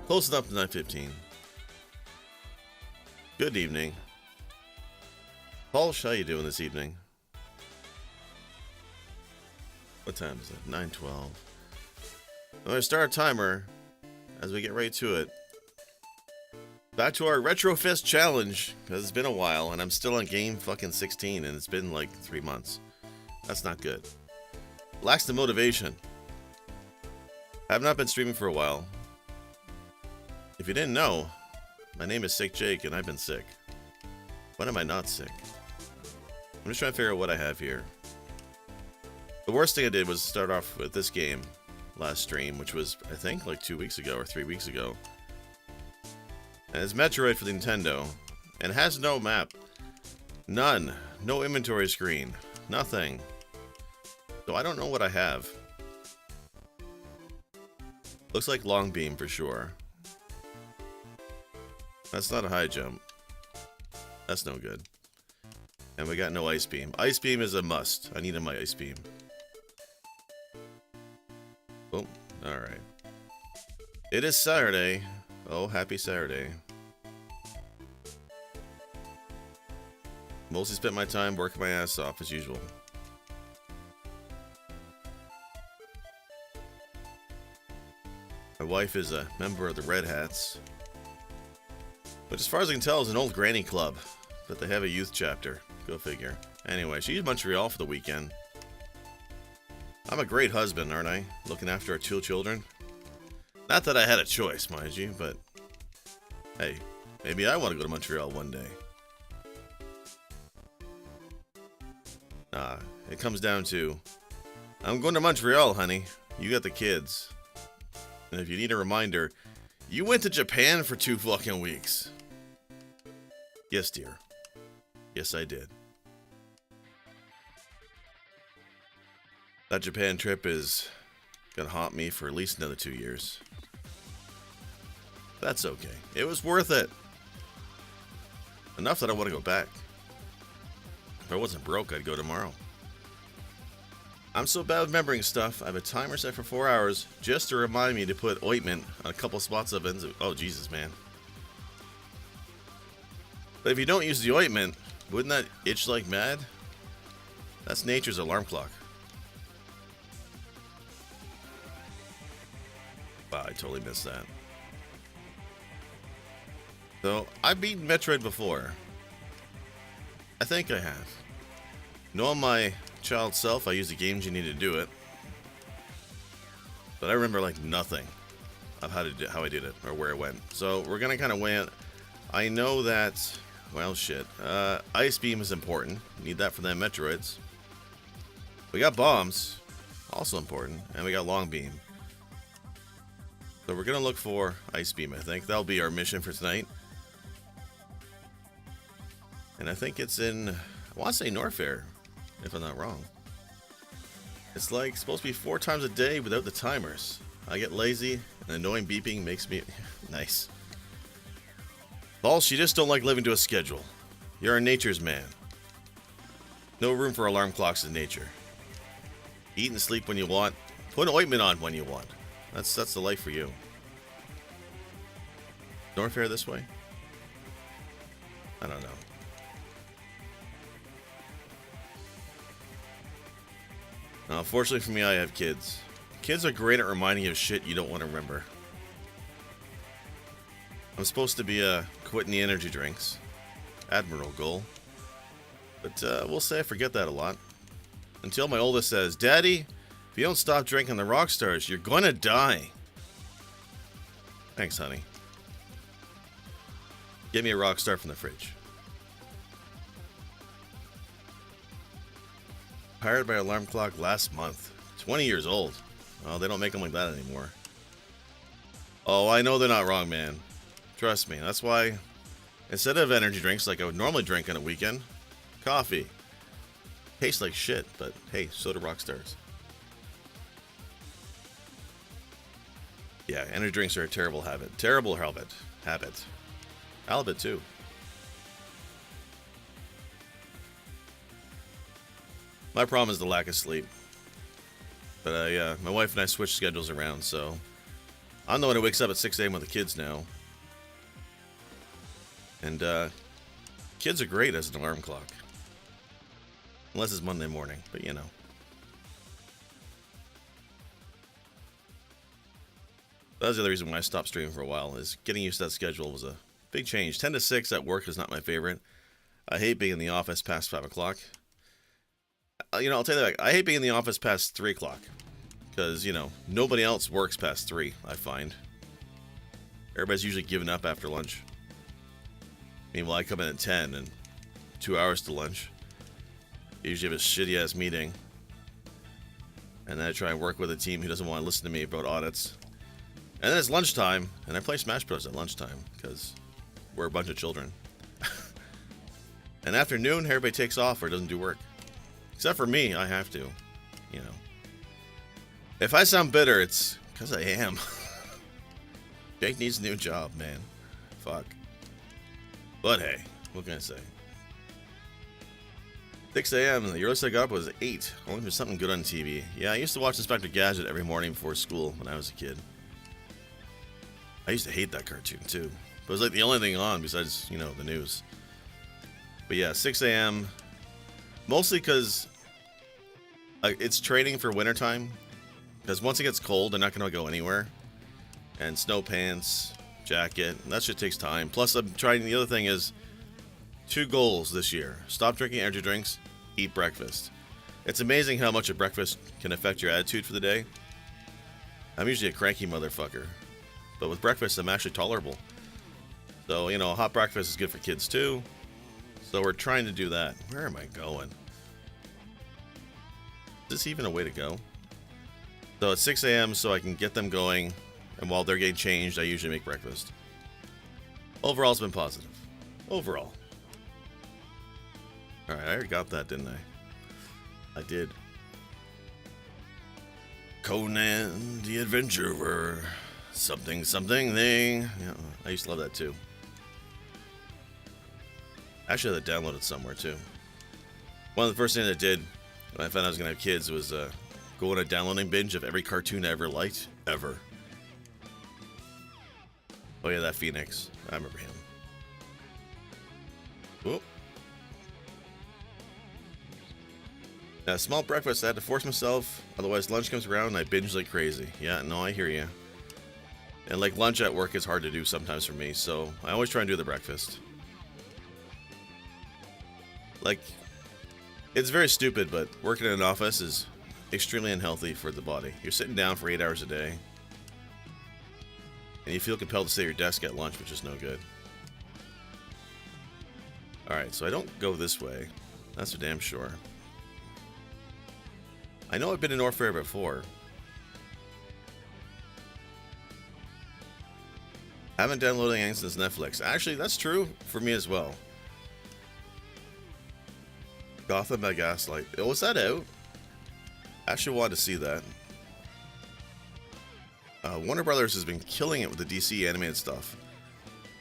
Close enough to 9:15. Good evening. Paul, how you doing this evening? What time is it? 9:12. I'm going to start a timer as we get right to it. Back to our RetroFist challenge, because it's been a while, and I'm still on game fucking 16, and it's been like 3 months. That's not good. Lacks the motivation. I have not been streaming for a while. If you didn't know, my name is Sick Jake, and I've been sick. When am I not sick? I'm just trying to figure out what I have here. The worst thing I did was start off with this game last stream, which was, I think, like 2 weeks ago or 3 weeks ago. And it's Metroid for the Nintendo, and it has no map. None. No inventory screen. Nothing. So I don't know what I have. Looks like long beam for sure. That's not a high jump. That's no good. And we got no ice beam. Ice beam is a must. I need my ice beam. Oh, alright. It is Saturday. Oh, happy Saturday. Mostly spent my time working my ass off as usual. My wife is a member of the Red Hats, which as far as I can tell is an old granny club, but they have a youth chapter. Go figure. Anyway, she's in Montreal for the weekend. I'm a great husband, aren't I? Looking after our 2 children. Not that I had a choice, mind you, but hey, maybe I want to go to Montreal one day. It comes down to, I'm going to Montreal, honey. You got the kids. And if you need a reminder, you went to Japan for 2 fucking weeks. Yes, dear. Yes, I did. That Japan trip is gonna haunt me for at least another 2 years. That's okay. It was worth it. Enough that I want to go back. If I wasn't broke, I'd go tomorrow. I'm so bad with remembering stuff, I have a timer set for 4 hours just to remind me to put ointment on a couple spots of it. Oh, Jesus, man. But if you don't use the ointment, wouldn't that itch like mad? That's nature's alarm clock. Wow, I totally missed that. So, I've beaten Metroid before. I think I have. Knowing my child self, I used the games you need to do it. But I remember like nothing of how I did it or where it went. So we're gonna kind of weigh it. I know that, well, shit. Ice beam is important. Need that for them Metroids. We got bombs, also important, and we got long beam. So we're gonna look for ice beam. I think that'll be our mission for tonight. And I think it's in, I want to say Norfair, if I'm not wrong. It's like supposed to be 4 times a day without the timers. I get lazy, and annoying beeping makes me nice. Balls, you just don't like living to a schedule. You're a nature's man. No room for alarm clocks in nature. Eat and sleep when you want. Put an ointment on when you want. That's the life for you. Norfair this way? I don't know. Fortunately for me, I have kids. Kids are great at reminding you of shit you don't want to remember. I'm supposed to be quitting the energy drinks. Admirable goal. But we'll say I forget that a lot. Until my oldest says, Daddy, if you don't stop drinking the Rockstars, you're gonna die. Thanks, honey. Get me a Rockstar from the fridge. Hired by alarm clock last month. 20 years old. Oh, they don't make them like that anymore. Oh, I know they're not wrong, man. Trust me. That's why, instead of energy drinks like I would normally drink on a weekend, coffee. Tastes like shit, but hey, so do Rockstars. Yeah, energy drinks are a terrible habit. Terrible habit. Halibut, too. My problem is the lack of sleep. But my wife and I switched schedules around, so I'm the one who wakes up at 6 a.m. with the kids now. And, kids are great as an alarm clock. Unless it's Monday morning, but you know. That was the other reason why I stopped streaming for a while, is getting used to that schedule was a big change. 10 to 6 at work is not my favorite. I hate being in the office past 5 o'clock. You know, I'll tell you that, I hate being in the office past 3 o'clock. Because, you know, nobody else works past 3, I find. Everybody's usually giving up after lunch. Meanwhile, I come in at 10 and 2 hours to lunch. I usually have a shitty-ass meeting. And then I try and work with a team who doesn't want to listen to me about audits. And then it's lunchtime, and I play Smash Bros. At lunchtime, because we're a bunch of children. And afternoon, everybody takes off or doesn't do work. Except for me, I have to, you know. If I sound bitter, it's because I am. Jake needs a new job, man. Fuck. But hey, what can I say? 6 a.m. The earliest I got up was 8. Only for something good on TV. Yeah, I used to watch Inspector Gadget every morning before school when I was a kid. I used to hate that cartoon too. But it was like the only thing on besides, you know, the news. But yeah, 6 a.m. Mostly because it's training for wintertime. Because once it gets cold, they're not going to go anywhere. And snow pants, jacket, that shit takes time. Plus, I'm trying, the other thing is 2 goals this year. Stop drinking energy drinks, eat breakfast. It's amazing how much a breakfast can affect your attitude for the day. I'm usually a cranky motherfucker. But with breakfast, I'm actually tolerable. So, you know, a hot breakfast is good for kids too. So we're trying to do that. Where am I going? Is this even a way to go? So it's 6 a.m. so I can get them going. And while they're getting changed, I usually make breakfast. Overall, it's been positive. Overall. Alright, I already got that, didn't I? I did. Conan the Adventurer. Something thing. Yeah, I used to love that too. I actually had it downloaded somewhere too. One of the first things I did when I found out I was going to have kids was go on a downloading binge of every cartoon I ever liked. Ever. Oh yeah, that Phoenix. I remember him. Whoop. A small breakfast, I had to force myself. Otherwise lunch comes around and I binge like crazy. Yeah, no, I hear you. And like lunch at work is hard to do sometimes for me, so I always try and do the breakfast. Like, it's very stupid, but working in an office is extremely unhealthy for the body. You're sitting down for 8 hours a day. And you feel compelled to stay at your desk at lunch, which is no good. Alright, so I don't go this way. That's for damn sure. I know I've been to North Fair before. I haven't downloaded anything since Netflix. Actually, that's true for me as well. Gotham by Gaslight. Oh, was that out? I actually wanted to see that. Warner Brothers has been killing it with the DC animated stuff.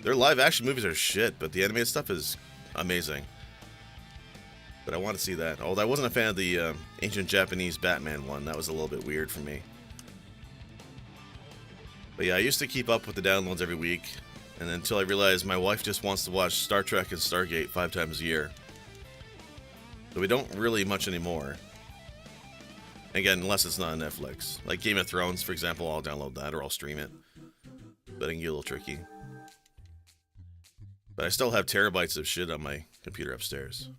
Their live action movies are shit, but the animated stuff is amazing. But I want to see that. Although I wasn't a fan of the ancient Japanese Batman one. That was a little bit weird for me. But yeah, I used to keep up with the downloads every week. And until I realized my wife just wants to watch Star Trek and Stargate 5 times a year. So we don't really much anymore. Again, unless it's not on Netflix. Like Game of Thrones, for example, I'll download that or I'll stream it. But it can get a little tricky. But I still have terabytes of shit on my computer upstairs.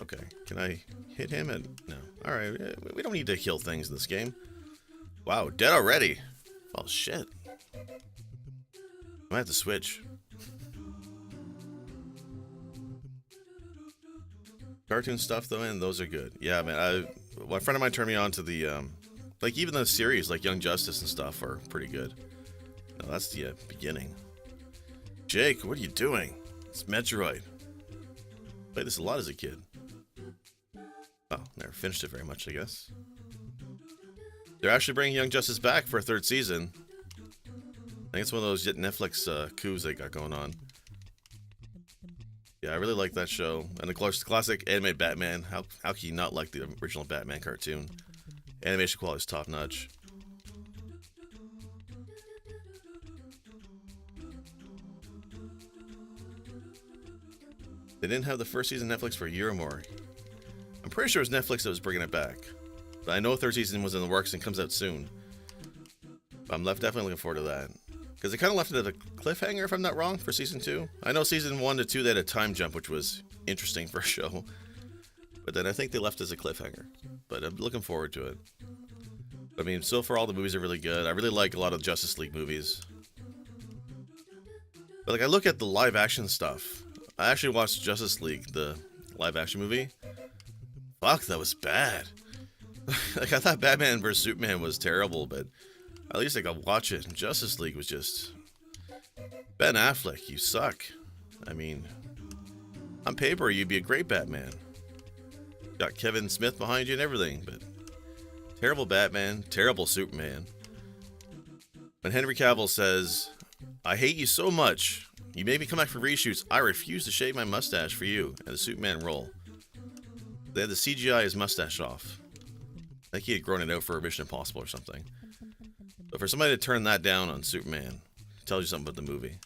Okay, can I hit him? No. Alright, we don't need to kill things in this game. Wow, dead already. Oh, shit. I might have to switch. Cartoon stuff, though, and those are good. Yeah, man, a friend of mine turned me on to the, like, even the series, like Young Justice and stuff, are pretty good. No, that's the beginning. Jake, what are you doing? It's Metroid. Played this a lot as a kid. Oh, never finished it very much, I guess. They're actually bringing Young Justice back for a 3rd season. I think it's one of those Netflix coups they got going on. Yeah, I really like that show. And of course, the classic animated Batman. How can you not like the original Batman cartoon? Animation quality is top notch. They didn't have the first season of Netflix for a year or more. I'm pretty sure it was Netflix that was bringing it back. But I know a third season was in the works and comes out soon. But I'm definitely looking forward to that. Because they kind of left it at a cliffhanger, if I'm not wrong, for season 2. I know season 1 to 2 they had a time jump, which was interesting for a show. But then I think they left as a cliffhanger. But I'm looking forward to it. I mean, so far all the movies are really good. I really like a lot of Justice League movies. But like, I look at the live action stuff. I actually watched Justice League, the live action movie. Fuck, that was bad. Like, I thought Batman vs Superman was terrible, but at least I could watch it. Justice League was just... Ben Affleck, you suck. I mean, on paper, you'd be a great Batman. Got Kevin Smith behind you and everything, but... Terrible Batman, terrible Superman. When Henry Cavill says, "I hate you so much. You made me come back for reshoots. I refuse to shave my mustache for you," and the Superman role. They had the CGI his mustache off. I think he had grown it out for Mission Impossible or something. But for somebody to turn that down on Superman, tells you something about the movie.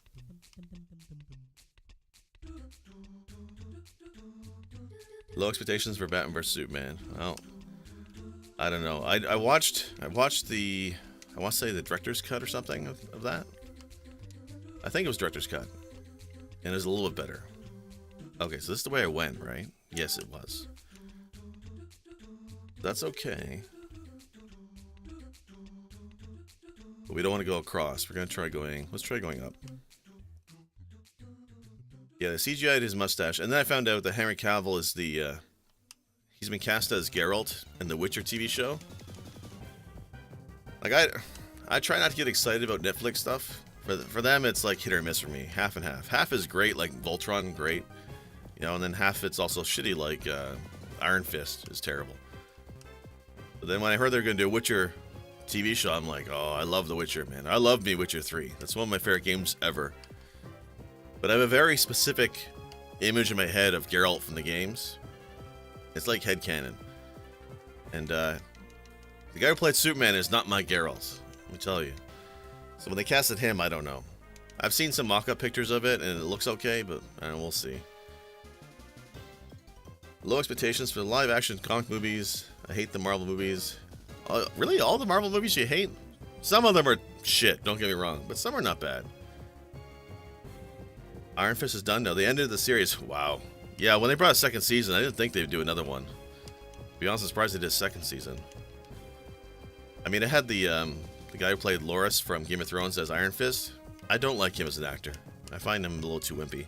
Low expectations for Batman vs Superman. Well, I don't know. I watched the, I want to say the director's cut or something of that. I think it was director's cut. And it was a little bit better. Okay, so this is the way I went, right? Yes, it was. That's okay. But we don't want to go across. We're going to try going... Let's try going up. Yeah, the CGI'd his mustache. And then I found out that Henry Cavill is the... he's been cast as Geralt in the Witcher TV show. Like, I try not to get excited about Netflix stuff. For them, it's like hit or miss for me. Half and half. Half is great, like Voltron, great. You know, and then half it's also shitty, like Iron Fist is terrible. But then when I heard they're going to do a Witcher TV show, I'm like, oh, I love The Witcher, man. I love me Witcher 3. That's one of my favorite games ever. But I have a very specific image in my head of Geralt from the games. It's like headcanon. And the guy who played Superman is not my Geralt, let me tell you. So when they casted him, I don't know. I've seen some mock-up pictures of it, and it looks okay, but we'll see. Low expectations for the live-action comic movies. I hate the Marvel movies. Really? All the Marvel movies you hate? Some of them are shit, don't get me wrong, but some are not bad. Iron Fist is done now. They ended the series. Wow. Yeah, when they brought a second season, I didn't think they'd do another one. To be honest, I'm surprised they did a second season. I mean, it had the guy who played Loras from Game of Thrones as Iron Fist. I don't like him as an actor. I find him a little too wimpy.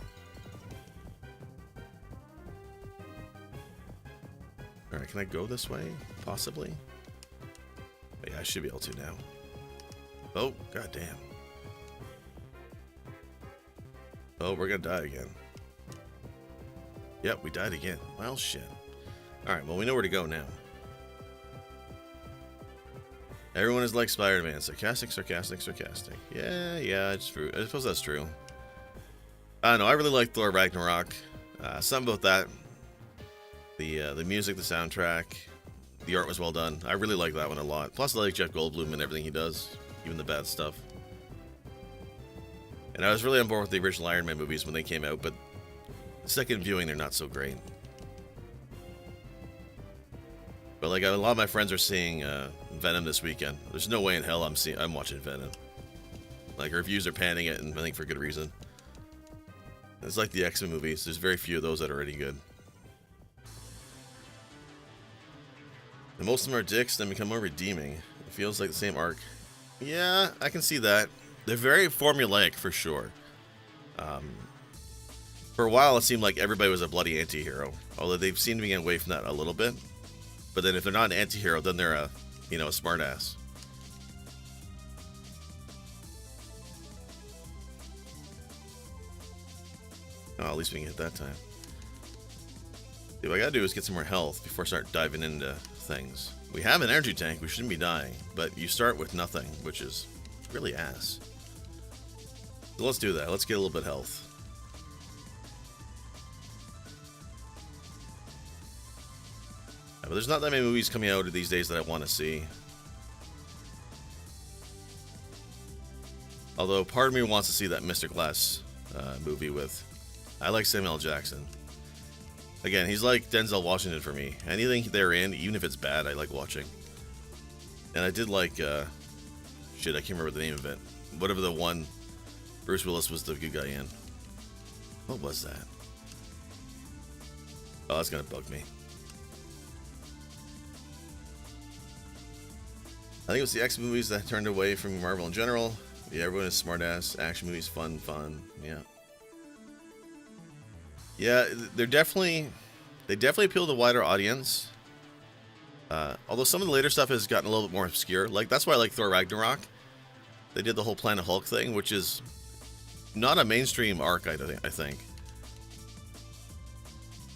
Alright, can I go this way? Possibly? But yeah, I should be able to now. Oh, goddamn. Oh, we're gonna die again. Yep, we died again. Well, shit. Alright, well, we know where to go now. Everyone is like Spider-Man. Sarcastic, sarcastic, sarcastic. Yeah, it's true. I suppose that's true. I don't know. I really like Thor Ragnarok. Something about that. The music, the soundtrack, the art was well done. I really like that one a lot. Plus, I like Jeff Goldblum and everything he does, even the bad stuff. And I was really on board with the original Iron Man movies when they came out, but second viewing, they're not so great. But like, a lot of my friends are seeing Venom this weekend. There's no way in hell I'm watching Venom. Like, reviews are panning it, and I think for good reason. It's like the X-Men movies. There's very few of those that are already good. And most of them are dicks, then become more redeeming. It feels like the same arc. Yeah, I can see that. They're very formulaic, for sure. For a while, it seemed like everybody was a bloody anti-hero. Although they've seemed to be getting away from that a little bit. But then if they're not an anti-hero, then they're a smartass. Oh, at least we can hit that time. Dude, what I gotta do is get some more health before I start diving into things. We have an energy tank, we shouldn't be dying, but you start with nothing, which is really ass. So let's do that. Let's get a little bit of health. but there's not that many movies coming out these days that I want to see. Although part of me wants to see that Mr. Glass movie with... I like Samuel L. Jackson. Again, he's like Denzel Washington for me. Anything they're in, even if it's bad, I like watching. And I did like... shit, I can't remember the name of it. Whatever the one Bruce Willis was the good guy in. What was that? Oh, that's gonna bug me. I think it was the X movies that turned away from Marvel in general. Yeah, everyone is smartass. Action movies, fun. Yeah. Yeah, they definitely appeal to a wider audience. Although some of the later stuff has gotten a little bit more obscure. Like, that's why I like Thor Ragnarok. They did the whole Planet Hulk thing, which is not a mainstream arc, I think.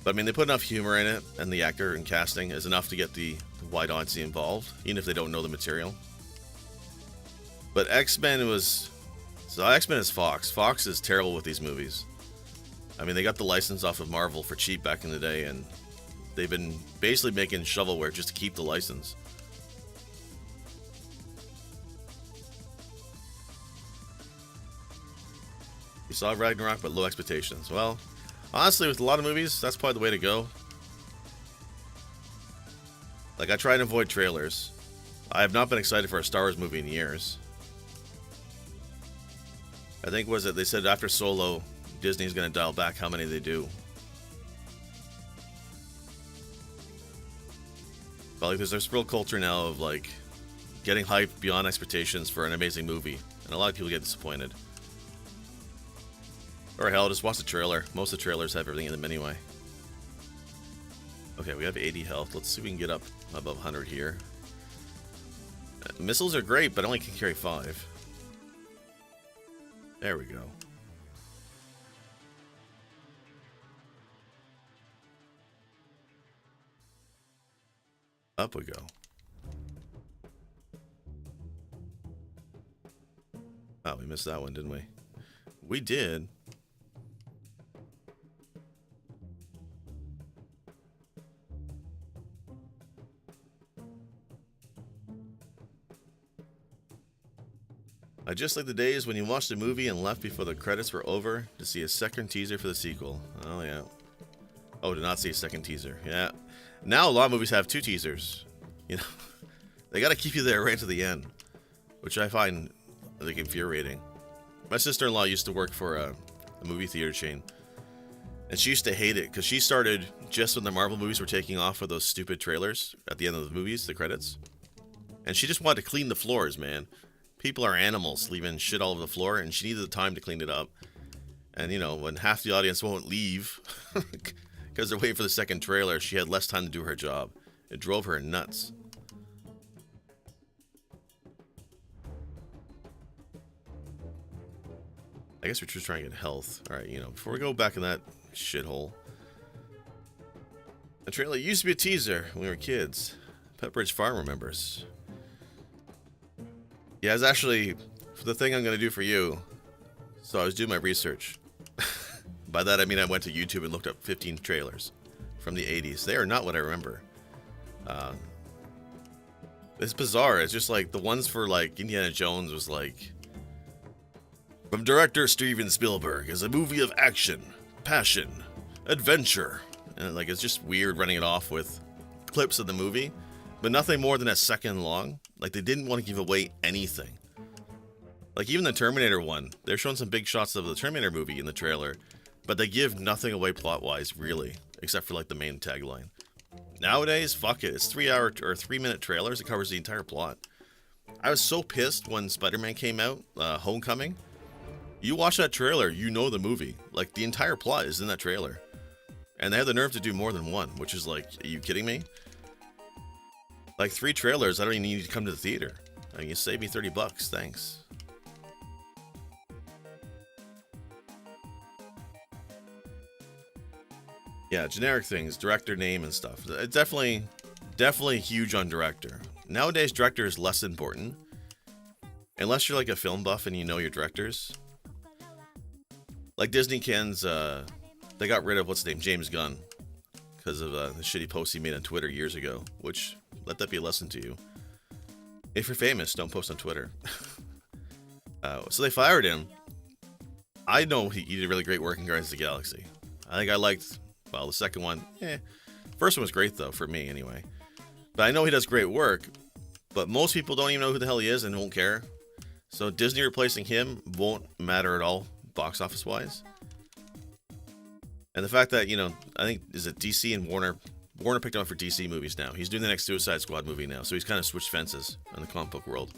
But, I mean, they put enough humor in it, and the actor and casting is enough to get the wide audience involved, even if they don't know the material. But X-Men was... So X-Men is Fox. Fox is terrible with these movies. I mean, they got the license off of Marvel for cheap back in the day, and they've been basically making shovelware just to keep the license. You saw Ragnarok, but low expectations. Well, honestly, with a lot of movies, that's probably the way to go. Like, I try and avoid trailers. I have not been excited for a Star Wars movie in years. I think, they said after Solo, Disney's going to dial back how many they do. But, like, there's this real culture now of, like, getting hyped beyond expectations for an amazing movie. And a lot of people get disappointed. Or hell, just watch the trailer. Most of the trailers have everything in them anyway. Okay, we have 80 health. Let's see if we can get up above 100 here. Missiles are great, but only can carry 5. There we go. Up we go. Oh, we missed that one, didn't we? We did. I just like the days when you watched a movie and left before the credits were over to see a second teaser for the sequel. Oh, yeah. Oh, to not see a second teaser. Yeah. Now a lot of movies have 2 teasers. You know, they got to keep you there right to the end, which I find, like, infuriating. My sister-in-law used to work for a movie theater chain, and she used to hate it because she started just when the Marvel movies were taking off with those stupid trailers at the end of the movies, the credits. And she just wanted to clean the floors, man. People are animals, leaving shit all over the floor, and she needed the time to clean it up. And, you know, when half the audience won't leave because they're waiting for the second trailer, she had less time to do her job. It drove her nuts. I guess we're just trying to get health. Alright, you know, before we go back in that shithole. The trailer used to be a teaser when we were kids. Pepperidge Farm remembers. Yeah, it's actually the thing I'm going to do for you. So I was doing my research. By that I mean I went to YouTube and looked up 15 trailers from the 80s. They are not what I remember. It's bizarre. It's just like the ones for like Indiana Jones was like, from director Steven Spielberg is a movie of action, passion, adventure. And like it's just weird running it off with clips of the movie, but nothing more than a second long. Like, they didn't want to give away anything. Like, even the Terminator one, they're showing some big shots of the Terminator movie in the trailer, but they give nothing away plot-wise, really, except for, like, the main tagline. Nowadays, fuck it. It's 3-hour or 3-minute trailers. It covers the entire plot. I was so pissed when Spider-Man came out, Homecoming. You watch that trailer, you know the movie. Like, the entire plot is in that trailer. And they have the nerve to do more than one, which is like, are you kidding me? Like 3 trailers, I don't even need to come to the theater. I mean, you save me $30, thanks. Yeah, generic things, director name and stuff. Definitely huge on director. Nowadays, director is less important. Unless you're like a film buff and you know your directors. Like Disney Ken's, they got rid of, what's his name, James Gunn. because of the shitty post he made on Twitter years ago, which, let that be a lesson to you. If you're famous, don't post on Twitter. So they fired him. I know he did really great work in Guardians of the Galaxy. I think I liked, well, the second one, First one was great, though, for me, anyway. But I know he does great work, but most people don't even know who the hell he is and won't care. So Disney replacing him won't matter at all, box office-wise. And the fact that, I think, is it DC and Warner picked him up for DC movies now. He's doing the next Suicide Squad movie now, so he's kind of switched fences in the comic book world.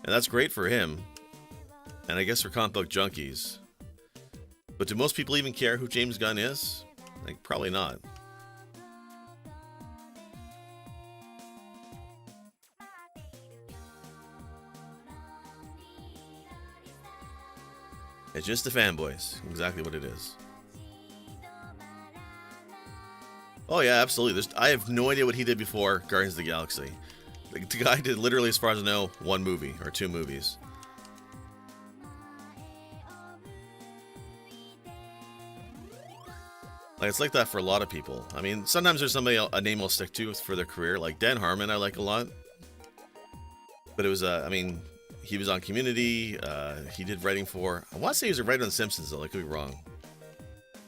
And that's great for him, and I guess for comic book junkies. But do most people even care who James Gunn is? Like, probably not. It's just the fanboys. Exactly what it is. Oh yeah, absolutely. I have no idea what he did before Guardians of the Galaxy. The guy did literally, as far as I know, one movie or two movies. Like, it's like that for a lot of people. I mean, sometimes there's somebody a name will stick to for their career. Like Dan Harmon, I like a lot. But it was, he was on Community. He did writing for, I want to say he was a writer on The Simpsons, though. I could be wrong.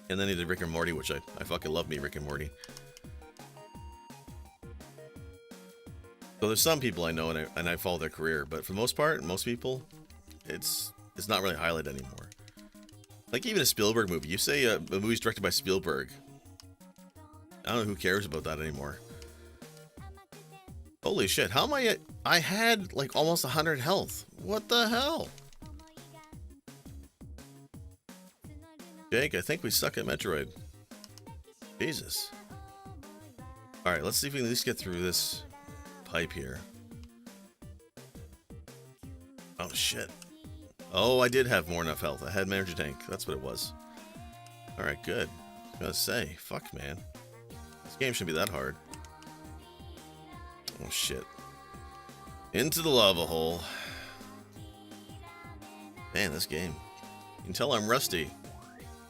And then he did Rick and Morty, which I fucking love me, Rick and Morty. So there's some people I know and I follow their career, but for the most part, most people, it's not really highlighted anymore. Like even a Spielberg movie. You say a movie's directed by Spielberg. I don't know who cares about that anymore. Holy shit, how am I had like almost 100 health. What the hell? Jake, I think we suck at Metroid. Jesus. Alright, let's see if we can at least get through this pipe here. Oh shit. Oh, I did have more enough health. I had Manager Tank. That's what it was. Alright, good. I was gonna say, fuck man. This game shouldn't be that hard. Oh shit. Into the lava hole. Man, this game. You can tell I'm rusty.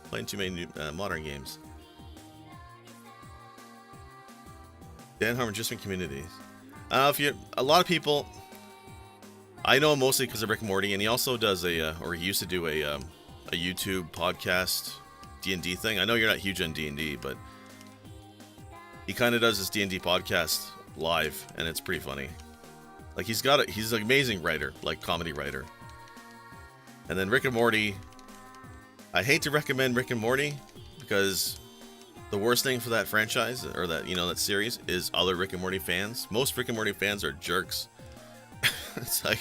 Playing too many new, modern games. Dan Harmon just in Communities. A lot of people, I know him mostly because of Rick and Morty, and he also does or he used to do a YouTube podcast D&D thing. I know you're not huge on D&D, but he kind of does this D&D podcast live, and it's pretty funny. Like he's an amazing writer, like comedy writer. And then Rick and Morty, I hate to recommend Rick and Morty because the worst thing for that franchise, or that, that series, is other Rick and Morty fans. Most Rick and Morty fans are jerks. It's like,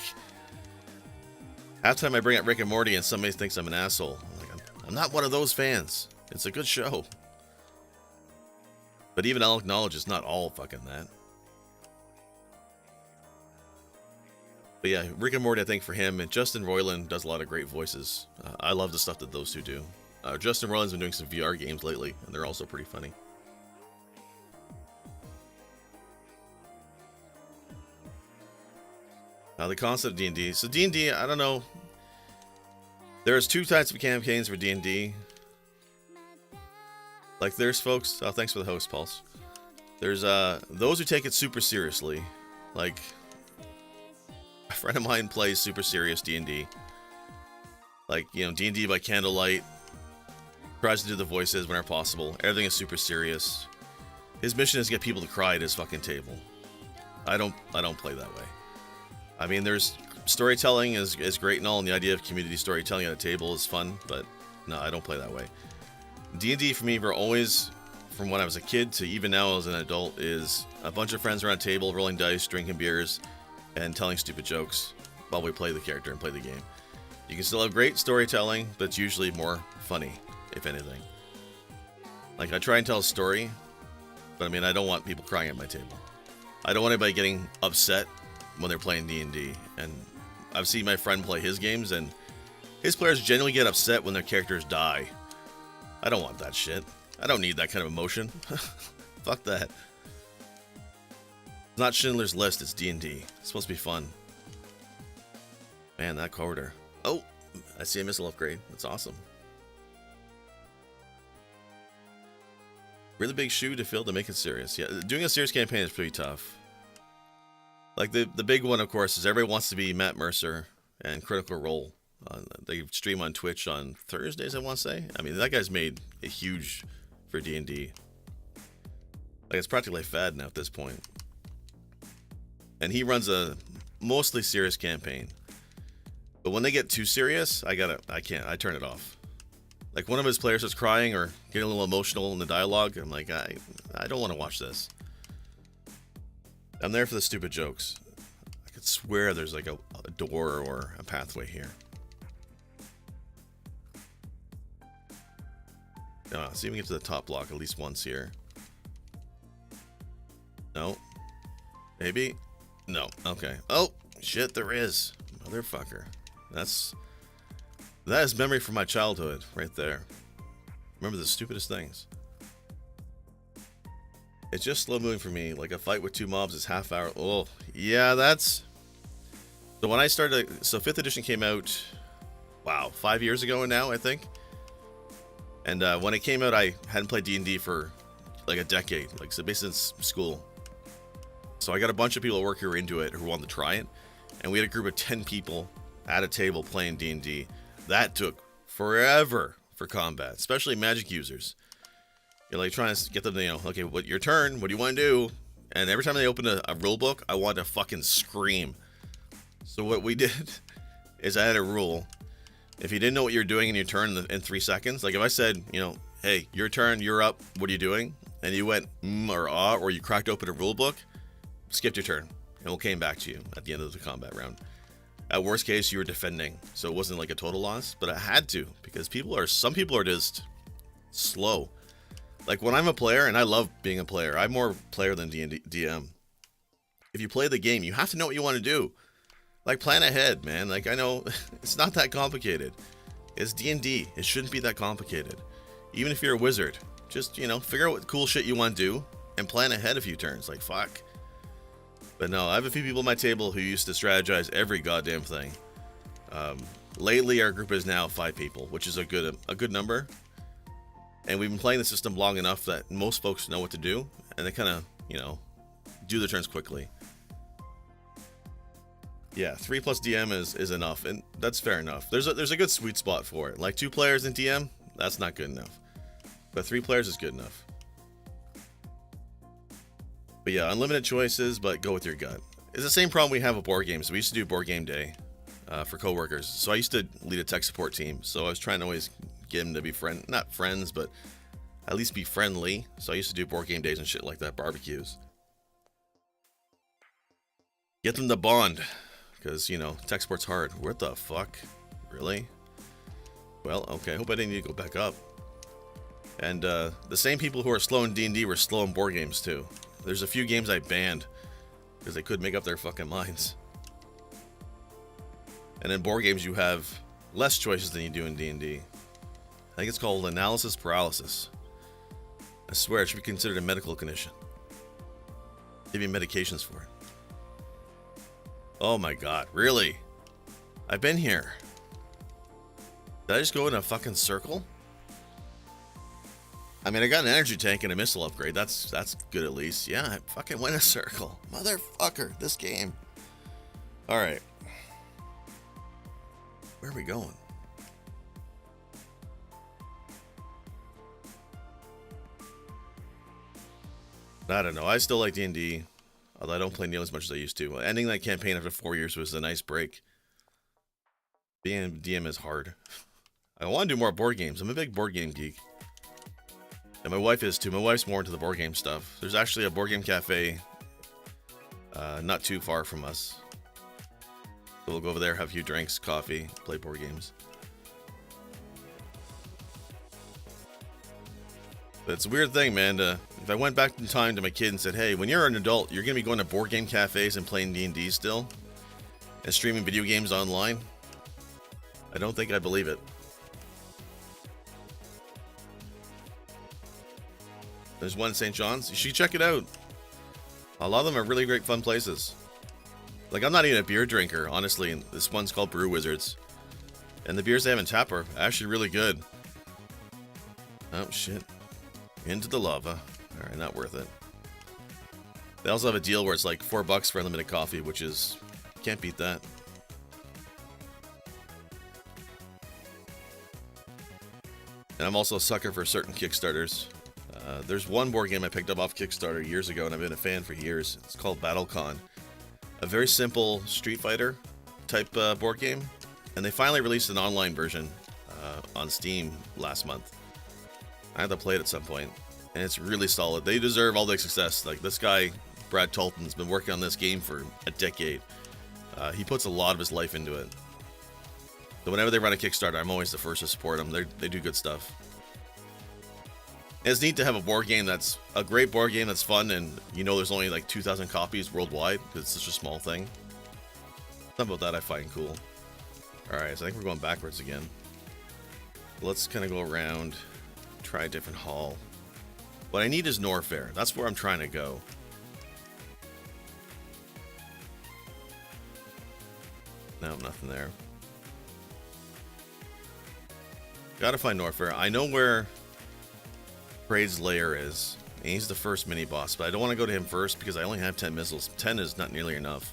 half the time I bring up Rick and Morty and somebody thinks I'm an asshole. I'm not one of those fans. It's a good show. But even I'll acknowledge it's not all fucking that. But yeah, Rick and Morty, I think for him, and Justin Roiland does a lot of great voices. I love the stuff that those two do. Justin Roiland's been doing some VR games lately, and they're also pretty funny. The concept of D&D. So D&D, I don't know. There's two types of campaigns for D&D. Like there's folks, thanks for the host, Pulse. There's those who take it super seriously. Like a friend of mine plays super serious D&D. Like, D&D by candlelight. Tries to do the voices whenever possible. Everything is super serious. His mission is to get people to cry at his fucking table. I don't play that way. I mean, there's storytelling is great and all, and the idea of community storytelling at a table is fun, but no, I don't play that way. D&D for me, for always, from when I was a kid to even now as an adult, is a bunch of friends around a table, rolling dice, drinking beers, and telling stupid jokes while we play the character and play the game. You can still have great storytelling, but it's usually more funny, if anything. Like, I try and tell a story, but I mean, I don't want people crying at my table. I don't want anybody getting upset when they're playing D&D, and I've seen my friend play his games, and his players generally get upset when their characters die. I don't want that shit. I don't need that kind of emotion. Fuck that. It's not Schindler's List, it's D&D. It's supposed to be fun. Man, that corridor. Oh, I see a missile upgrade. That's awesome. really big shoe to fill to make it serious. Yeah, doing a serious campaign is pretty tough. Like the big one, of course, is everybody wants to be Matt Mercer and Critical Role. They stream on Twitch on Thursdays, I want to say. I mean, that guy's made a huge for D&D. Like, it's practically a fad now at this point. And he runs a mostly serious campaign. But when they get too serious, I can't. I turn it off. Like, one of his players is crying or getting a little emotional in the dialogue. I'm like, I don't want to watch this. I'm there for the stupid jokes. I could swear there's like a door or a pathway here. See if we can get to the top block at least once here. No. Maybe? No. Okay. Oh, shit, there is. Motherfucker. That is memory from my childhood right there. Remember the stupidest things. It's just slow moving for me. Like a fight with two mobs is half hour. Oh, yeah, that's... So when I started... So 5th edition came out, wow, 5 years ago now, I think. And when it came out, I hadn't played D&D for like a decade. Like, so basically since school. So I got a bunch of people at work who were into it, who wanted to try it. And we had a group of 10 people at a table playing D&D. That took forever for combat, especially magic users. You're like trying to get them to, okay, what your turn? What do you want to do? And every time they open a rule book, I wanted to fucking scream. So what we did is I had a rule. If you didn't know what you're doing in your turn in 3 seconds, like if I said, hey, your turn, you're up, what are you doing? And you went or ah, or you cracked open a rule book, skipped your turn, and we'll came back to you at the end of the combat round. At worst case, you were defending, so it wasn't like a total loss, but I had to, because some people are just slow. Like, when I'm a player, and I love being a player, I'm more player than DM. If you play the game, you have to know what you want to do. Like, plan ahead, man. Like, I know, it's not that complicated. It's D&D. It shouldn't be that complicated. Even if you're a wizard, just, figure out what cool shit you want to do, and plan ahead a few turns. Like, fuck. But no, I have a few people at my table who used to strategize every goddamn thing. Lately, our group is now 5 people, which is a good number. And we've been playing the system long enough that most folks know what to do, and they kind of, do their turns quickly. Yeah, 3 plus DM is enough, and that's fair enough. There's a good sweet spot for it. Like 2 players in DM, that's not good enough. But 3 players is good enough. But yeah, unlimited choices, but go with your gut. It's the same problem we have with board games. We used to do board game day for coworkers. So I used to lead a tech support team. So I was trying to always get them to be not friends, but at least be friendly. So I used to do board game days and shit like that, barbecues. Get them to bond, because, tech support's hard. What the fuck? Really? Well, okay, hope I didn't need to go back up. And the same people who are slow in D&D were slow in board games, too. There's a few games I banned, because they couldn't make up their fucking minds. And in board games, you have less choices than you do in D&D. I think it's called analysis paralysis. I swear it should be considered a medical condition. Give you medications for it. Oh my god, really? I've been here. Did I just go in a fucking circle? I mean, I got an energy tank and a missile upgrade. That's good at least. Yeah, I fucking went in a circle. Motherfucker, this game. Alright. Where are we going? I don't know. I still like D&D, although I don't play nearly as much as I used to. Ending that campaign after 4 years was a nice break. Being a DM is hard. I want to do more board games. I'm a big board game geek. And my wife is too. My wife's more into the board game stuff. There's actually a board game cafe not too far from us. So we'll go over there, have a few drinks, coffee, play board games. But it's a weird thing, man. If I went back in time to my kid and said, hey, when you're an adult, you're going to be going to board game cafes and playing D&D still? And streaming video games online? I don't think I believe it. There's one in St. John's. You should check it out. A lot of them are really great fun places. Like, I'm not even a beer drinker, honestly. And this one's called Brew Wizards. And the beers they have in tap are actually really good. Oh, shit. Into the lava. Alright, not worth it. They also have a deal where it's like $4 for unlimited coffee, which is... Can't beat that. And I'm also a sucker for certain Kickstarters. There's one board game I picked up off Kickstarter years ago, and I've been a fan for years. It's called BattleCon. A very simple Street Fighter type board game. And they finally released an online version on Steam last month. I have to play it at some point. And it's really solid. They deserve all the success. Like, this guy, Brad Tolton's been working on this game for a decade. He puts a lot of his life into it. So whenever they run a Kickstarter, I'm always the first to support them. They do good stuff. And it's neat to have a board game that's a great board game that's fun, and you know there's only like 2,000 copies worldwide because it's such a small thing. Something about that I find cool. Alright, so I think we're going backwards again. Let's kind of go around, try a different hall. What I need is Norfair. That's where I'm trying to go. No, nothing there. Gotta find Norfair. I know where Kraid's lair is. And he's the first mini boss, but I don't want to go to him first because I only have 10 missiles. 10 is not nearly enough.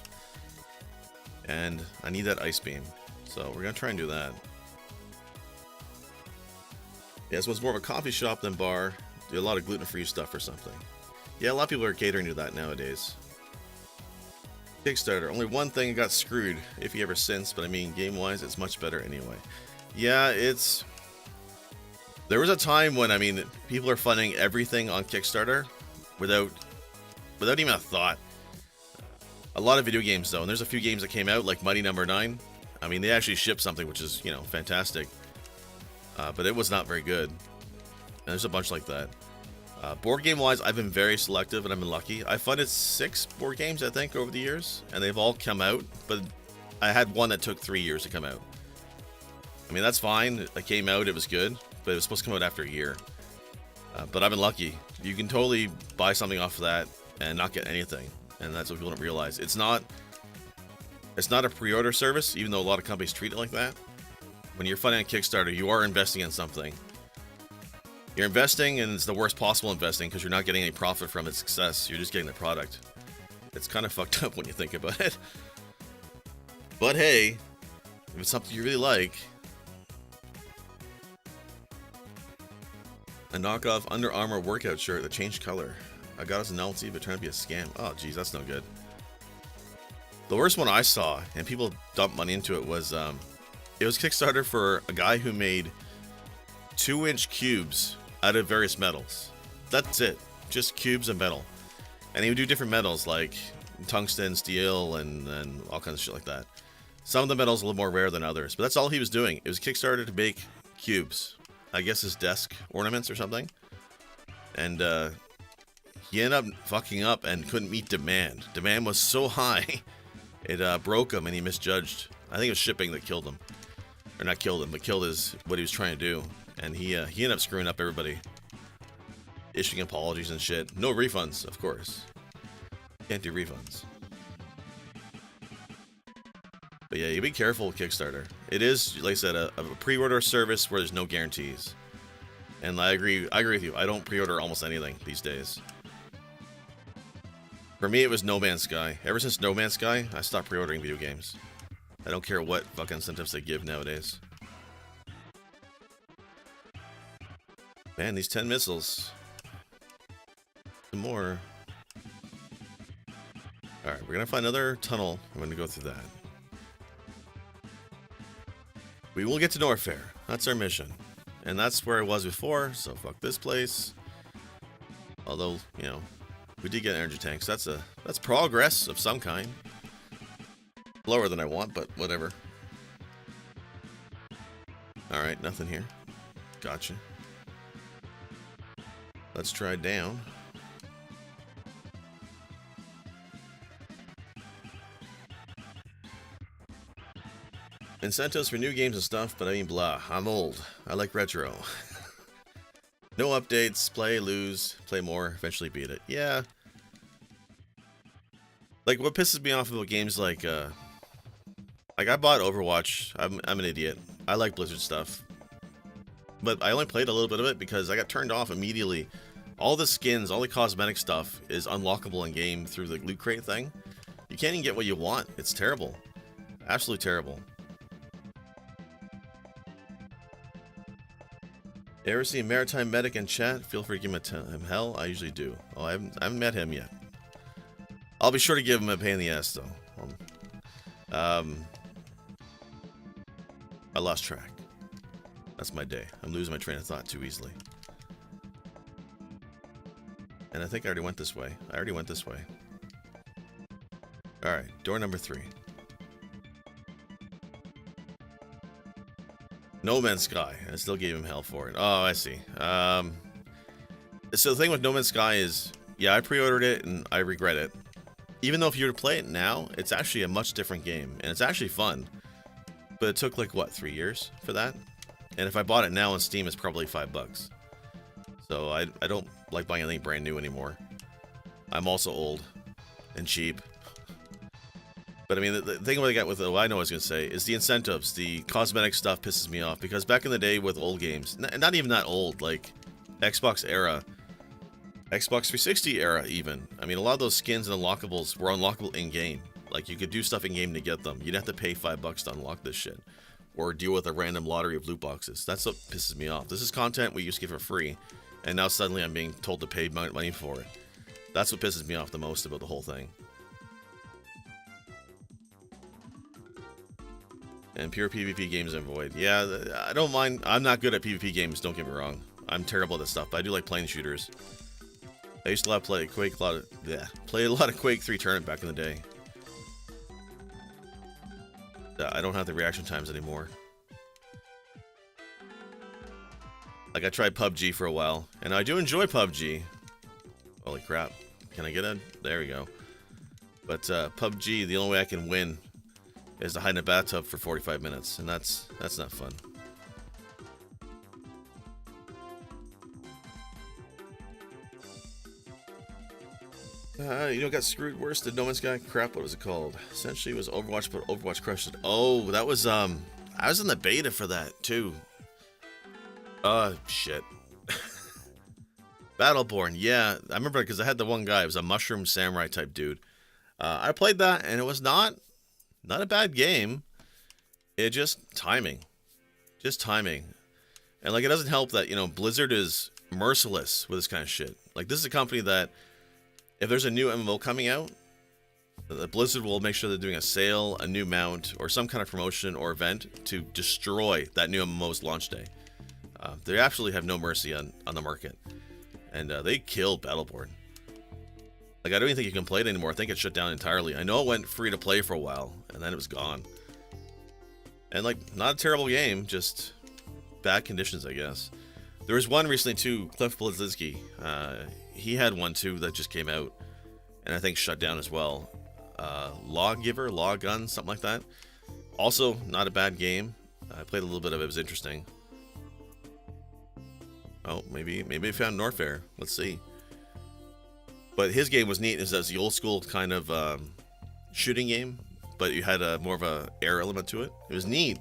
And I need that ice beam. So we're gonna try and do that. Yeah, so it's more of a coffee shop than bar. Do a lot of gluten-free stuff or something. Yeah, a lot of people are catering to that nowadays. Kickstarter. Only one thing got screwed, if he ever since, but I mean, game-wise, it's much better anyway. Yeah, it's... There was a time when, I mean, people are funding everything on Kickstarter without even a thought. A lot of video games, though, and there's a few games that came out, like Mighty Number 9. I mean, they actually shipped something, which is, you know, fantastic. But it was not very good. And there's a bunch like that. Board game-wise, I've been very selective, and I've been lucky. I funded 6 board games, I think, over the years, and they've all come out, but I had one that took 3 years to come out. I mean, that's fine. It came out, it was good, but it was supposed to come out after a year. But I've been lucky. You can totally buy something off of that and not get anything, and that's what people don't realize. It's not a pre-order service, even though a lot of companies treat it like that. When you're funding a Kickstarter, you are investing in something. You're investing, and it's the worst possible investing because you're not getting any profit from its success. You're just getting the product. It's kind of fucked up when you think about it. But hey, if it's something you really like... A knockoff Under Armour workout shirt that changed color. I got as a novelty, but turned to be a scam. Oh, geez, that's no good. The worst one I saw, and people dumped money into it, was... it was Kickstarter for a guy who made 2-inch cubes out of various metals. That's it. Just cubes of metal. And he would do different metals like tungsten, steel, and all kinds of shit like that. Some of the metals are a little more rare than others, but that's all he was doing. It was Kickstarter to make cubes. I guess his desk ornaments or something. And he ended up fucking up and couldn't meet demand. Demand was so high, it broke him and he misjudged. I think it was shipping that killed him. Or not killed him, but killed what he was trying to do. And he ended up screwing up everybody. Issuing apologies and shit. No refunds, of course. Can't do refunds. But yeah, you be careful with Kickstarter. It is, like I said, a pre-order service where there's no guarantees. And I agree with you. I don't pre-order almost anything these days. For me, it was No Man's Sky. Ever since No Man's Sky, I stopped pre-ordering video games. I don't care what fucking incentives they give nowadays. Man, these 10 missiles. Some more. Alright, we're gonna find another tunnel. I'm gonna go through that. We will get to Norfair. That's our mission. And that's where I was before, so fuck this place. Although, you know, we did get energy tanks. That's progress of some kind. Lower than I want, but whatever. Alright, nothing here. Gotcha. Let's try down. Incentives for new games and stuff, but I mean blah. I'm old. I like retro. No updates. Play, lose, play more, eventually beat it. Yeah. Like, what pisses me off about games like I bought Overwatch. I'm an idiot. I like Blizzard stuff. But I only played a little bit of it because I got turned off immediately All the skins, all the cosmetic stuff is unlockable in game through the loot crate thing. You can't even get what you want. It's terrible. Absolutely terrible. You ever see a Maritime Medic in chat? Feel free to give him hell. I usually do. Oh, I haven't met him yet. I'll be sure to give him a pain in the ass, though. I lost track. That's my day. I'm losing my train of thought too easily. And I think I already went this way. Alright, door number 3. No Man's Sky. I still gave him hell for it. Oh, I see. So the thing with No Man's Sky is, yeah, I pre-ordered it and I regret it. Even though if you were to play it now, it's actually a much different game. And it's actually fun. But it took like, what, 3 years for that? And if I bought it now on Steam, it's probably $5. So I don't like buying anything brand new anymore. I'm also old and cheap. But I mean, the thing what I got with what I know I was going to say is the incentives. The cosmetic stuff pisses me off because back in the day with old games, not even that old, like Xbox era, Xbox 360 era even. I mean, a lot of those skins and unlockables were unlockable in-game. Like, you could do stuff in-game to get them. You'd have to pay $5 to unlock this shit. Or deal with a random lottery of loot boxes. That's what pisses me off. This is content we used to get for free, and now suddenly I'm being told to pay money for it. That's what pisses me off the most about the whole thing. And pure PvP games and void. Yeah, I don't mind. I'm not good at PvP games, don't get me wrong. I'm terrible at this stuff, but I do like playing shooters. I used to play Quake, play a lot of Quake 3 tournament back in the day. I don't have the reaction times anymore. Like, I tried PUBG for a while, and I do enjoy PUBG. Holy crap. Can I get in? There we go. But PUBG, the only way I can win is to hide in a bathtub for 45 minutes, and that's not fun. You know, got screwed worse than No Man's Sky. Crap, what was it called? Essentially, it was Overwatch, but Overwatch crushed it. Oh, that was I was in the beta for that too. Shit. Battleborn, yeah, I remember because I had the one guy. It was a mushroom samurai type dude. I played that, and it was not a bad game. It just timing, and like it doesn't help that, you know, Blizzard is merciless with this kind of shit. Like, this is a company that, if there's a new MMO coming out, the Blizzard will make sure they're doing a sale, a new mount, or some kind of promotion or event to destroy that new MMO's launch day. They absolutely have no mercy on the market. And they killed Battleborn. Like, I don't even think you can play it anymore. I think it shut down entirely. I know it went free to play for a while, and then it was gone. And, like, not a terrible game, just bad conditions, I guess. There was one recently, too, Cliff Bleszinski. He had one, too, that just came out, and I think shut down as well. Lawgiver, Lawgun, something like that. Also, not a bad game. I played a little bit of it. It was interesting. Oh, maybe I found Norfair. Let's see. But his game was neat. It was the old school kind of shooting game, but you had more of a air element to it. It was neat.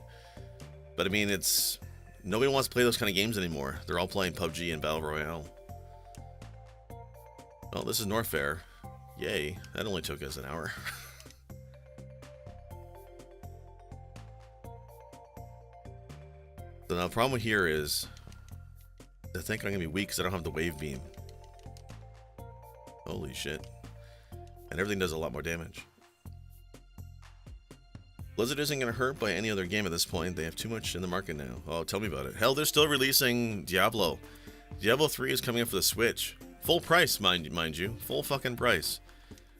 But I mean, nobody wants to play those kind of games anymore. They're all playing PUBG and Battle Royale. Oh, this is Norfair. Yay. That only took us an hour. So now the problem here is, I think I'm going to be weak because I don't have the wave beam. Holy shit. And everything does a lot more damage. Blizzard isn't going to hurt by any other game at this point. They have too much in the market now. Oh, tell me about it. Hell, they're still releasing Diablo. Diablo 3 is coming up for the Switch. Full price, mind you. Full fucking price.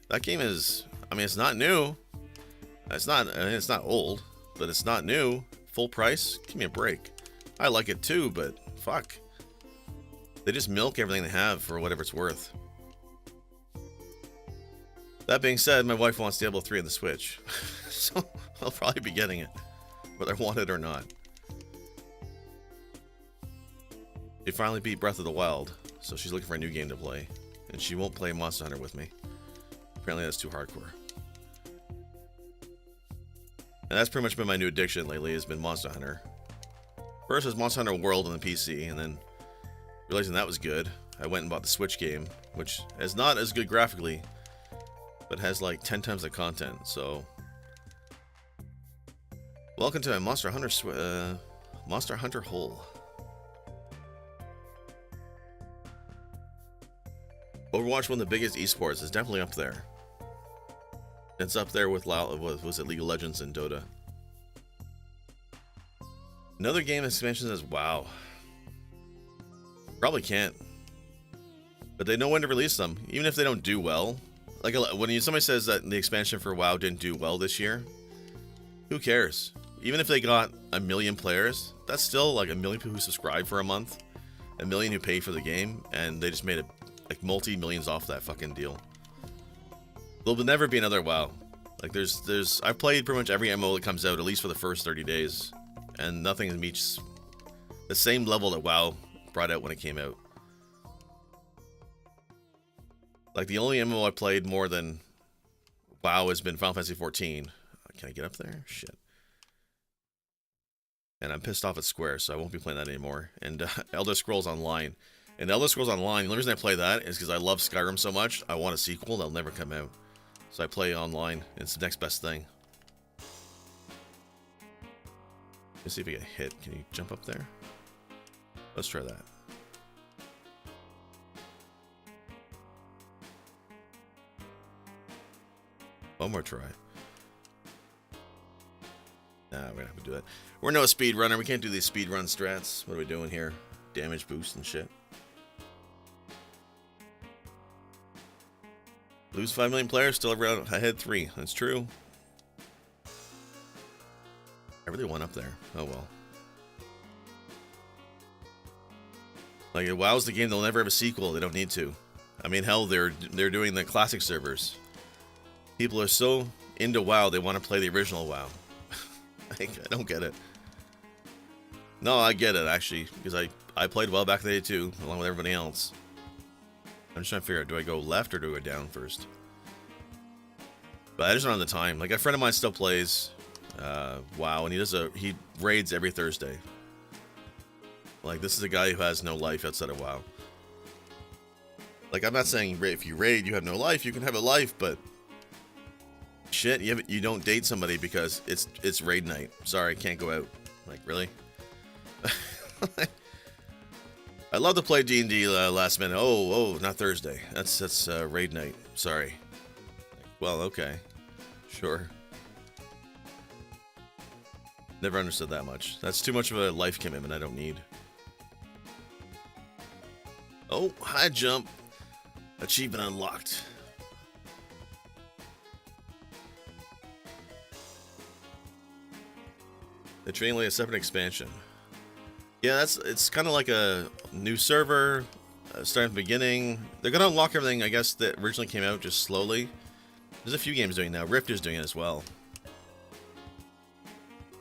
That game is, I mean, it's not new. It's not old, but it's not new. Full price? Give me a break. I like it too, but fuck. They just milk everything they have for whatever it's worth. That being said, my wife wants Diablo 3 on the Switch. So I'll probably be getting it, whether I want it or not. She finally beat Breath of the Wild, so she's looking for a new game to play. And she won't play Monster Hunter with me. Apparently that's too hardcore. And that's pretty much been my new addiction lately, has been Monster Hunter. First was Monster Hunter World on the PC, and then realizing that was good, I went and bought the Switch game, which is not as good graphically, but has like 10 times the content. So, welcome to my Monster Hunter hole. Overwatch, one of the biggest esports, is definitely up there. It's up there with was it League of Legends and Dota. Another game expansion says WoW. Probably can't. But they know when to release them, even if they don't do well. Like when somebody says that the expansion for WoW didn't do well this year, who cares? Even if they got 1 million players, that's still like 1 million people who subscribe for a month, 1 million who pay for the game, and they just made it like multi-millions off that fucking deal. There'll never be another WoW. Like I've played pretty much every MMO that comes out, at least for the first 30 days, and nothing meets the same level that WoW brought out when it came out. Like the only MMO I played more than WoW has been Final Fantasy 14. Can I get up there? Shit. And I'm pissed off at Square, so I won't be playing that anymore. And Elder Scrolls Online. And Elder Scrolls Online, the only reason I play that is because I love Skyrim so much, I want a sequel that'll never come out. So I play online. It's the next best thing. Let's see if we get hit. Can you jump up there? Let's try that. One more try. Nah, we're gonna have to do it. We're no speedrunner. We can't do these speedrun strats. What are we doing here? Damage boost and shit. Lose 5 million players, still ahead 3. That's true. I really went up there. Oh well. Like, WoW's the game, they'll never have a sequel. They don't need to. I mean, hell, they're doing the classic servers. People are so into WoW, they want to play the original WoW. I don't get it. No, I get it, actually, because I played WoW back in the day, too, along with everybody else. I'm just trying to figure out, do I go left or do I go down first? But I just don't have the time. Like, a friend of mine still plays WoW, and he raids every Thursday. Like, this is a guy who has no life outside of WoW. Like, I'm not saying if you raid, you have no life. You can have a life, but shit, you don't date somebody because it's raid night. Sorry, can't go out. Like, really? I love to play D&D last minute. Oh, not Thursday. That's raid night. Sorry. Well, okay. Sure. Never understood that much. That's too much of a life commitment I don't need. Oh, high jump. Achievement unlocked. The Training Lane, a separate expansion. Yeah, it's kind of like a new server, starting at the beginning. They're going to unlock everything, I guess, that originally came out just slowly. There's a few games doing it now. Rift is doing it as well.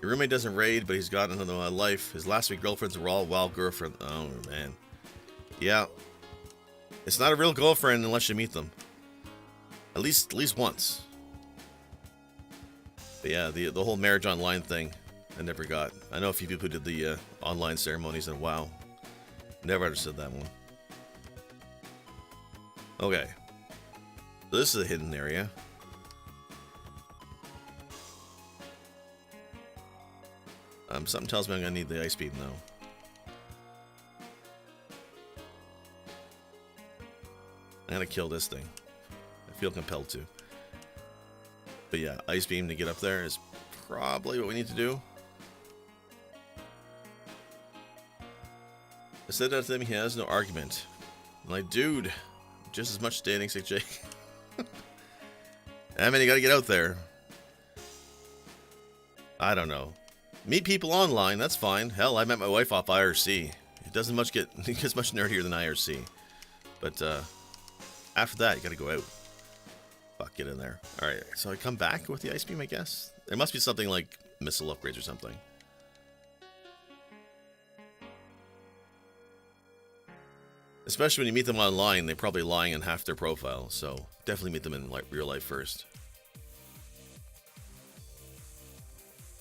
Your roommate doesn't raid, but he's got another life. His last week girlfriends were all wild girlfriend. Oh, man. Yeah. It's not a real girlfriend unless you meet them. At least once. But yeah, the whole marriage online thing, I never got. I know a few people who did the online ceremonies, and wow. Never understood that one. Okay. So this is a hidden area. Something tells me I'm gonna need the ice beam though. I'm gonna kill this thing. I feel compelled to. But yeah, ice beam to get up there is probably what we need to do. I said that to him, he has no argument. I'm like, dude, just as much standing, say Jake. I mean, you gotta get out there. I don't know. Meet people online, that's fine. Hell, I met my wife off IRC. It gets much nerdier than IRC. But after that, you gotta go out. Fuck, get in there. Alright, so I come back with the ice beam, I guess? There must be something like missile upgrades or something. Especially when you meet them online, they're probably lying in half their profile. So definitely meet them in real life first.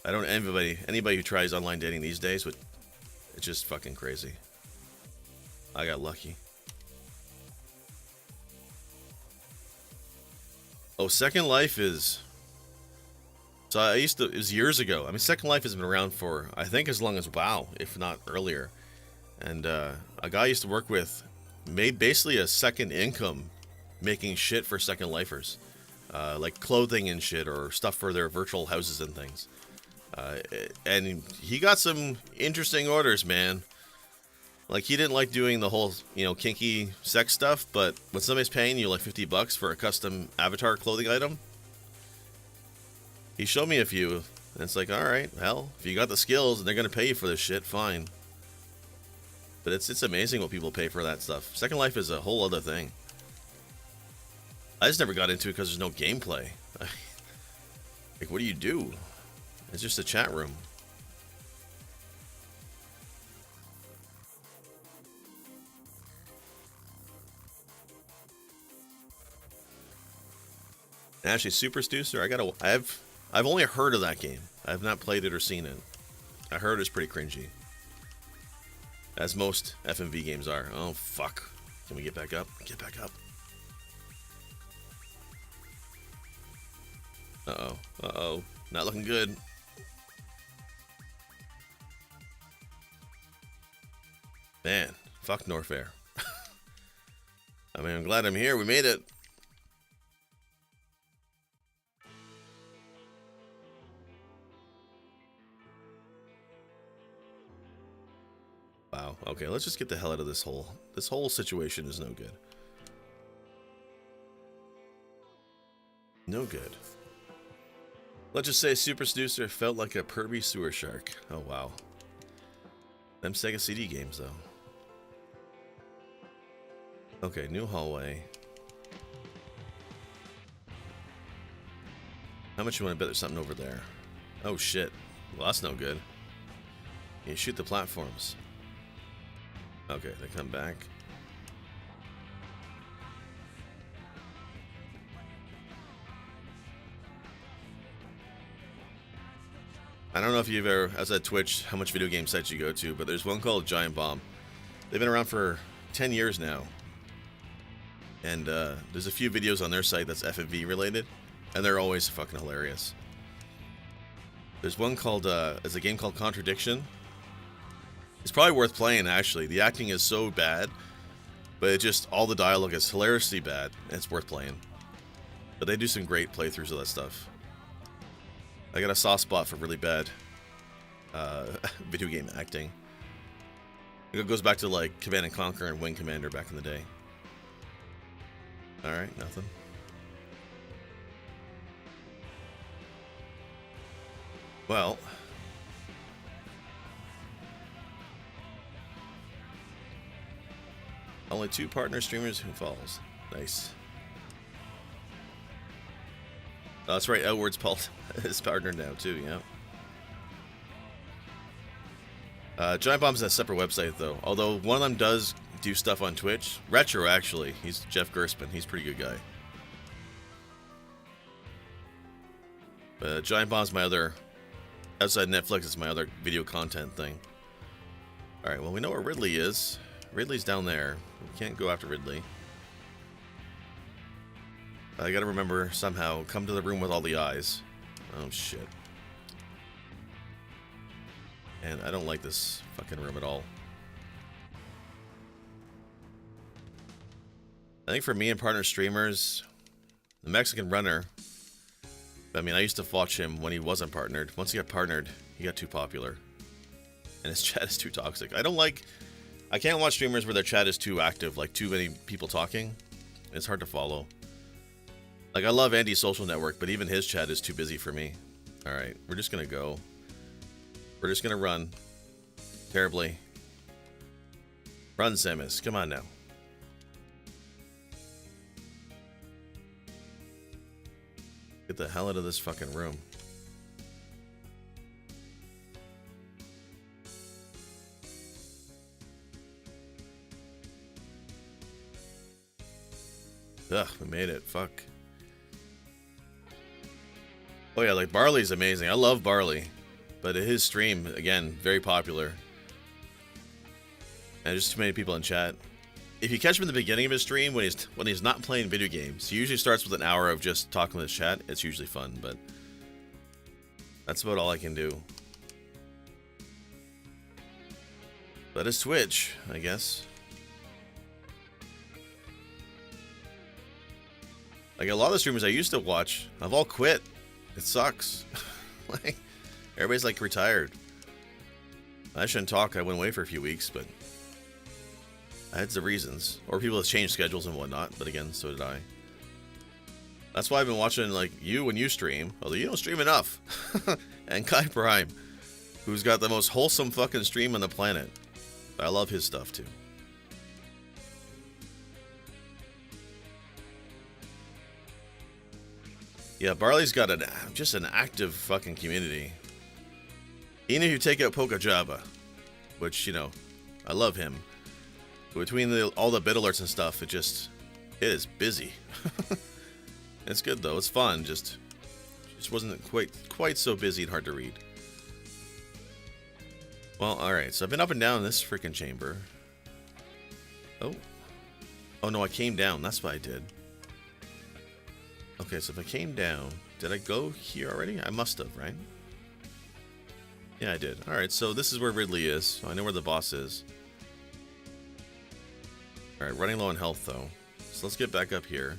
I don't envy anybody who tries online dating these days, but it's just fucking crazy. I got lucky. Oh, Second Life is... So I used to... It was years ago. I mean, Second Life has been around for, I think, as long as WoW, if not earlier. And a guy I used to work with made basically a second income making shit for Second Lifers. Like clothing and shit, or stuff for their virtual houses and things. And he got some interesting orders, man. Like, he didn't like doing the whole, you know, kinky sex stuff, but when somebody's paying you like $50 for a custom avatar clothing item, he showed me a few, and it's like, alright, well, if you got the skills and they're gonna pay you for this shit, fine. But it's amazing what people pay for that stuff. Second Life is a whole other thing. I just never got into it because there's no gameplay. Like, what do you do? It's just a chat room. And actually, Super Stooser, I've only heard of that game. I have not played it or seen it. I heard it's pretty cringy, as most FMV games are. Oh fuck! Can we get back up? Get back up. Uh oh. Uh oh. Not looking good. Man, fuck Norfair. I mean, I'm glad I'm here. We made it. Wow. Okay, let's just get the hell out of this hole. This whole situation is no good. No good. Let's just say Super Seducer felt like a pervy sewer shark. Oh, wow. Them Sega CD games, though. Okay, new hallway. How much you want to bet there's something over there? Oh, shit. Well, that's no good. You shoot the platforms. Okay, they come back. I don't know if you've ever, as at Twitch, how much video game sites you go to, but there's one called Giant Bomb. They've been around for 10 years now. And there's a few videos on their site that's FMV related, and they're always fucking hilarious. There's one called, there's a game called Contradiction. It's probably worth playing, actually. The acting is so bad, but it just, all the dialogue is hilariously bad, and it's worth playing. But they do some great playthroughs of that stuff. I got a soft spot for really bad video game acting. It goes back to like Command & Conquer and Wing Commander back in the day. Alright, nothing. Well, only 2 partner streamers who falls. Nice. Oh, that's right, Edwards Paul is partner now too, yeah. Giant Bomb's a separate website though. Although one of them does do stuff on Twitch. Retro, actually. He's Jeff Gerstmann. He's a pretty good guy. Giant Bomb's my other, outside Netflix, it's my other video content thing. Alright, well, we know where Ridley is. Ridley's down there. We can't go after Ridley. I gotta remember, somehow, come to the room with all the eyes. Oh, shit. And I don't like this fucking room at all. I think for me and partner streamers, the Mexican Runner, I mean, I used to watch him when he wasn't partnered. Once he got partnered, he got too popular. And his chat is too toxic. I can't watch streamers where their chat is too active, like too many people talking. It's hard to follow. Like, I love Andy's social network, but even his chat is too busy for me. Alright, we're just gonna go. We're just gonna run. Terribly. Run, Samus. Come on now. Get the hell out of this fucking room. Ugh, we made it. Fuck. Oh yeah, like Barley's amazing. I love Barley. But his stream, again, very popular. And just too many people in chat. if you catch him in the beginning of his stream when he's not playing video games, he usually starts with an hour of just talking to the chat. It's usually fun, but that's about all I can do. That is Twitch, I guess. Like a lot of the streamers I used to watch, I've all quit. It sucks. Like everybody's like retired. I shouldn't talk. I went away for a few weeks, but I had some reasons. Or people have changed schedules and whatnot, but again, so did I. That's why I've been watching like you when you stream, although you don't stream enough. And Kai Prime, who's got the most wholesome fucking stream on the planet. I love his stuff too. Yeah, Barley's got just an active fucking community. Even if you take out Java, which, you know, I love him. Between all the bit alerts and stuff, it is busy. It's good though, it's fun, just wasn't quite so busy and hard to read. Well, alright, so I've been up and down this freaking chamber. Oh no, I came down, that's what I did. Okay, so if I came down, did I go here already? I must have, right? Yeah, I did. Alright, so this is where Ridley is. So I know where the boss is. Alright, running low on health, though. So let's get back up here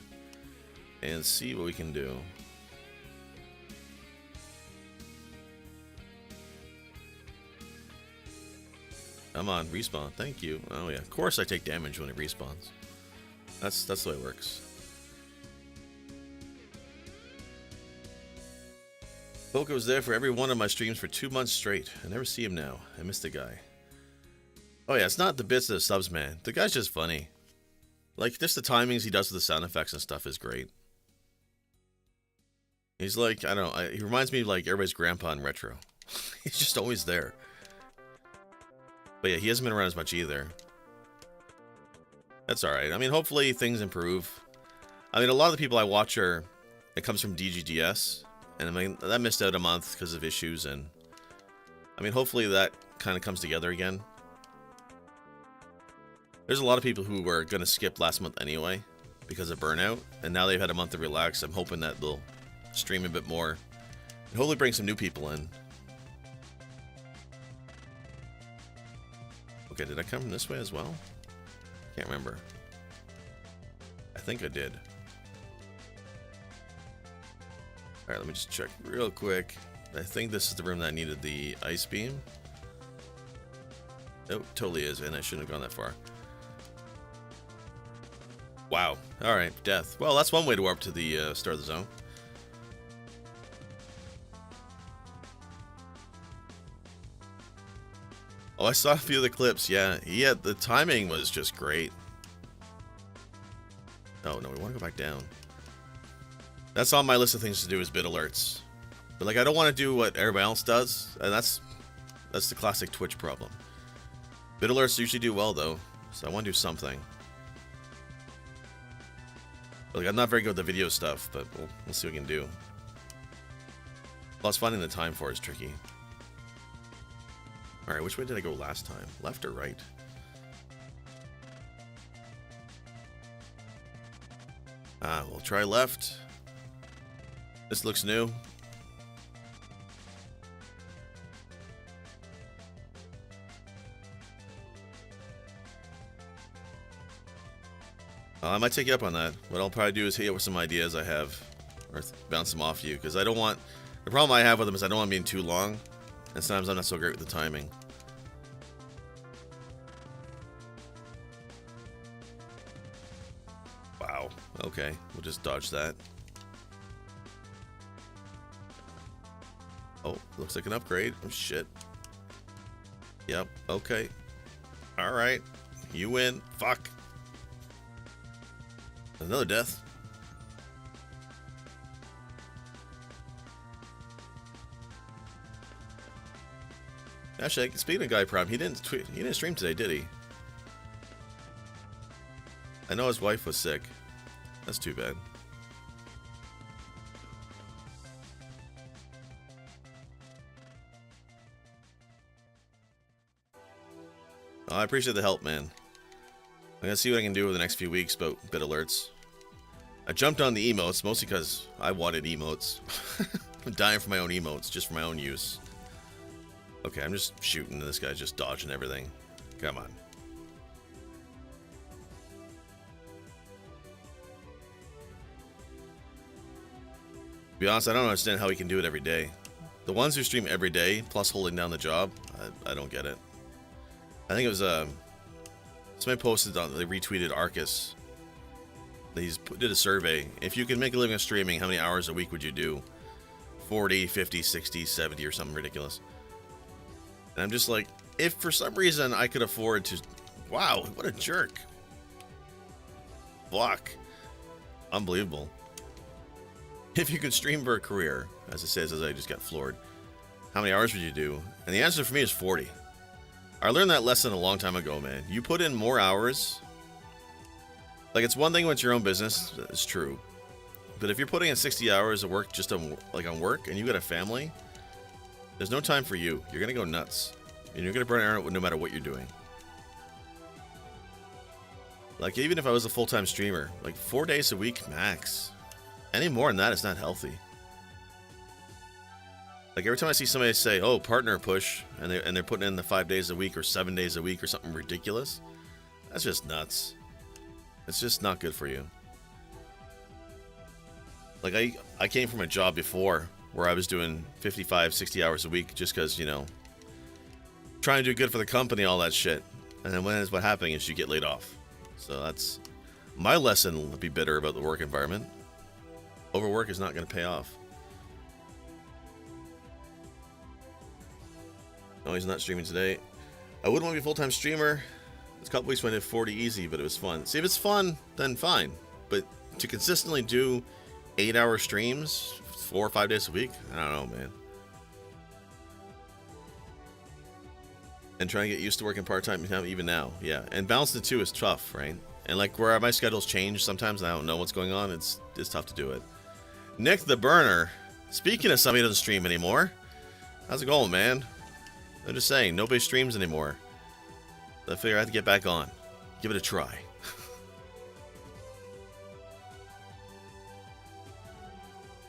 and see what we can do. Come on, respawn. Thank you. Oh, yeah. Of course I take damage when it respawns. That's the way it works. Poco was there for every one of my streams for 2 months straight. I never see him now. I miss the guy. Oh yeah, it's not the bits of the subs, man. The guy's just funny. Like, just the timings he does with the sound effects and stuff is great. He's like, I don't know, he reminds me of like everybody's grandpa in Retro. He's just always there. But yeah, he hasn't been around as much either. That's alright. I mean, hopefully things improve. I mean, a lot of the people I watch it comes from DGDS. And I mean, that missed out a month because of issues, and I mean, hopefully that kind of comes together again. There's a lot of people who were going to skip last month anyway because of burnout, and now they've had a month to relax. I'm hoping that they'll stream a bit more and hopefully bring some new people in. Okay, did I come from this way as well? Can't remember. I think I did. Alright, let me just check real quick. I think this is the room that needed the ice beam. Oh, totally is, and I shouldn't have gone that far. Wow. Alright, death. Well, that's one way to warp to the start of the zone. Oh, I saw a few of the clips. Yeah, the timing was just great. Oh, no, we want to go back down. That's on my list of things to do is bit alerts. But like I don't want to do what everybody else does, and that's the classic Twitch problem. Bit alerts usually do well though, so I want to do something. But like I'm not very good with the video stuff, but we'll see what we can do. Plus finding the time for it is tricky. Alright, which way did I go last time? Left or right? We'll try left. This looks new. I might take you up on that. What I'll probably do is hit you with some ideas I have, or bounce them off you, because I don't want... The problem I have with them is I don't want them being too long, and sometimes I'm not so great with the timing. Wow. Okay, we'll just dodge that. Oh, looks like an upgrade. Oh, shit. Yep, okay. Alright. You win. Fuck. Another death. Actually, speaking of Guy Prime, he didn't stream today, did he? I know his wife was sick. That's too bad. Oh, I appreciate the help, man. I'm gonna see what I can do over the next few weeks about bit alerts. I jumped on the emotes mostly because I wanted emotes. I'm dying for my own emotes, just for my own use. Okay, I'm just shooting. This guy's just dodging everything. Come on. To be honest, I don't understand how he can do it every day. The ones who stream every day, plus holding down the job, I don't get it. I think it was, somebody posted on, they retweeted Arcus. They did a survey. If you could make a living of streaming, how many hours a week would you do? 40, 50, 60, 70 or something ridiculous. And I'm just like, if for some reason I could afford to... Wow, what a jerk. Fuck. Unbelievable. If you could stream for a career, as it says, as I just got floored, how many hours would you do? And the answer for me is 40. I learned that lesson a long time ago, man. You put in more hours. Like, it's one thing when it's your own business, it's true. But if you're putting in 60 hours of work just on, on work, and you got a family, there's no time for you. You're gonna go nuts. And you're gonna burn out no matter what you're doing. Like, even if I was a full-time streamer, like 4 days a week max. Any more than that is not healthy. Like, every time I see somebody say, oh, partner push, and they're putting in the 5 days a week or 7 days a week or something ridiculous, that's just nuts. It's just not good for you. Like, I came from a job before where I was doing 55, 60 hours a week just because, you know, trying to do good for the company, all that shit. And then what happening is you get laid off. So that's my lesson. Be bitter about the work environment. Overwork is not going to pay off. No, he's not streaming today. I wouldn't want to be a full-time streamer. There's a couple weeks when I did 40 easy, but it was fun. See, if it's fun, then fine. But to consistently do 8-hour streams 4 or 5 days a week, I don't know, man. And trying to get used to working part-time even now, yeah. And balancing the two is tough, right? And like where my schedules change sometimes and I don't know what's going on, it's tough to do it. Nick the Burner, speaking of somebody who doesn't stream anymore, how's it going, man? I'm just saying, nobody streams anymore. So I figure I have to get back on. Give it a try.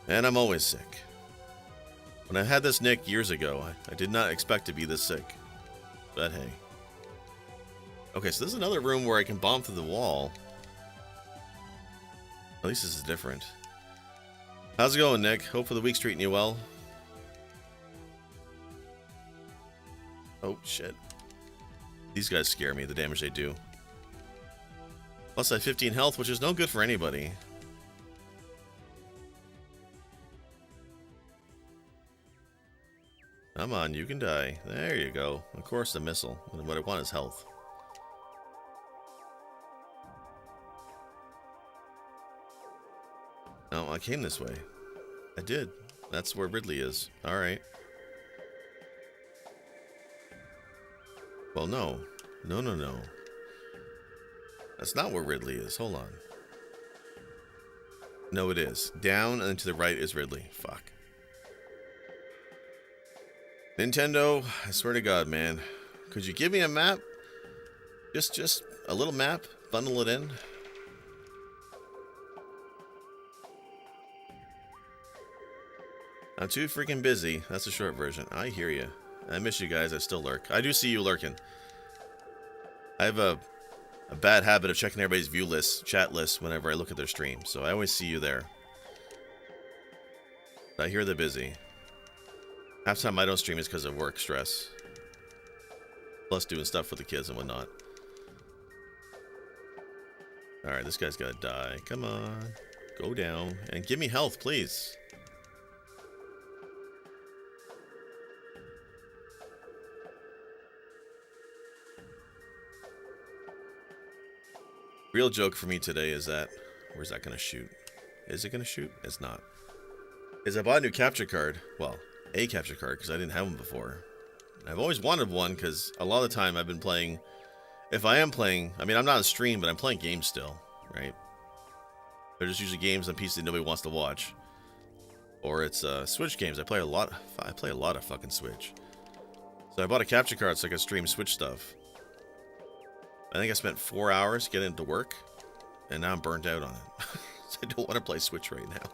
And I'm always sick. When I had this Nick years ago, I did not expect to be this sick. But hey. Okay, so this is another room where I can bomb through the wall. At least this is different. How's it going, Nick? Hope for the week's treating you well. Oh, shit. These guys scare me, the damage they do. Plus I have 15 health, which is no good for anybody. Come on, you can die. There you go. Of course, the missile. What I want is health. No, I came this way. I did. That's where Ridley is. Alright. Well, no. No, no, no. That's not where Ridley is. Hold on. No, it is. Down and then to the right is Ridley. Fuck. Nintendo, I swear to God, man. Could you give me a map? Just a little map? Bundle it in? I'm too freaking busy. That's the short version. I hear you. I miss you guys. I still lurk. I do see you lurking. I have a bad habit of checking everybody's view list, chat list, whenever I look at their stream. So I always see you there. But I hear they're busy. Half the time I don't stream is because of work stress. Plus doing stuff with the kids and whatnot. Alright, this guy's gotta die. Come on. Go down. And give me health, please. Real joke for me today is that... Where's that gonna shoot? Is it gonna shoot? It's not. Is I bought a new capture card. Well... a capture card because I didn't have one before. I've always wanted one because a lot of the time I've been playing, if I am playing, I mean I'm not on stream, but I'm playing games still, right? They're just usually games on PC that nobody wants to watch. Or it's Switch games. I play a lot of fucking Switch. So I bought a capture card so I can stream Switch stuff. I think I spent 4 hours getting it to work, and now I'm burnt out on it. So I don't want to play Switch right now.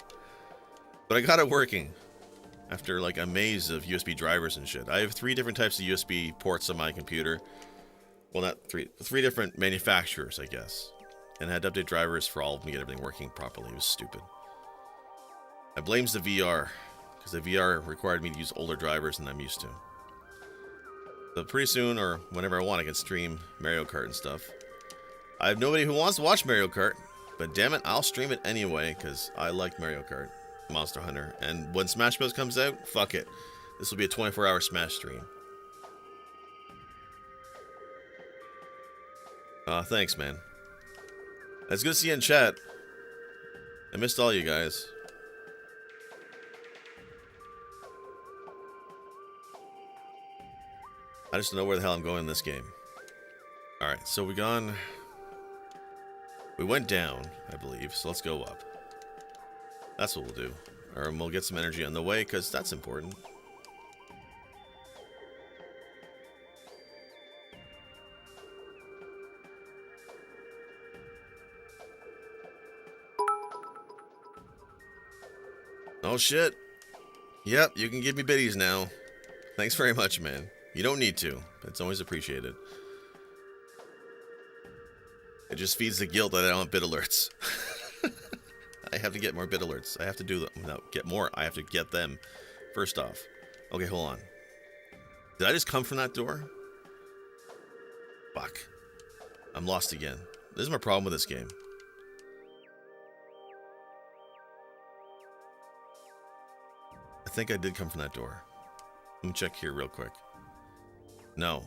But I got it working after like a maze of USB drivers and shit. I have 3 different types of USB ports on my computer. Well, not 3 different manufacturers, I guess. And I had to update drivers for all of them to get everything working properly. It was stupid. I blames the VR, because the VR required me to use older drivers than I'm used to. So pretty soon, or whenever I want, I can stream Mario Kart and stuff. I have nobody who wants to watch Mario Kart, but damn it, I'll stream it anyway, because I like Mario Kart, Monster Hunter. And when Smash Bros. Comes out, fuck it. This will be a 24-hour Smash stream. Thanks, man. It's good to see you in chat. I missed all you guys. I just don't know where the hell I'm going in this game. Alright, so we went down, I believe, so let's go up. That's what we'll do. Or we'll get some energy on the way, because that's important. Oh shit. Yep, you can give me biddies now. Thanks very much, man. You don't need to, but it's always appreciated. It just feeds the guilt that I don't have bit alerts. I have to get more bit alerts. I have to do them. No, get more. I have to get them. First off. Okay, hold on. Did I just come from that door? Fuck. I'm lost again. This is my problem with this game. I think I did come from that door. Let me check here real quick. No.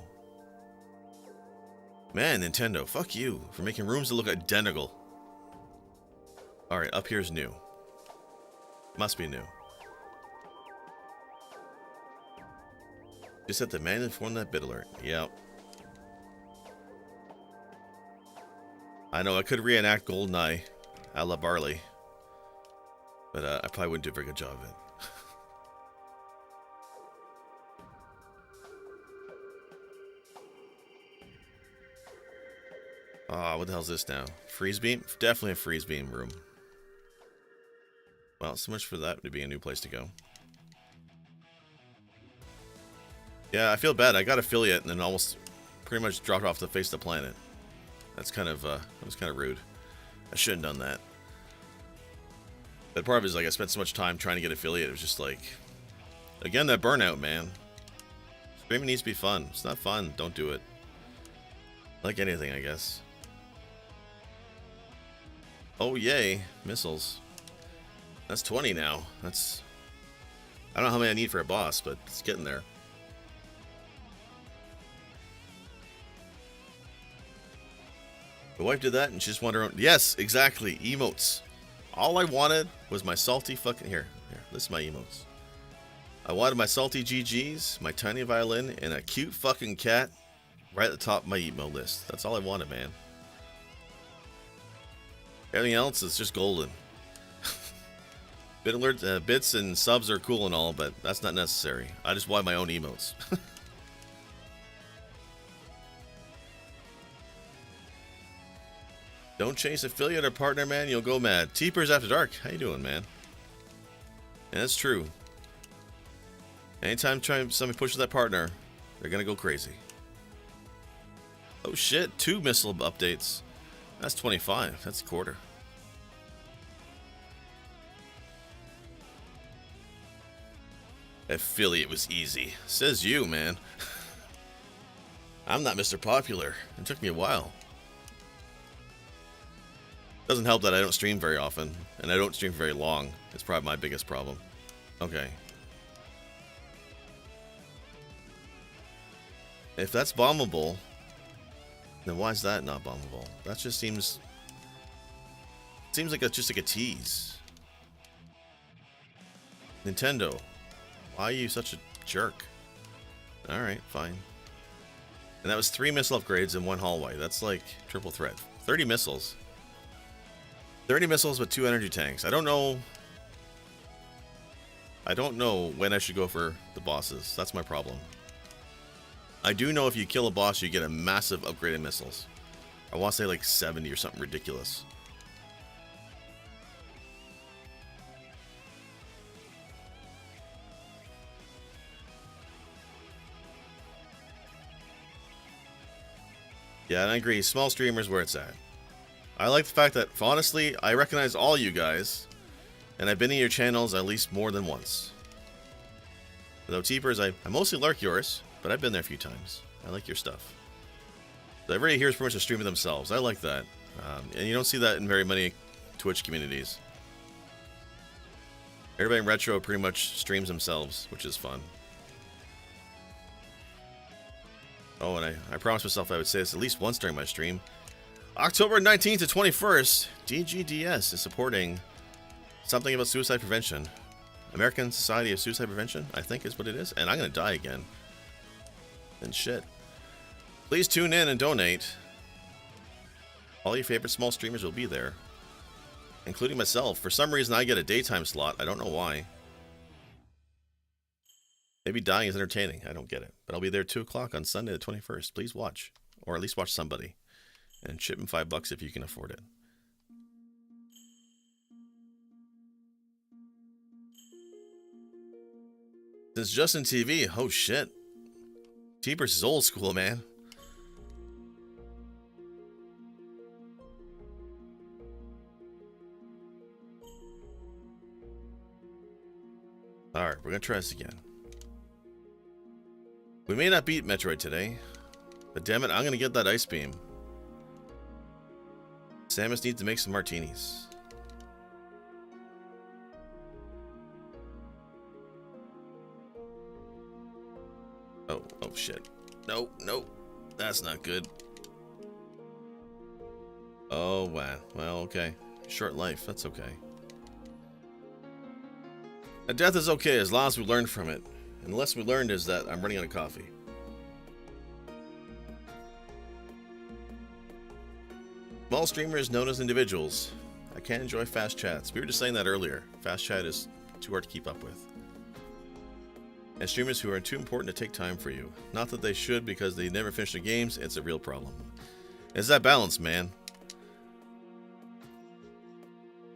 Man, Nintendo, fuck you for making rooms that look identical. Alright, up here's new. Must be new. Just have to man inform that bit alert. Yep. I know I could reenact GoldenEye a la Barley, but I probably wouldn't do a very good job of it. Ah, what the hell's this now? Freeze beam? Definitely a freeze beam room. Well, so much for that to be a new place to go. Yeah, I feel bad. I got affiliate and then almost pretty much dropped off the face of the planet. That's kind of, that was kind of rude. I shouldn't have done that. But part of it is like I spent so much time trying to get affiliate. It was just like, again, that burnout, man. Streaming needs to be fun. It's not fun. Don't do it. Like anything, I guess. Oh, yay. Missiles. That's 20 now. That's... I don't know how many I need for a boss, but it's getting there. My wife did that and she just wanted her own... Yes, exactly. Emotes. All I wanted was my salty fucking... Here. This is my emotes. I wanted my salty GGs, my tiny violin, and a cute fucking cat right at the top of my emote list. That's all I wanted, man. Everything else is just golden. Bit alert, bits and subs are cool and all, but that's not necessary. I just want my own emotes. Don't chase affiliate or partner, man. You'll go mad. Teepers After Dark. How you doing, man? And that's true. Anytime somebody pushes that partner, they're gonna go crazy. Oh shit, 2 missile updates. That's 25. That's a quarter. Affiliate was easy. Says you, man. I'm not Mr. Popular. It took me a while. Doesn't help that I don't stream very often, and I don't stream very long. It's probably my biggest problem. Okay. If that's bombable, then why is that not bombable? That just seems like just like a tease. Nintendo, why are you such a jerk? Alright, fine. And that was 3 missile upgrades in 1 hallway. That's like triple threat. 30 missiles. 30 missiles with 2 energy tanks. I don't know when I should go for the bosses. That's my problem. I do know if you kill a boss, you get a massive upgrade in missiles. I want to say like 70 or something ridiculous. Yeah, and I agree. Small streamers where it's at. I like the fact that, honestly, I recognize all you guys, and I've been in your channels at least more than once. Though Teepers, I mostly lurk yours, but I've been there a few times. I like your stuff. So everybody here is pretty much a streamer themselves. I like that. And you don't see that in very many Twitch communities. Everybody in Retro pretty much streams themselves, which is fun. Oh, and I promised myself I would say this at least once during my stream. October 19th to 21st, DGDS is supporting something about suicide prevention. American Society of Suicide Prevention, I think is what it is. And I'm going to die again. And shit. Please tune in and donate. All your favorite small streamers will be there. Including myself. For some reason, I get a daytime slot. I don't know why. Maybe dying is entertaining. I don't get it. But I'll be there 2 o'clock on Sunday the 21st. Please watch. Or at least watch somebody. And ship them $5 if you can afford it. Since Justin TV, oh shit. Teepers is old school, man. Alright, we're gonna try this again. We may not beat Metroid today, but damn it, I'm gonna get that ice beam. Samus needs to make some martinis. Oh shit. No, that's not good. Oh wow, well okay. Short life, that's okay. A death is okay as long as we learn from it. And the lesson we learned is that I'm running out of coffee. Small streamers known as individuals. I can't enjoy fast chats. We were just saying that earlier. Fast chat is too hard to keep up with. And streamers who are too important to take time for you. Not that they should because they never finish their games, it's a real problem. It's that balance, man.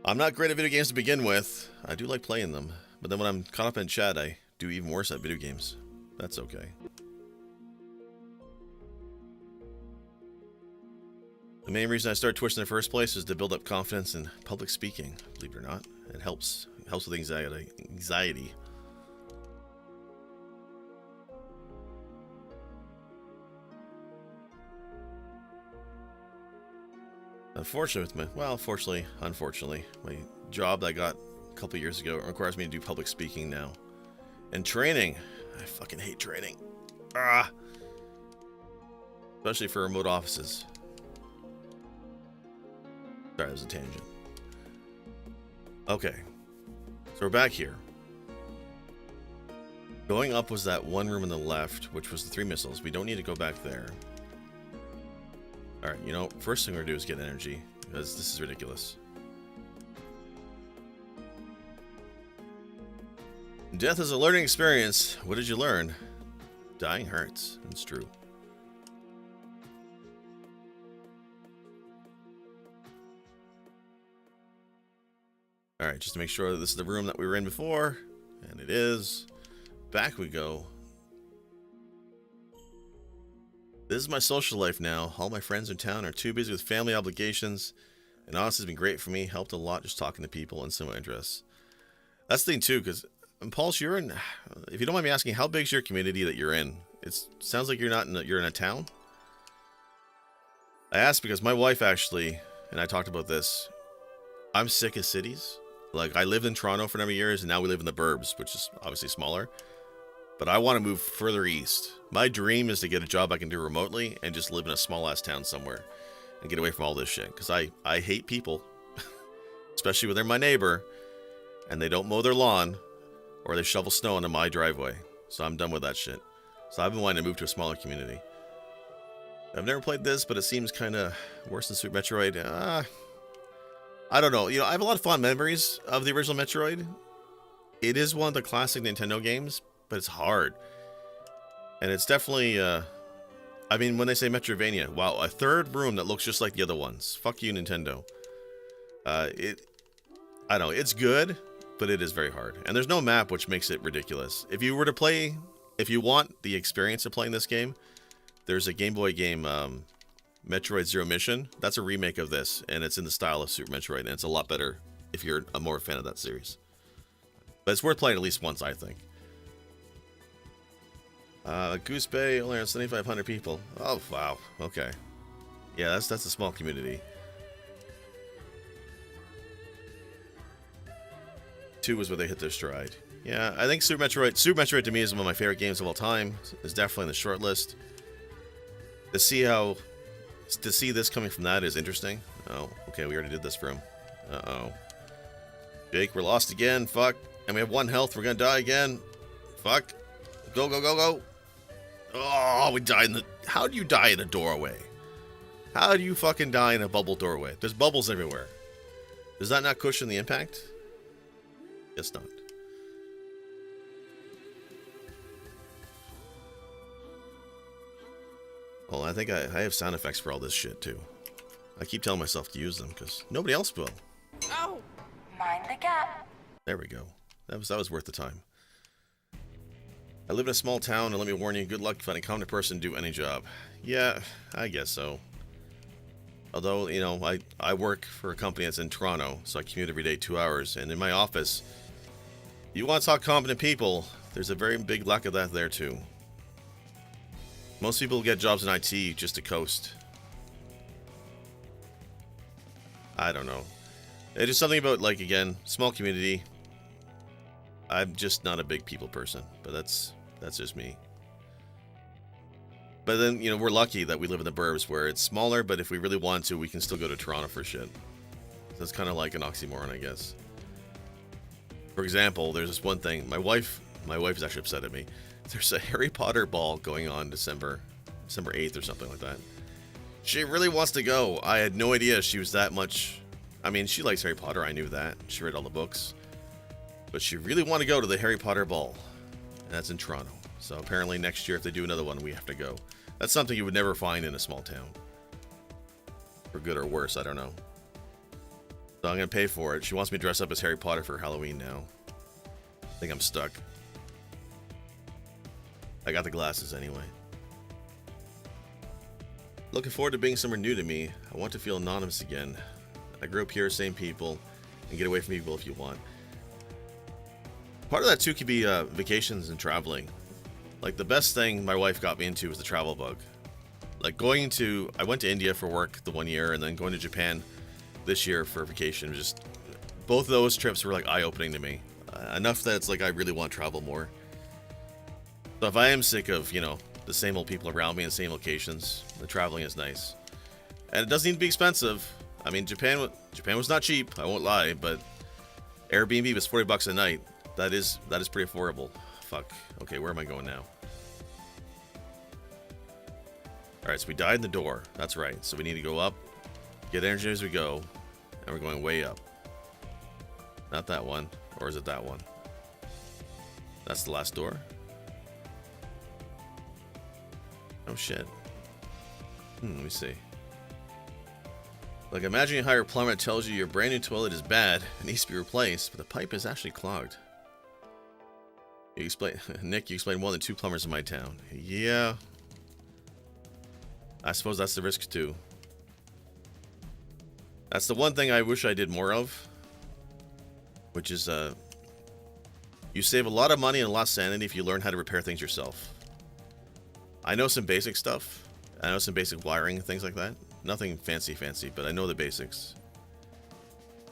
I'm not great at video games to begin with. I do like playing them. But then when I'm caught up in chat, I do even worse at video games. That's okay. The main reason I started Twitch in the first place is to build up confidence in public speaking. Believe it or not, it helps. It helps with anxiety. Unfortunately, my job that I got a couple years ago requires me to do public speaking now. And training. I fucking hate training. Especially for remote offices. Sorry, that was a tangent. Okay. So we're back here. Going up was that one room on the left, which was the 3 missiles. We don't need to go back there. Alright, you know, first thing we're gonna do is get energy, because this is ridiculous. Death is a learning experience. What did you learn? Dying hurts. It's true. Alright, just to make sure that this is the room that we were in before. And it is. Back we go. This is my social life now. All my friends in town are too busy with family obligations. And honestly, it's been great for me. Helped a lot just talking to people and similar interests. That's the thing too, because Pulse, you're in. If you don't mind me asking, how big's your community that you're in? It sounds like you're not in. You're in a town. I asked because my wife actually, and I talked about this. I'm sick of cities. Like I lived in Toronto for a number of years, and now we live in the burbs, which is obviously smaller. But I want to move further east. My dream is to get a job I can do remotely and just live in a small ass town somewhere and get away from all this shit. Because I hate people, especially when they're my neighbor and they don't mow their lawn. Or they shovel snow into my driveway. So I'm done with that shit. So I've been wanting to move to a smaller community. I've never played this, but it seems kind of worse than Super Metroid. I don't know. You know, I have a lot of fond memories of the original Metroid. It is one of the classic Nintendo games, but it's hard. And it's definitely... I I mean, when they say Metroidvania, wow, a third room that looks just like the other ones. Fuck you, Nintendo. I don't know, it's good, but it is very hard. And there's no map, which makes it ridiculous. If you were to play, if you want the experience of playing this game, there's a Game Boy game, Metroid Zero Mission. That's a remake of this, and it's in the style of Super Metroid, and it's a lot better if you're a more fan of that series. But it's worth playing at least once, I think. Goose Bay only has 7,500 people. Oh, wow. Okay. Yeah, that's a small community. 2 was where they hit their stride. Yeah, I think Super Metroid to me is one of my favorite games of all time. It's definitely in the short list. To see this coming from that is interesting. Oh, okay, we already did this for him. Uh-oh. Jake, we're lost again. Fuck. And we have 1 health. We're gonna die again. Fuck. Go, go, go, go. Oh, we died in the... How do you die in a doorway? How do you fucking die in a bubble doorway? There's bubbles everywhere. Does that not cushion the impact? Guess not. Well, I think I have sound effects for all this shit, too. I keep telling myself to use them, because nobody else will. Oh! Mind the gap. There we go. That was worth the time. I live in a small town, and let me warn you, good luck finding a competent person to do any job. Yeah, I guess so. Although, you know, I work for a company that's in Toronto, so I commute every day 2 hours, and in my office, you want to talk competent people, there's a very big lack of that there, too. Most people get jobs in IT just to coast. I don't know. It's just something about, like, again, small community. I'm just not a big people person, but that's just me. But then, you know, we're lucky that we live in the burbs where it's smaller, but if we really want to, we can still go to Toronto for shit. So it's kind of like an oxymoron, I guess. For example, there's this one thing. My wife is actually upset at me. There's a Harry Potter ball going on December 8th or something like that. She really wants to go. I had no idea she was that much... I mean, she likes Harry Potter, I knew that. She read all the books. But she really wanted to go to the Harry Potter ball. And that's in Toronto. So apparently next year, if they do another one, we have to go. That's something you would never find in a small town. For good or worse, I don't know. So I'm going to pay for it. She wants me to dress up as Harry Potter for Halloween now. I think I'm stuck. I got the glasses anyway. Looking forward to being somewhere new to me. I want to feel anonymous again. I grew up here, same people, and get away from people if you want. Part of that too could be vacations and traveling. Like the best thing my wife got me into was the travel bug. Like I went to India for work the 1 year, and then going to Japan this year for vacation. Just both of those trips were like eye-opening to me. Enough that it's like I really want to travel more. So if I am sick of, you know, the same old people around me and the same locations, the traveling is nice. And it doesn't need to be expensive. I mean, Japan was not cheap, I won't lie, but Airbnb was $40 a night. That is pretty affordable. Fuck. Okay, where am I going now? Alright, so we died in the door. That's right. So we need to go up, get energy as we go, and we're going way up. Not that one. Or is it that one? That's the last door? Oh shit. Let me see. Like, imagine you hire a plumber that tells you your brand new toilet is bad and needs to be replaced, but the pipe is actually clogged. Nick, you explained more than 2 plumbers in my town. Yeah. I suppose that's the risk too. That's the one thing I wish I did more of. Which is, you save a lot of money and a lot of sanity if you learn how to repair things yourself. I know some basic stuff. I know some basic wiring and things like that. Nothing fancy, but I know the basics.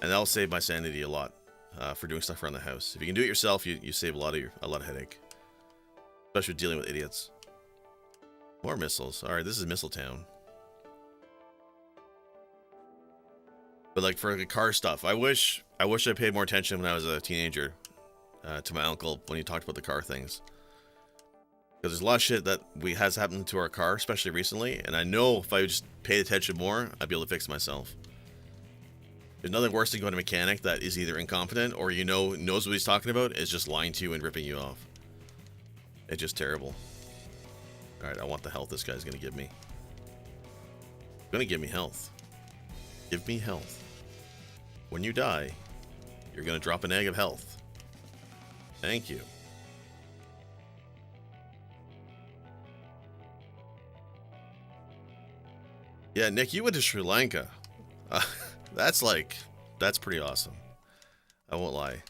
And that'll save my sanity a lot for doing stuff around the house. If you can do it yourself, you save a lot of headache. Especially dealing with idiots. More missiles. Alright, this is Missile Town. But like for the car stuff, I wish I paid more attention when I was a teenager to my uncle when he talked about the car things. Because there's a lot of shit that has happened to our car, especially recently, and I know if I just paid attention more, I'd be able to fix it myself. There's nothing worse than going to a mechanic that is either incompetent or knows what he's talking about, is just lying to you and ripping you off. It's just terrible. Alright, I want the health this guy's gonna give me. Gonna give me health. Give me health. When you die, you're gonna drop an egg of health. Thank you. Yeah, Nick, you went to Sri Lanka. That's pretty awesome. I won't lie.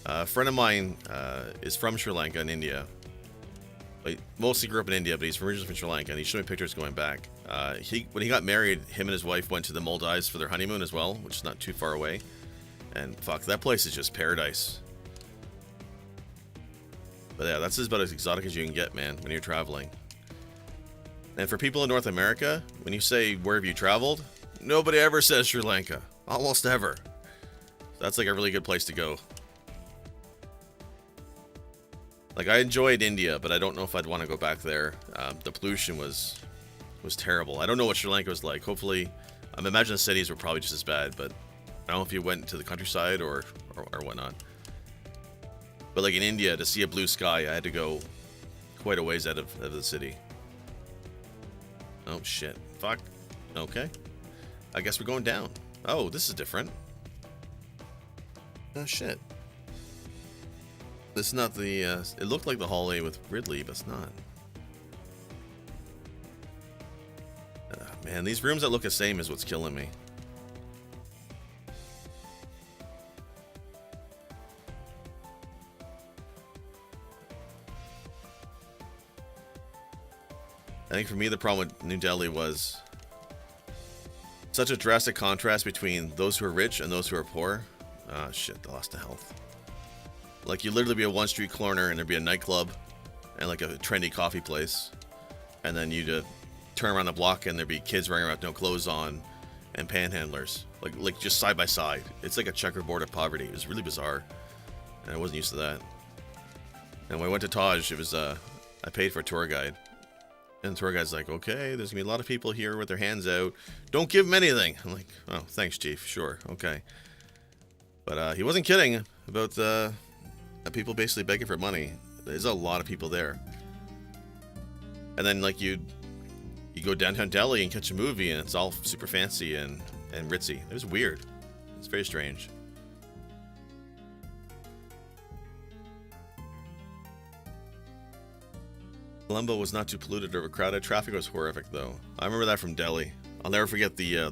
A friend of mine is from Sri Lanka in India. He mostly grew up in India, but he's originally from Sri Lanka, and he showed me pictures going back. When he got married, him and his wife went to the Maldives for their honeymoon as well, which is not too far away. And fuck, that place is just paradise. But yeah, that's about as exotic as you can get, man, when you're traveling. And for people in North America, when you say, where have you traveled? Nobody ever says Sri Lanka. Almost ever. That's like a really good place to go. Like, I enjoyed India, but I don't know if I'd want to go back there. The pollution was terrible. I don't know what Sri Lanka was like. Hopefully, I imagine the cities were probably just as bad, but I don't know if you went to the countryside or whatnot. But like in India, to see a blue sky, I had to go quite a ways out of the city. Oh shit. Fuck. Okay. I guess we're going down. Oh, this is different. Oh shit. This is not the, it looked like the hallway with Ridley, but it's not. Man, these rooms that look the same is what's killing me. I think for me the problem with New Delhi was such a drastic contrast between those who are rich and those who are poor. Ah, shit, I lost the health. Like, you'd literally be a one-street corner and there'd be a nightclub and like a trendy coffee place. And then you'd turn around the block and there'd be kids running around with no clothes on and panhandlers. Like just side by side. It's like a checkerboard of poverty. It was really bizarre. And I wasn't used to that. And when I went to Taj, it was, I paid for a tour guide. And the tour guide's like, okay, there's gonna be a lot of people here with their hands out. Don't give them anything. I'm like, oh, thanks, Chief. Sure, okay. But he wasn't kidding about people basically begging for money. There's a lot of people there. And then, like, you go downtown Delhi and catch a movie, and it's all super fancy and ritzy. It was weird. It's very strange. Colombo was not too polluted or overcrowded. Traffic was horrific, though. I remember that from Delhi. I'll never forget the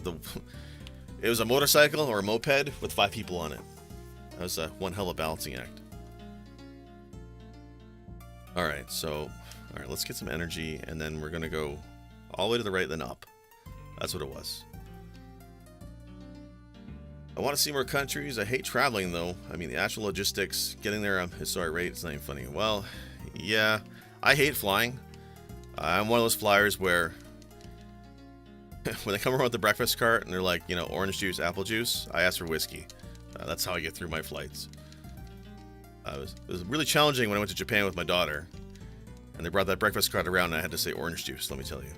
it was a motorcycle or a moped with 5 people on it. That was one hell of a balancing act. Alright, let's get some energy, and then we're gonna go all the way to the right, then up. That's what it was. I want to see more countries. I hate traveling, though. I mean, the actual logistics, getting there on historic rate, it's not even funny. Well, yeah, I hate flying. I'm one of those flyers where when they come around with the breakfast cart and they're like, you know, orange juice, apple juice, I ask for whiskey. That's how I get through my flights. It was really challenging when I went to Japan with my daughter, and they brought that breakfast cart around and I had to say orange juice, let me tell you.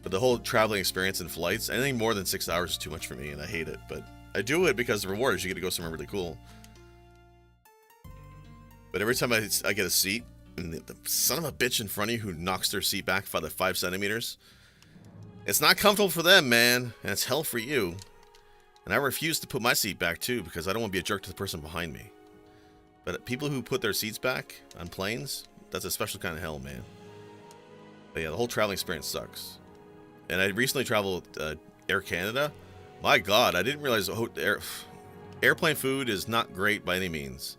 But the whole traveling experience in flights, anything more than 6 hours is too much for me, and I hate it. But I do it because the reward is you get to go somewhere really cool. But every time I get a seat, and the son of a bitch in front of you who knocks their seat back by the 5 centimeters, it's not comfortable for them, man, and it's hell for you. And I refuse to put my seat back, too, because I don't want to be a jerk to the person behind me. But people who put their seats back on planes, that's a special kind of hell, man. But yeah, the whole traveling experience sucks. And I recently traveled with Air Canada. My God, I didn't realize airplane food is not great by any means.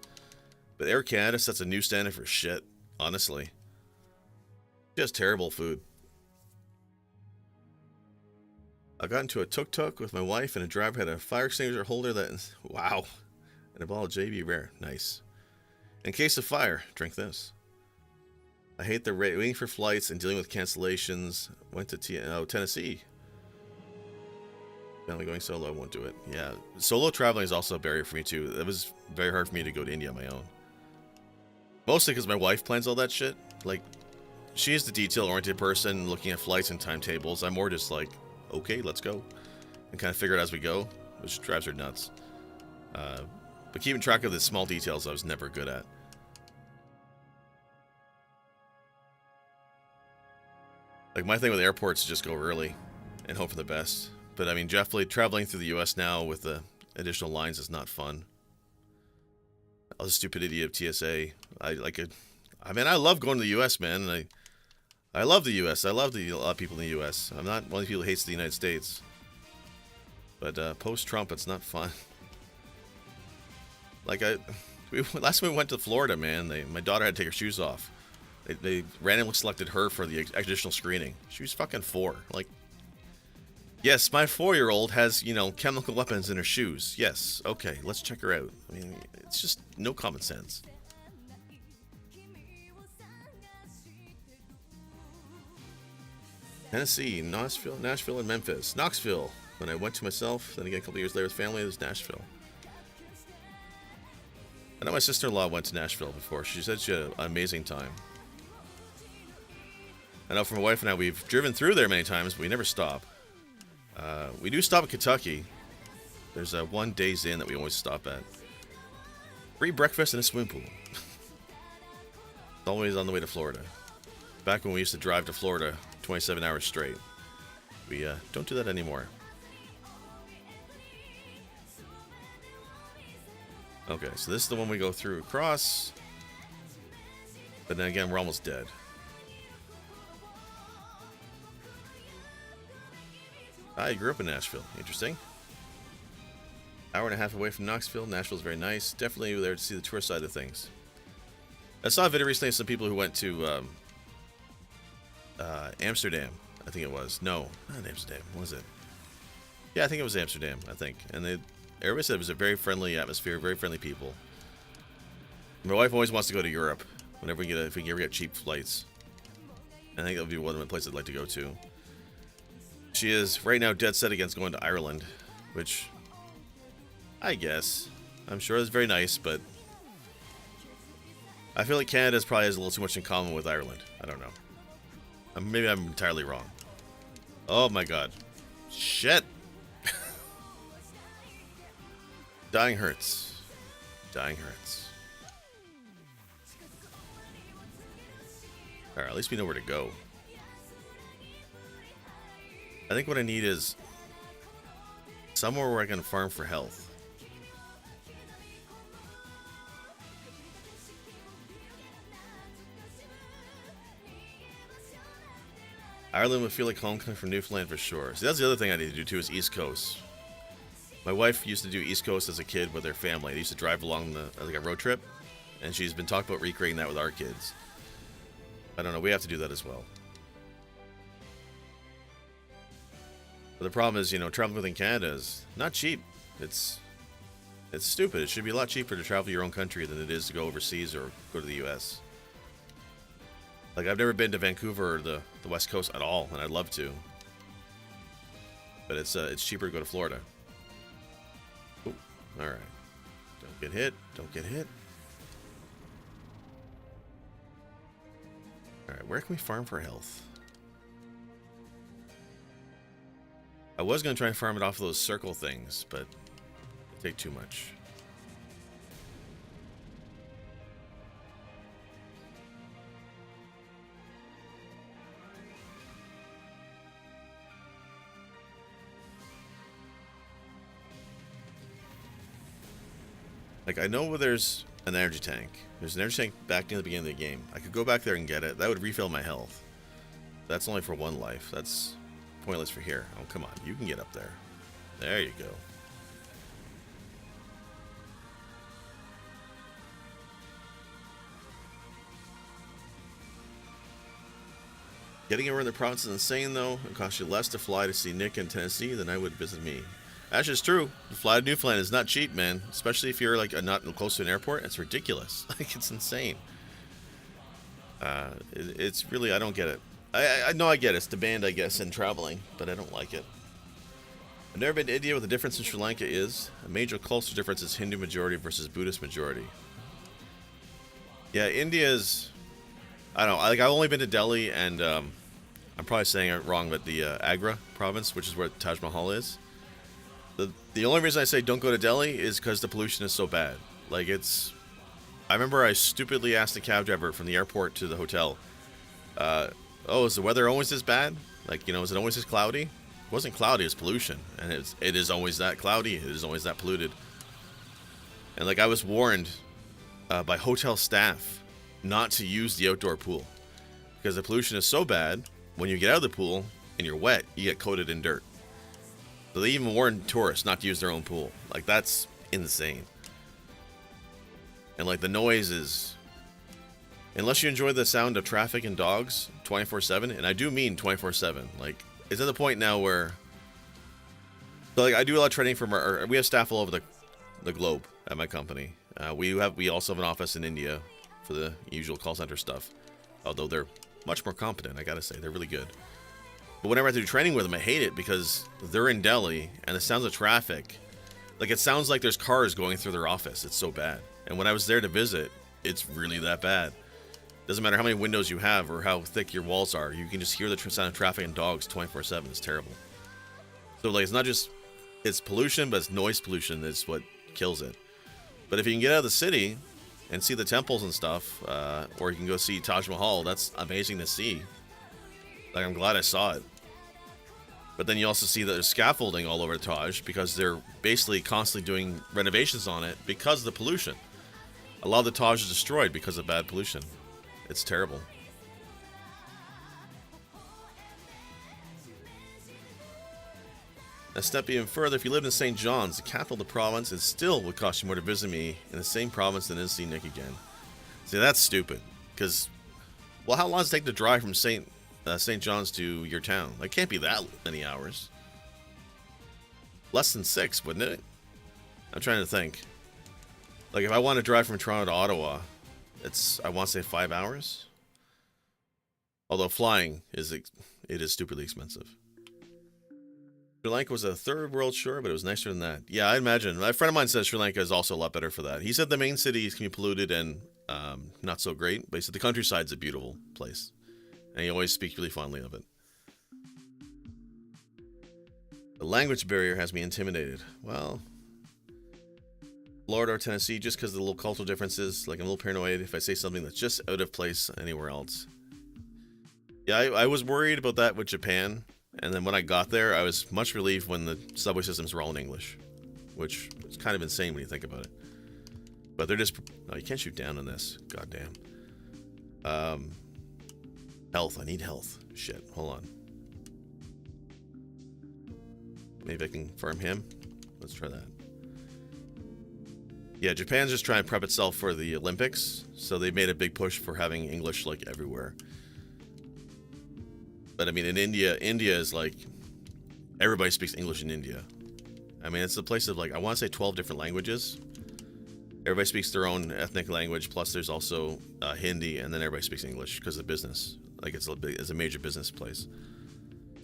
But Air Canada sets a new standard for shit, honestly. Just terrible food. I got into a tuk-tuk with my wife, and a driver had a fire extinguisher holder that... Wow. And a bottle of JB Rare. Nice. In case of fire, drink this. I hate the waiting for flights and dealing with cancellations. Went to Tennessee. Family going solo, I won't do it. Yeah, solo traveling is also a barrier for me, too. It was very hard for me to go to India on my own. Mostly because my wife plans all that shit. Like, she is the detail-oriented person looking at flights and timetables. I'm more just like... okay, let's go, and kind of figure it as we go, which drives her nuts. But keeping track of the small details I was never good at. Like, my thing with airports is just go early and hope for the best. But, I mean, definitely traveling through the U.S. now with the additional lines is not fun. All the stupidity of TSA. I mean, I love going to the U.S., man. And I love the U.S. I love a lot of people in the U.S. I'm not one of the people who hates the United States. But post-Trump, it's not fun. Like, last time we went to Florida, man, my daughter had to take her shoes off. They randomly selected her for the additional screening. She was fucking 4. Like, yes, my 4-year-old has, chemical weapons in her shoes. Yes, okay, let's check her out. I mean, it's just no common sense. Tennessee, Nashville, and Memphis. Knoxville, when I went to myself. Then again, a couple years later with family, it was Nashville. I know my sister-in-law went to Nashville before. She said she had an amazing time. I know for my wife and I, we've driven through there many times, but we never stop. We do stop at Kentucky. There's one Days Inn that we always stop at. Free breakfast and a swimming pool. Always on the way to Florida. Back when we used to drive to Florida 27 hours straight. We don't do that anymore. Okay, so this is the one we go through across. But then again, we're almost dead. I grew up in Nashville. Interesting. Hour and a half away from Knoxville. Nashville's very nice. Definitely there to see the tourist side of things. I saw a video recently of some people who went to Amsterdam, I think it was. No, not Amsterdam. What was it? Yeah, I think it was Amsterdam, I think. And everybody said it was a very friendly atmosphere, very friendly people. My wife always wants to go to Europe whenever if we can ever get cheap flights. I think that would be one of the places I'd like to go to. She is right now dead set against going to Ireland, which I guess I'm sure is very nice, but I feel like Canada probably has a little too much in common with Ireland. I don't know. Maybe I'm entirely wrong. Oh my god. Shit. Dying hurts. Dying hurts. Alright, at least we know where to go. I think what I need is somewhere where I can farm for health. Ireland would feel like home coming from Newfoundland for sure. See, that's the other thing I need to do too is East Coast. My wife used to do East Coast as a kid with her family. They used to drive along like a road trip, and she's been talking about recreating that with our kids. I don't know. We have to do that as well. But the problem is, traveling within Canada is not cheap. It's stupid. It should be a lot cheaper to travel to your own country than it is to go overseas or go to the U.S. Like, I've never been to Vancouver or the West Coast at all, and I'd love to. But it's cheaper to go to Florida. Ooh, all right. Don't get hit. Don't get hit. All right, where can we farm for health? I was going to try and farm it off of those circle things, but it'd take too much. Like, I know where there's an energy tank. There's an energy tank back near the beginning of the game. I could go back there and get it. That would refill my health. That's only for one life. That's pointless for here. Oh, come on. You can get up there. There you go. Getting around the province is insane, though. It costs you less to fly to see Nick in Tennessee than I would visit me. That's just true. To fly to Newfoundland is not cheap, man. Especially if you're like not close to an airport. It's ridiculous. Like, it's insane. It's really, I don't get it. I know I get it. It's demand, I guess, in traveling, but I don't like it. I've never been to India. What the difference in Sri Lanka is. A major cultural difference is Hindu majority versus Buddhist majority. Yeah, India is, I don't know. I've only been to Delhi and I'm probably saying it wrong, but the Agra province, which is where Taj Mahal is. The only reason I say don't go to Delhi is because the pollution is so bad. Like, it's... I remember I stupidly asked the cab driver from the airport to the hotel, oh, is the weather always this bad? Like, you know, is it always this cloudy? It wasn't cloudy, it's pollution. And it is always that cloudy. It is always that polluted. And like I was warned by hotel staff not to use the outdoor pool. Because the pollution is so bad, when you get out of the pool and you're wet, you get coated in dirt. So they even warn tourists not to use their own pool. Like, that's insane. And like the noise is, unless you enjoy the sound of traffic and dogs 24/7, and I do mean 24/7. Like, it's at the point now where, so like I do a lot of training from we have staff all over the globe at my company. We also have an office in India for the usual call center stuff. Although they're much more competent, I gotta say, they're really good. But whenever I have to do training with them, I hate it because they're in Delhi and the sounds of traffic, like it sounds like there's cars going through their office. It's so bad. And when I was there to visit, it's really that bad. Doesn't matter how many windows you have or how thick your walls are, you can just hear the sound of traffic and dogs 24/7. It's terrible. So like, it's not just, it's pollution, but it's noise pollution that's what kills it. But if you can get out of the city and see the temples and stuff, or you can go see Taj Mahal, that's amazing to see. Like, I'm glad I saw it. But then you also see that there's scaffolding all over Taj because they're basically constantly doing renovations on it because of the pollution. A lot of the Taj is destroyed because of bad pollution. It's terrible. A step even further, if you lived in St. John's, the capital of the province, it still would cost you more to visit me in the same province than it is to see Nick again. See, that's stupid. Because, well, how long does it take to drive from St. John's to your town? Like, it can't be that many hours. Less than 6, wouldn't it? I'm trying to think. Like, if I want to drive from Toronto to Ottawa, it's, I want to say 5 hours. Although flying is stupidly expensive. Sri Lanka was a third world, sure, but it was nicer than that. Yeah, I imagine. A friend of mine says Sri Lanka is also a lot better for that. He said the main cities can be polluted and not so great, but he said the countryside's a beautiful place. And he always speaks really fondly of it. The language barrier has me intimidated. Well, Florida or Tennessee, just because of the little cultural differences, like I'm a little paranoid if I say something that's just out of place anywhere else. Yeah, I was worried about that with Japan. And then when I got there, I was much relieved when the subway systems were all in English, which is kind of insane when you think about it. But they're just, no, you can't shoot down on this. Goddamn. Health. I need health. Shit. Hold on. Maybe I can farm him. Let's try that. Yeah, Japan's just trying to prep itself for the Olympics, so they made a big push for having English like everywhere. But I mean, in India is like, everybody speaks English in India. I mean, it's a place of like, I want to say 12 different languages. Everybody speaks their own ethnic language, plus there's also Hindi, and then everybody speaks English because of business. Like, it's a major business place.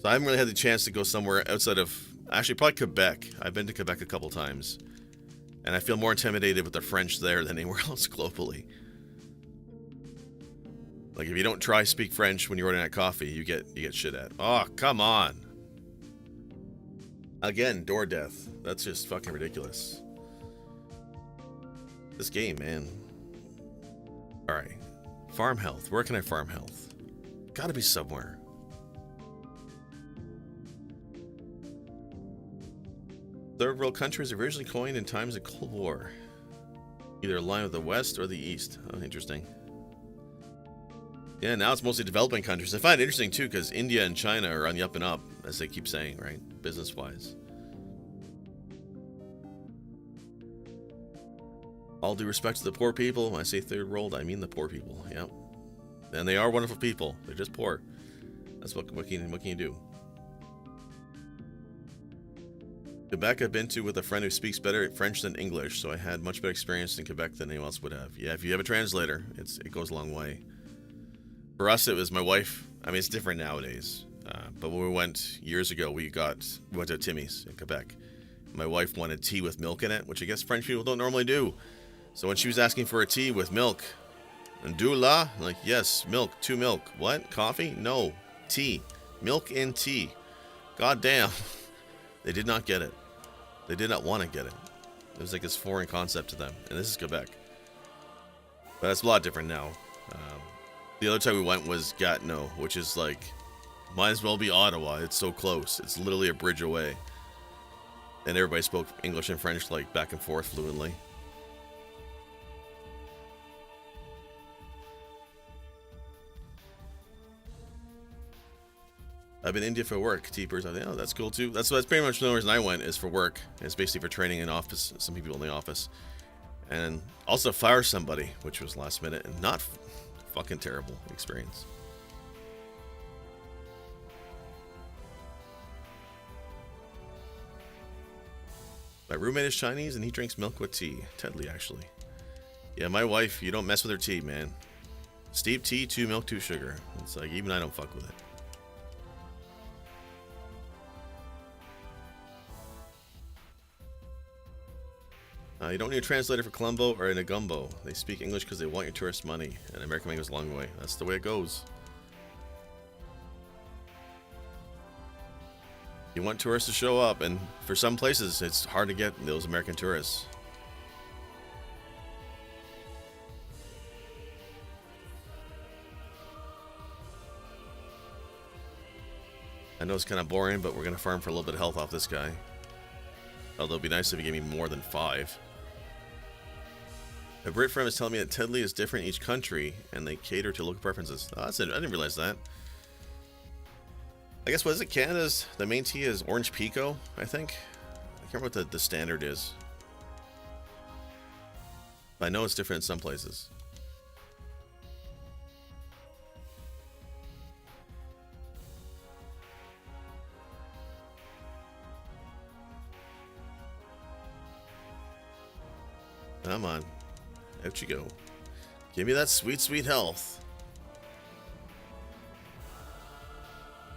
So I haven't really had the chance to go somewhere outside of, actually probably Quebec. I've been to Quebec a couple times. And I feel more intimidated with the French there than anywhere else globally. Like, if you don't try speak French when you're ordering that coffee, you get shit at. Oh, come on. Again, door death. That's just fucking ridiculous. This game, man. Alright. Farm health. Where can I farm health? Gotta be somewhere. Third world countries originally coined in times of Cold War. Either aligned with the West or the East. Oh, interesting. Yeah, now it's mostly developing countries. I find it interesting, too, because India and China are on the up and up, as they keep saying, right? Business-wise. All due respect to the poor people. When I say third world, I mean the poor people. Yep. And they are wonderful people. They're just poor. That's what can you do? Quebec I've been to with a friend who speaks better French than English, so I had much better experience in Quebec than anyone else would have. Yeah, if you have a translator, it goes a long way. For us, it was my wife. I mean, it's different nowadays. But when we went years ago, we went to Timmy's in Quebec. My wife wanted tea with milk in it, which I guess French people don't normally do. So when she was asking for a tea with milk, and du la, like, yes, milk, 2 milk. What? Coffee? No. Tea. Milk and tea. God damn. They did not get it. They did not want to get it. It was like this foreign concept to them. And this is Quebec. But it's a lot different now. The other time we went was Gatineau, which is like, might as well be Ottawa. It's so close. It's literally a bridge away. And everybody spoke English and French like back and forth fluently. I've been in India for work. Teepers, I think, oh, that's cool too. That's pretty much the reason I went, is for work. It's basically for training in office, some people in the office. And also fire somebody, which was last minute and not fucking terrible experience. My roommate is Chinese and he drinks milk with tea. Tedley, actually. Yeah, my wife, you don't mess with her tea, man. Steep tea, 2 milk, 2 sugar. It's like, even I don't fuck with it. You don't need a translator for Colombo or Negumbo. They speak English because they want your tourist money, and American money goes a long way. That's the way it goes. You want tourists to show up, and for some places, it's hard to get those American tourists. I know it's kind of boring, but we're going to farm for a little bit of health off this guy. Although it'd be nice if he gave me more than 5. A Brit friend is telling me that Tedley is different in each country, and they cater to local preferences. Oh, that's it. I didn't realize that. I guess, what is it? Canada's, the main tea is Orange Pico, I think. I can't remember what the standard is. But I know it's different in some places. Come on. Out you go. Give me that sweet, sweet health.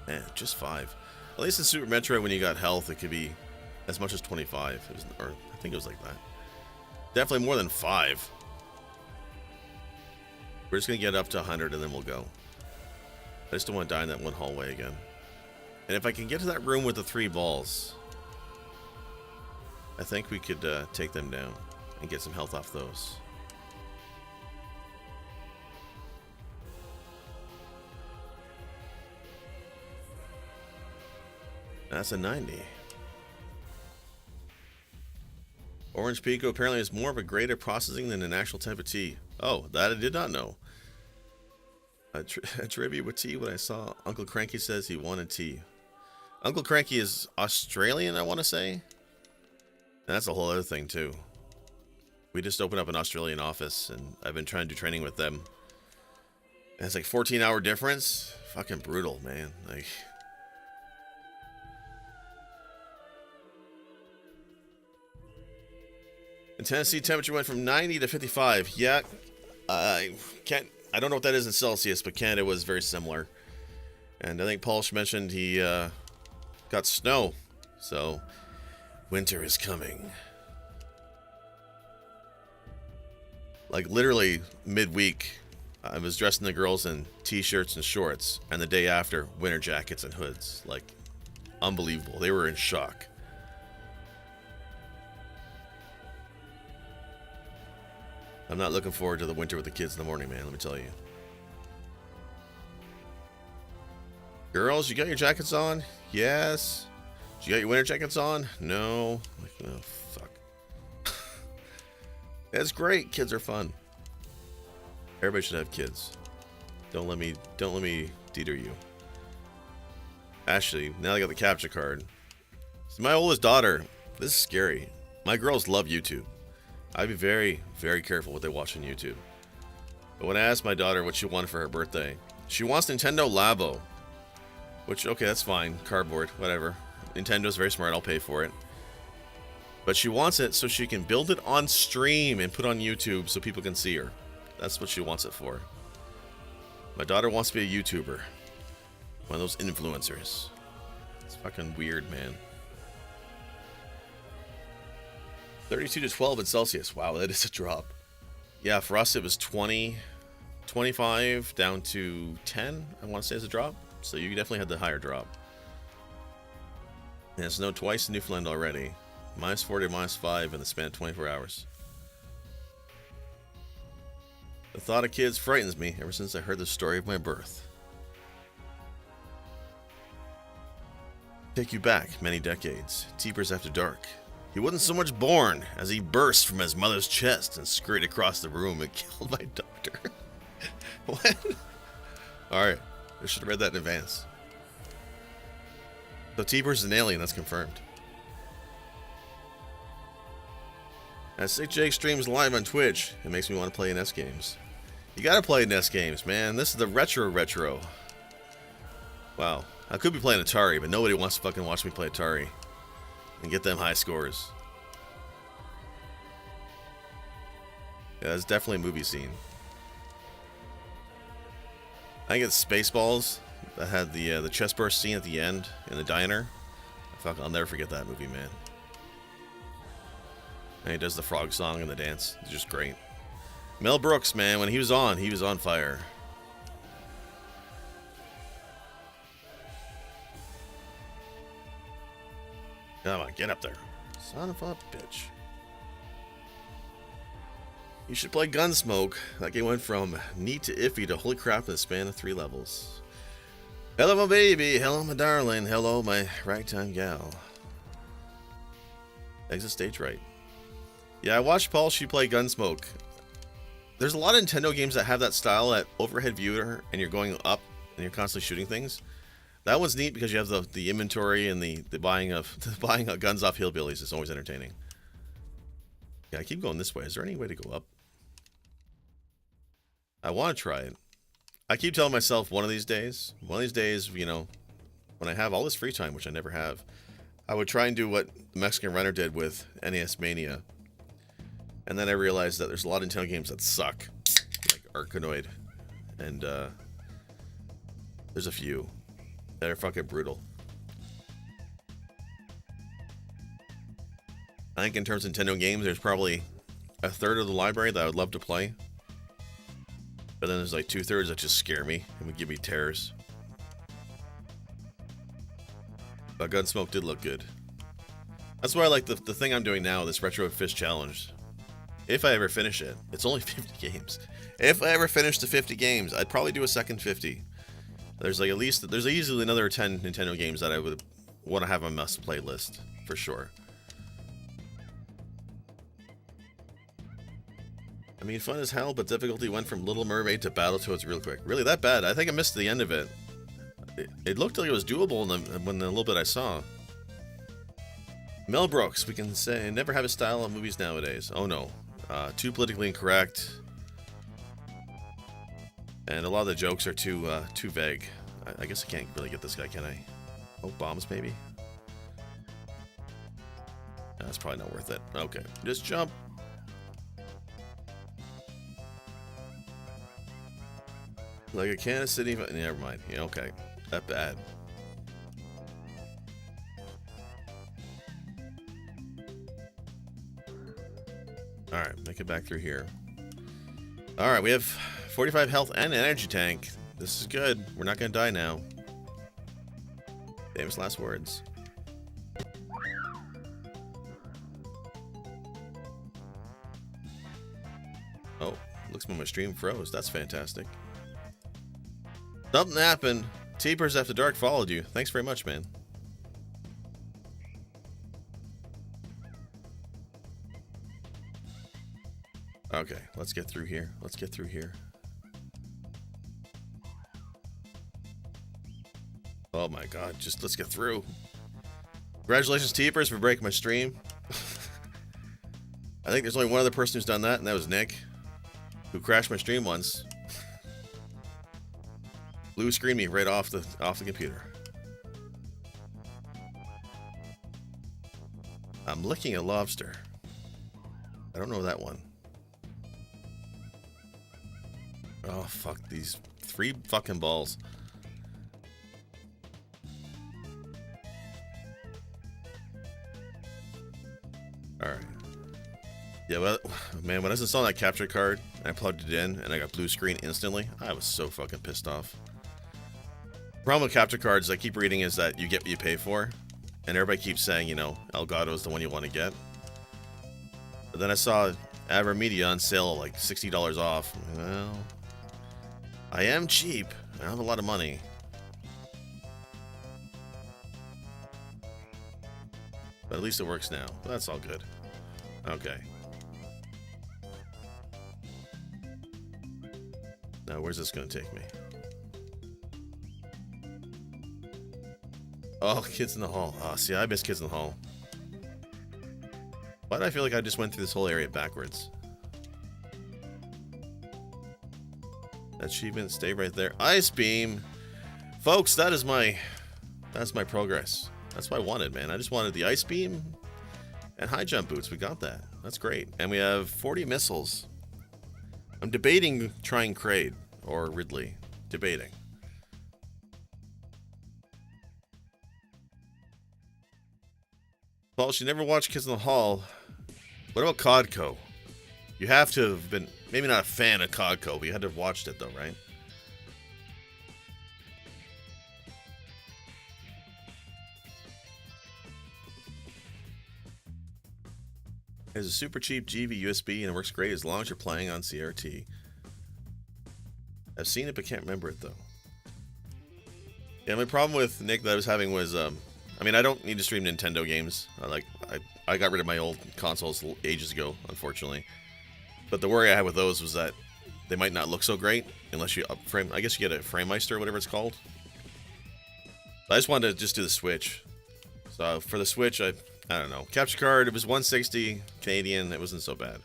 Man, just 5. At least in Super Metroid, when you got health, it could be as much as 25. It was, or I think it was like that. Definitely more than 5. We're just going to get up to 100 and then we'll go. I just don't want to die in that one hallway again. And if I can get to that room with the 3 balls, I think we could take them down and get some health off those. That's a 90. Orange Pico apparently is more of a grade of processing than an actual type of tea. Oh, that I did not know. A trivia with tea when I saw Uncle Cranky says he wanted tea. Uncle Cranky is Australian, I want to say. And that's a whole other thing, too. We just opened up an Australian office, and I've been trying to do training with them. And it's like 14-hour difference. Fucking brutal, man. Like... In Tennessee, temperature went from 90 to 55. Yeah, I don't know what that is in Celsius, but Canada was very similar. And I think Paulsh mentioned he got snow. So, winter is coming. Like, literally, midweek, I was dressing the girls in t-shirts and shorts. And the day after, winter jackets and hoods. Like, unbelievable. They were in shock. I'm not looking forward to the winter with the kids in the morning, man, let me tell you. Girls, you got your jackets on? Yes. You got your winter jackets on? No. Like, oh, fuck. That's great. Kids are fun. Everybody should have kids. Don't let me deter you. Actually, now I got the capture card. So my oldest daughter, this is scary. My girls love YouTube. I'd be very, very careful what they watch on YouTube. But when I asked my daughter what she wanted for her birthday, she wants Nintendo Labo. Which, okay, that's fine. Cardboard, whatever. Nintendo's very smart. I'll pay for it. But she wants it so she can build it on stream and put on YouTube so people can see her. That's what she wants it for. My daughter wants to be a YouTuber. One of those influencers. It's fucking weird, man. 32 to 12 in Celsius. Wow, that is a drop. Yeah, for us it was 20, 25 down to 10, I want to say is a drop. So you definitely had the higher drop. And it snowed twice in Newfoundland already. -40 to -5 in the span of 24 hours. The thought of kids frightens me ever since I heard the story of my birth. Take you back many decades. Teepers After Dark. He wasn't so much born as he burst from his mother's chest and scurried across the room and killed my doctor. What? Alright, I should have read that in advance. So Teepers is an alien, that's confirmed. As Sick Jake streams live on Twitch, it makes me want to play NES games. You gotta play NES games, man. This is the retro. Wow. I could be playing Atari, but nobody wants to fucking watch me play Atari and get them high scores. Yeah, it's definitely a movie scene. I think it's Spaceballs that had the chest burst scene at the end in the diner. Fuck, I'll never forget that movie, man. And he does the frog song and the dance. It's just great. Mel Brooks, man, when he was on fire. Come on, get up there. Son of a bitch. You should play Gunsmoke. That game went from neat to iffy to holy crap in the span of 3 levels. Hello, my baby. Hello, my darling. Hello, my ragtime gal. Exit stage right. Yeah, I watched Paul She play Gunsmoke. There's a lot of Nintendo games that have that style, that overhead viewer, and you're going up and you're constantly shooting things. That one's neat because you have the inventory and the buying of guns off hillbillies. It's always entertaining. Yeah, I keep going this way. Is there any way to go up? I want to try it. I keep telling myself one of these days, you know, when I have all this free time, which I never have, I would try and do what the Mexican Runner did with NES Mania. And then I realized that there's a lot of Nintendo games that suck, like Arkanoid, and there's a few that are fucking brutal. I think in terms of Nintendo games, there's probably a third of the library that I would love to play. But then there's like 2/3 that just scare me and would give me terrors. But Gunsmoke did look good. That's why I like the thing I'm doing now, this RetroFist challenge. If I ever finish it, it's only 50 games. If I ever finish the 50 games, I'd probably do a second 50. There's like there's easily another 10 Nintendo games that I would want to have on a must-play list, for sure. I mean, fun as hell, but difficulty went from Little Mermaid to Battletoads real quick. Really that bad? I think I missed the end of it. It looked like it was doable in the little bit I saw. Mel Brooks, we can say, never have a style of movies nowadays. Oh no. Too politically incorrect. And a lot of the jokes are too vague. I guess I can't really get this guy, can I? Oh, bombs maybe? That's probably not worth it. Okay, just jump. Like a Kansas City... Never mind. Yeah, okay. That bad. Alright, make it back through here. Alright, we have 45 health and an energy tank. This is good. We're not gonna die now. Famous last words. Oh, looks like my stream froze. That's fantastic. Something happened. Teepers After Dark followed you. Thanks very much, man. Okay, let's get through here. Let's get through here. Oh my god, just let's get through. Congratulations, Teepers, for breaking my stream. I think there's only one other person who's done that, and that was Nick, who crashed my stream once. Blue screened me right off the computer. I'm licking a lobster. I don't know that one. Oh fuck, these 3 fucking balls. Alright. Yeah, well, man, when I was installing that capture card and I plugged it in and I got blue screen instantly, I was so fucking pissed off. The problem with capture cards, I keep reading, is that you get what you pay for. And everybody keeps saying, you know, Elgato is the one you want to get. But then I saw Avermedia on sale, like $60 off. Well, I am cheap. I don't have a lot of money. But at least it works now. That's all good. Okay. Now, where's this going to take me? Oh, Kids in the Hall. Oh, see, I miss Kids in the Hall. Why do I feel like I just went through this whole area backwards? Achievement, stay right there. Ice Beam! Folks, that's my progress. That's what I wanted, man. I just wanted the Ice Beam and high jump boots. We got that. That's great. And we have 40 missiles. I'm debating trying Kraid or Ridley. Debating. Paul, you never watched Kids in the Hall. What about Codco? You have to have been, maybe not a fan of Codco, but you had to have watched it though, right? It's a super cheap GV USB and it works great as long as you're playing on CRT. I've seen it but can't remember it though. Yeah, my problem with Nick that I was having was, I mean, I don't need to stream Nintendo games. I got rid of my old consoles ages ago, unfortunately. But the worry I had with those was that they might not look so great unless you upframe. I guess you get a FrameMeister or whatever it's called. I just wanted to just do the Switch. So for the Switch, I don't know. Capture card, it was 160 Canadian. It wasn't so bad.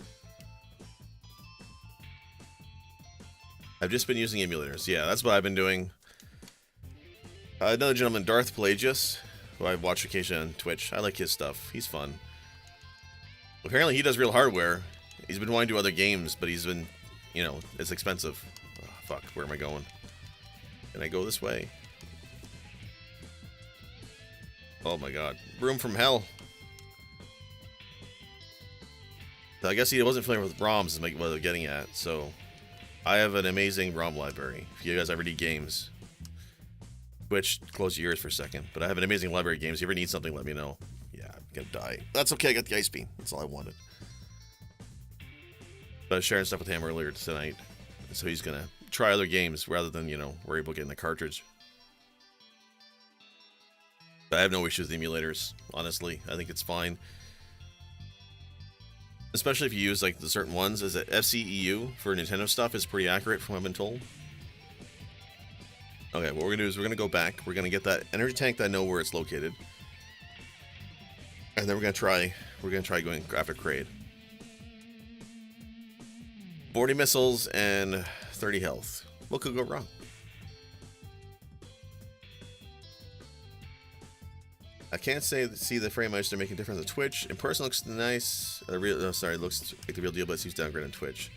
I've just been using emulators. Yeah, that's what I've been doing. Another gentleman, Darth Pelagius, who I watch occasionally on Twitch. I like his stuff. He's fun. Apparently he does real hardware. He's been wanting to do other games, but he's been, you know, it's expensive. Oh, fuck, where am I going? Can I go this way? Oh my god. Room from hell. So I guess he wasn't familiar with ROMs is what they're getting at, so I have an amazing ROM library. If you guys ever need games. Twitch, close your ears for a second. But I have an amazing library of games. If you ever need something, let me know. Yeah, I'm gonna die. That's okay, I got the Ice Beam. That's all I wanted. But I was sharing stuff with him earlier tonight. So he's gonna try other games rather than, you know, worry about getting the cartridge. But I have no issues with emulators, honestly. I think it's fine. Especially if you use, like, the certain ones. Is it FCEU for Nintendo stuff is pretty accurate from what I've been told. Okay, what we're gonna do is we're gonna go back. We're gonna get that energy tank that I know where it's located. And then we're gonna try going after Kraid. 40 missiles and 30 health. What could go wrong? I can't see the FrameMeister making a difference on Twitch. In person looks nice. It looks like the real deal, but it seems downgrade on Twitch.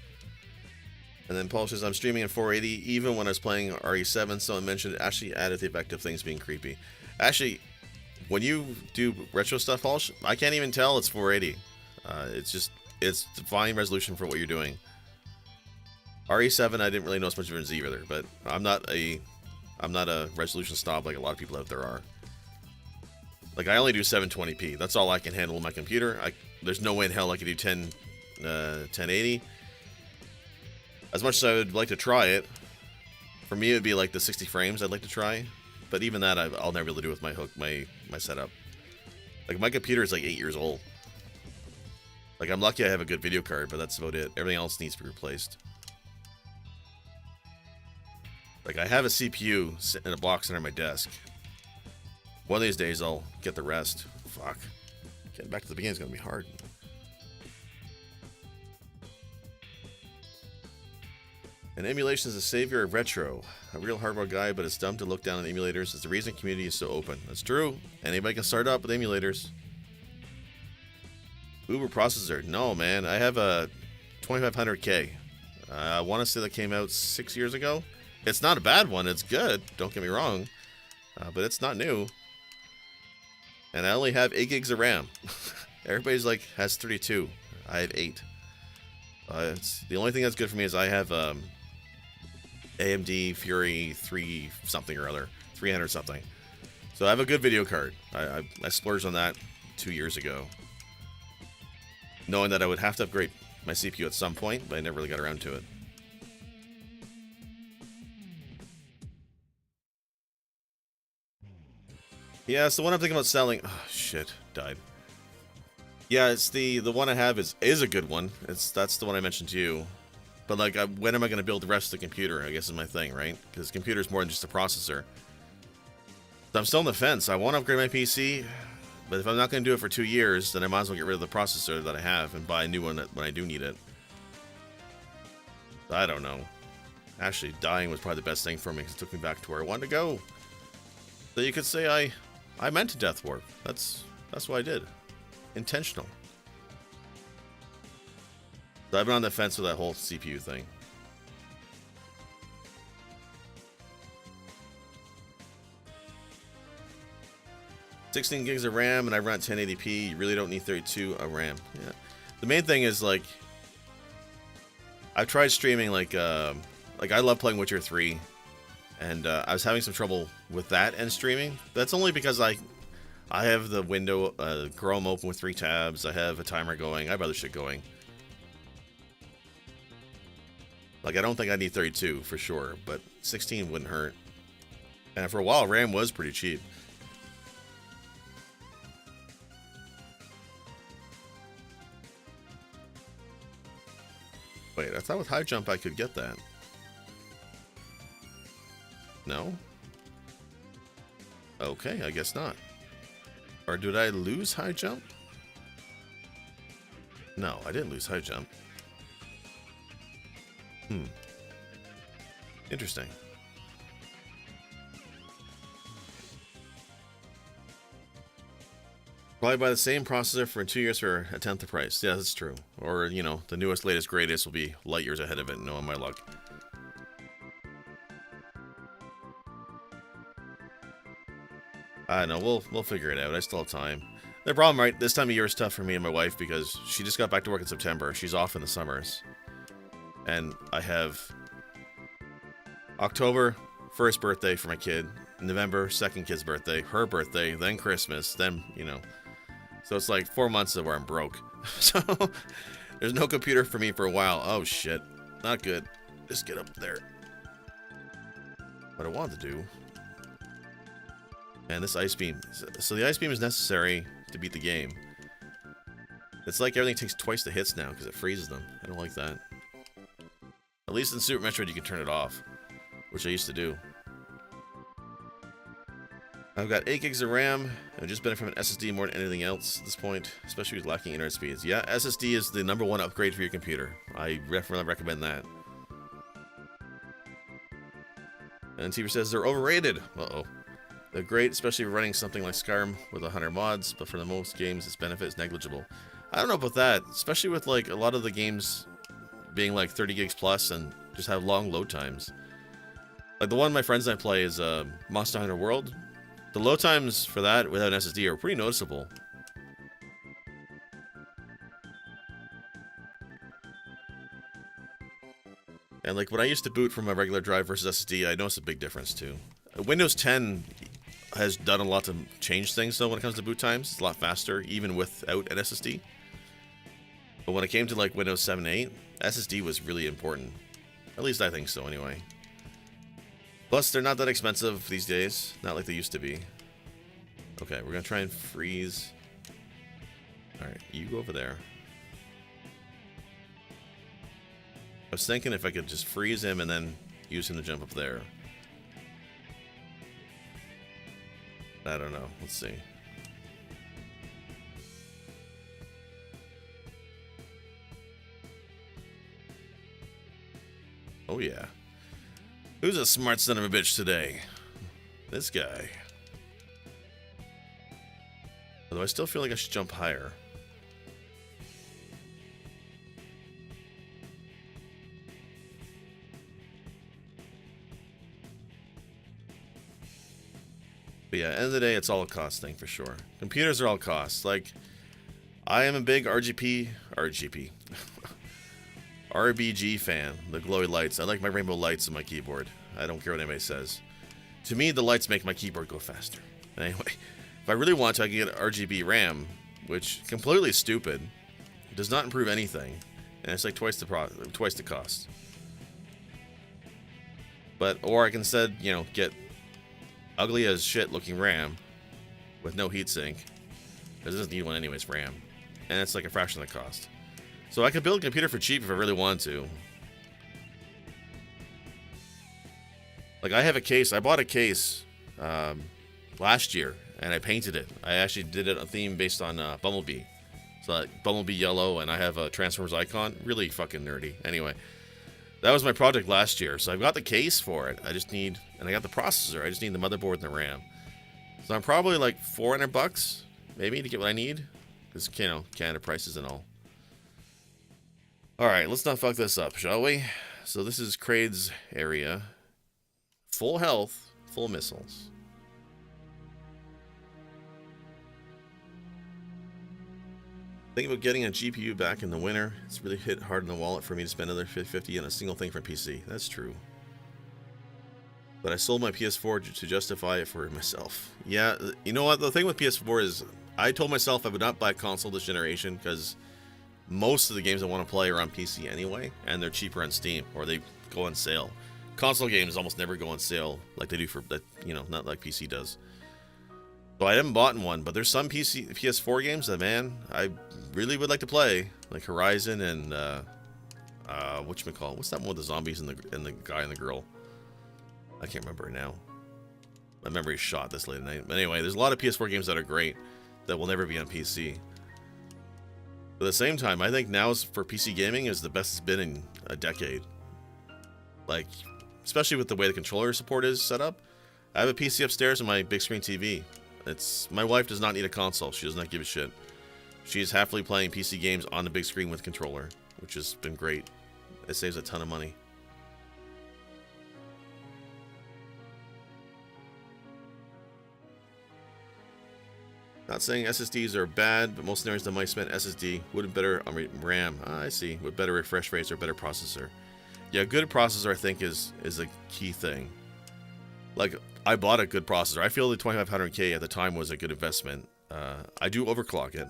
And then Paul says, I'm streaming in 480 even when I was playing RE7. Someone mentioned it actually added the effect of things being creepy. Actually, when you do retro stuff, Paul, I can't even tell it's 480. It's fine resolution for what you're doing. RE7, I didn't really notice much difference either, but I'm not a resolution snob like a lot of people out there are. Like, I only do 720p. That's all I can handle on my computer. There's no way in hell I can do 1080. As much as I would like to try it, for me it would be like the 60 frames I'd like to try. But even that, I'll never be able to do with my my setup. Like, my computer is like 8 years old. Like, I'm lucky I have a good video card, but that's about it. Everything else needs to be replaced. Like, I have a CPU sitting in a box under my desk. One of these days, I'll get the rest. Fuck. Getting back to the beginning is going to be hard. And emulation is the savior of retro. A real hardware guy, but it's dumb to look down on emulators. It's the reason the community is so open. That's true. Anybody can start up with emulators. Uber processor. No, man. I have a 2500K. I want to say that came out 6 years ago. It's not a bad one. It's good. Don't get me wrong. But it's not new. And I only have 8 gigs of RAM. Everybody's like, has 32. I have 8. It's the only thing that's good for me is I have AMD Fury 3 something or other. 300 something. So I have a good video card. I splurged on that 2 years ago. Knowing that I would have to upgrade my CPU at some point, but I never really got around to it. Yeah, it's the one I'm thinking about selling. Oh, shit. Died. Yeah, it's the one I have is a good one. That's the one I mentioned to you. But, like, when am I going to build the rest of the computer, I guess is my thing, right? Because computer's more than just a processor. So I'm still on the fence. I want to upgrade my PC, but if I'm not going to do it for 2 years, then I might as well get rid of the processor that I have and buy a new one when I do need it. I don't know. Actually, dying was probably the best thing for me because it took me back to where I wanted to go. So you could say I meant to death warp. That's what I did. Intentional. So I've been on the fence with that whole CPU thing. "16 gigs of RAM and I run at 1080p. You really don't need 32 of RAM." Yeah. The main thing is, like, I've tried streaming, like I love playing Witcher 3, and I was having some trouble with that and streaming. That's only because I have the window Chrome open with 3 tabs. I have a timer going. I have other shit going. Like, I don't think I need 32 for sure, but 16 wouldn't hurt. And for a while, RAM was pretty cheap. Wait, I thought with high jump I could get that. No? Okay, I guess not. Or did I lose high jump? No, I didn't lose high jump. Interesting. Probably buy the same processor for 2 years for a tenth the price. Yeah, that's true. Or, you know, the newest, latest, greatest will be light years ahead of it, knowing my luck. I don't know, we'll figure it out. I still have time. The problem, right, this time of year is tough for me and my wife because she just got back to work in September. She's off in the summers. And I have October, first birthday for my kid. November, second kid's birthday. Her birthday, then Christmas, then, you know. So it's like 4 months of where I'm broke. So there's no computer for me for a while. Oh, shit. Not good. Just get up there. What I wanted to do. And this ice beam. So the ice beam is necessary to beat the game. It's like everything takes twice the hits now because it freezes them. I don't like that. At least in Super Metroid you can turn it off, which I used to do. I've got 8 gigs of RAM. I've just benefit from an SSD more than anything else at this point, especially with lacking internet speeds. Yeah, SSD is the #1 upgrade for your computer. I definitely recommend that. And TV says they're overrated. Uh-oh. They're great, especially running something like Skyrim with 100 mods, but for the most games, its benefit is negligible. I don't know about that, especially with like a lot of the games being like 30 gigs plus and just have long load times. Like the one my friends and I play is Monster Hunter World. The load times for that without an SSD are pretty noticeable. And like when I used to boot from a regular drive versus SSD, I noticed a big difference too. Windows 10 has done a lot to change things though when it comes to boot times. It's a lot faster even without an SSD. But when it came to like Windows 7 and 8, SSD was really important. At least I think so anyway. Plus, they're not that expensive these days. Not like they used to be. Okay, we're going to try and freeze. Alright, you go over there. I was thinking if I could just freeze him and then use him to jump up there. I don't know. Let's see. Oh, yeah. Who's a smart son of a bitch today? This guy. Although I still feel like I should jump higher. But yeah, end of the day, it's all a cost thing for sure. Computers are all costs. Like, I am a big RBG fan. The glowy lights. I like my rainbow lights on my keyboard. I don't care what anybody says. To me, the lights make my keyboard go faster. Anyway, if I really want to, I can get RGB RAM, which completely stupid. It does not improve anything. and it's like twice the cost. But or I can instead, you know, get ugly as shit looking RAM with no heatsink, because it doesn't need one anyways, RAM, and it's like a fraction of the cost. So I could build a computer for cheap if I really wanted to. Like I have a case. I bought a case last year, and I painted it. I actually did it a theme based on Bumblebee. So like Bumblebee yellow, and I have a Transformers icon. Really fucking nerdy. Anyway, that was my project last year. So I've got the case for it. I just need, and I got the processor. I just need the motherboard and the RAM. So I'm probably like $400 maybe to get what I need, because you know, Canada prices and all. All right, let's not fuck this up, shall we? So this is Kraid's area. Full health, full missiles. Think about getting a GPU back in the winter. It's really hit hard in the wallet for me to spend another $50 on a single thing for PC. That's true. But I sold my PS4 to justify it for myself. Yeah, you know what? The thing with PS4 is I told myself I would not buy a console this generation because most of the games I want to play are on PC anyway, and they're cheaper on Steam, or they go on sale. Console games almost never go on sale like they do for, you know, not like PC does. So I haven't bought one, but there's some PS4 games that, man, I really would like to play, like Horizon and whatchamacallit? What's that one with the zombies and the guy and the girl? I can't remember it now. My memory's shot this late at night. But anyway, there's a lot of PS4 games that are great that will never be on PC. But at the same time, I think now for PC gaming is the best it's been in a decade. Like, especially with the way the controller support is set up. I have a PC upstairs and my big screen TV. My wife does not need a console. She does not give a shit. She is happily playing PC games on the big screen with controller, which has been great. It saves a ton of money. Not saying SSDs are bad, but most scenarios that might spend SSD would have better RAM. I see. With better refresh rates or better processor. Yeah, good processor I think is a key thing. Like, I bought a good processor. I feel the 2500K at the time was a good investment. I do overclock it.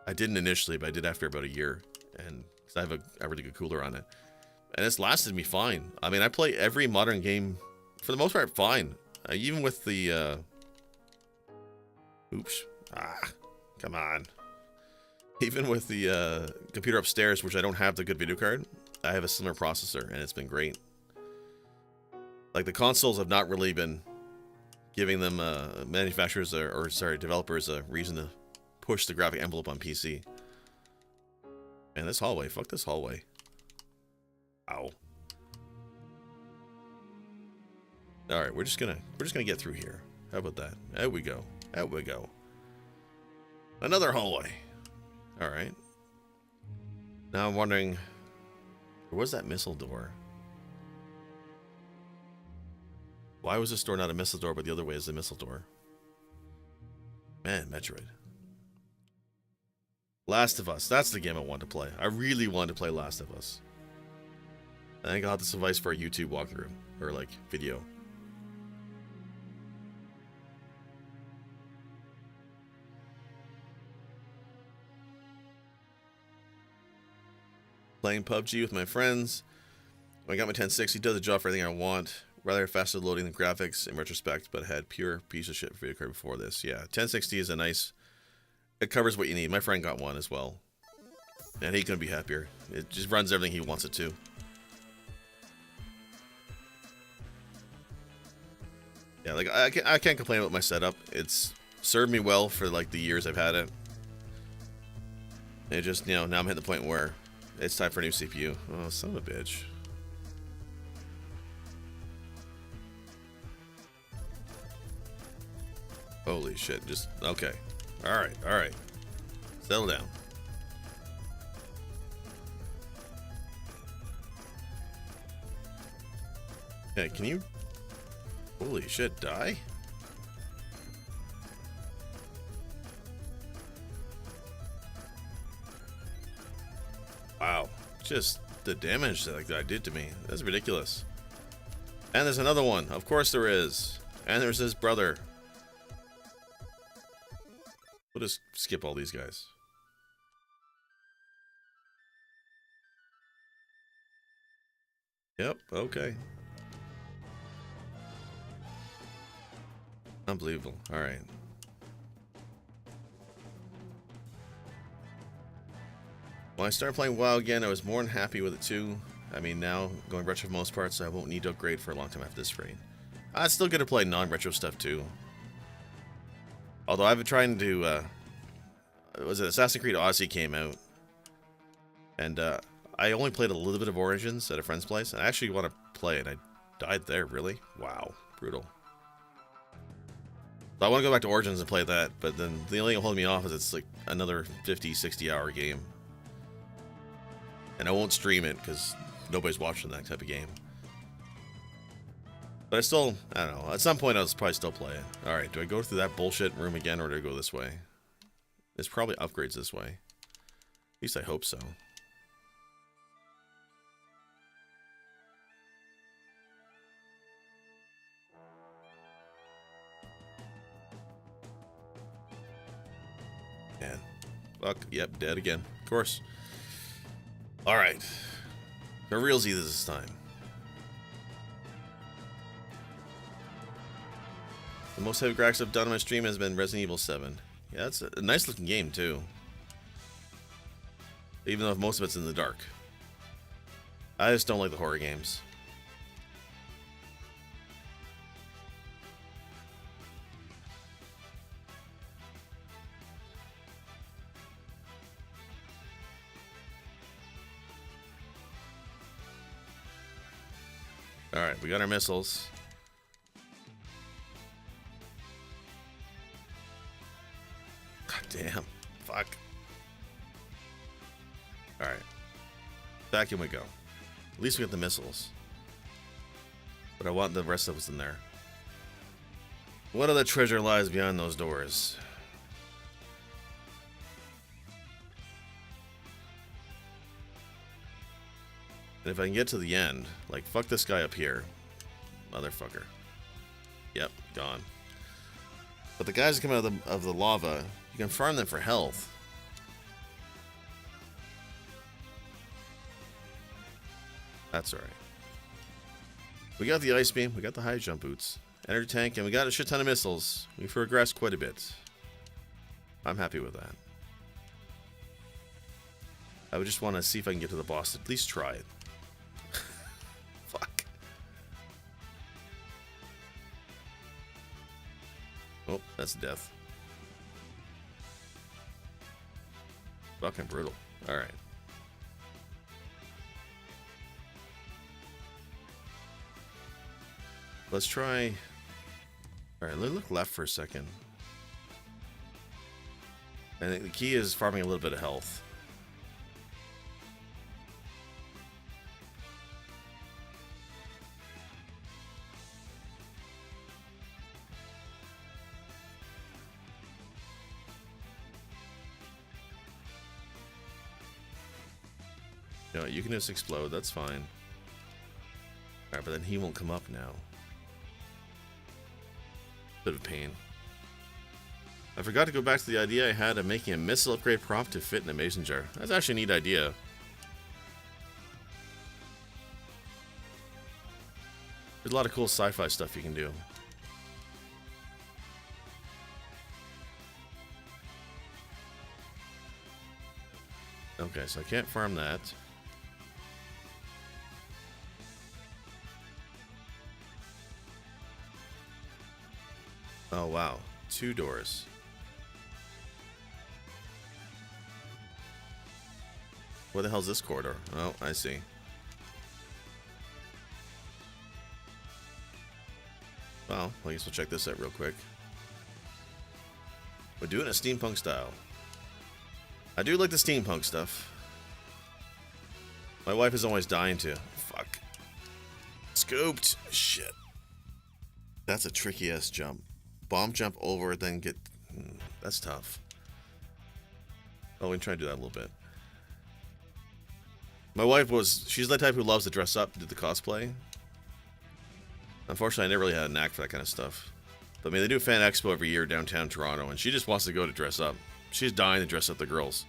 I didn't initially, but I did after about a year, and cause I have a really good cooler on it, and it's lasted me fine. I mean, I play every modern game for the most part fine. Even with the oops, come on. Even with the computer upstairs, which I don't have the good video card, I have a similar processor, and it's been great. Like, the consoles have not really been giving them manufacturers developers a reason to push the graphic envelope on PC. Man, this hallway, fuck this hallway. Ow. All right, we're just gonna get through here. How about that? There we go. There we go. Another hallway. All right. Now I'm wondering, where was that missile door? Why was this door not a missile door, but the other way is the missile door? Man, Metroid. Last of Us. That's the game I wanted to play. I really wanted to play Last of Us. I think I'll have to suffice for a YouTube walkthrough. Or, like, video. Playing PUBG with my friends. When I got my 1060, does the job for everything I want. Rather faster loading than graphics in retrospect, but had pure piece of shit video card before this. Yeah, 1060 is a nice... It covers what you need. My friend got one as well. And he couldn't be happier. It just runs everything he wants it to. Yeah, like, I can't complain about my setup. It's served me well for, like, the years I've had it. It just, you know, now I'm hitting the point where it's time for a new CPU. Oh, son of a bitch. Holy shit, just, okay. Alright. Settle down. Okay, can you... Holy shit, die? Wow. Just the damage that I did to me. That's ridiculous. And there's another one. Of course there is. And there's his brother. We'll just skip all these guys. Yep, okay. Unbelievable. Alright. When I started playing WoW again, I was more than happy with it too. I mean, now, going retro for most parts, I won't need to upgrade for a long time after this raid. I'm still going to play non-retro stuff too. Although I've been trying to, was it Assassin's Creed Odyssey came out. And, I only played a little bit of Origins at a friend's place. And I actually want to play it. I died there, really? Wow. Brutal. So I want to go back to Origins and play that. But then the only thing holding me off is it's like another 50, 60 hour game. And I won't stream it because nobody's watching that type of game. But I still, I don't know. At some point I'll probably still play it. Alright, do I go through that bullshit room again or do I go this way? There's probably upgrades this way. At least I hope so. Man. Fuck. Yep, dead again. Of course. Alright. For realsy this time. The most heavy graphics I've done on my stream has been Resident Evil 7. Yeah, that's a nice looking game too. Even though most of it's in the dark. I just don't like the horror games. Alright, we got our missiles. God damn. Fuck. Alright. Back in we go. At least we got the missiles. But I want the rest of us in there. What other treasure lies behind those doors? And if I can get to the end, like, fuck this guy up here. Motherfucker. Yep, gone. But the guys that come out of the lava, you can farm them for health. That's alright. We got the ice beam, we got the high jump boots, energy tank, and we got a shit ton of missiles. We've progressed quite a bit. I'm happy with that. I would just want to see if I can get to the boss. At least try it. Fuck. Oh, that's death. Fucking brutal. Alright. Let's try... Alright, let me look left for a second. I think the key is farming a little bit of health. No, you can just explode, that's fine. Alright, but then he won't come up now. Bit of a pain. I forgot to go back to the idea I had of making a missile upgrade prop to fit in a mason jar. That's actually a neat idea. There's a lot of cool sci-fi stuff you can do. Okay, so I can't farm that. Oh wow, 2 doors. Where the hell's this corridor? Oh, I see. Well, I guess we'll check this out real quick. We're doing it steampunk style. I do like the steampunk stuff. My wife is always dying to. Fuck. Scooped. Shit. That's a tricky ass jump. Bomb jump over, then get... That's tough. Oh, we can try to do that a little bit. My wife was... She's the type who loves to dress up, do the cosplay. Unfortunately, I never really had a knack for that kind of stuff. But I mean, they do Fan Expo every year downtown Toronto, and she just wants to go to dress up. She's dying to dress up the girls.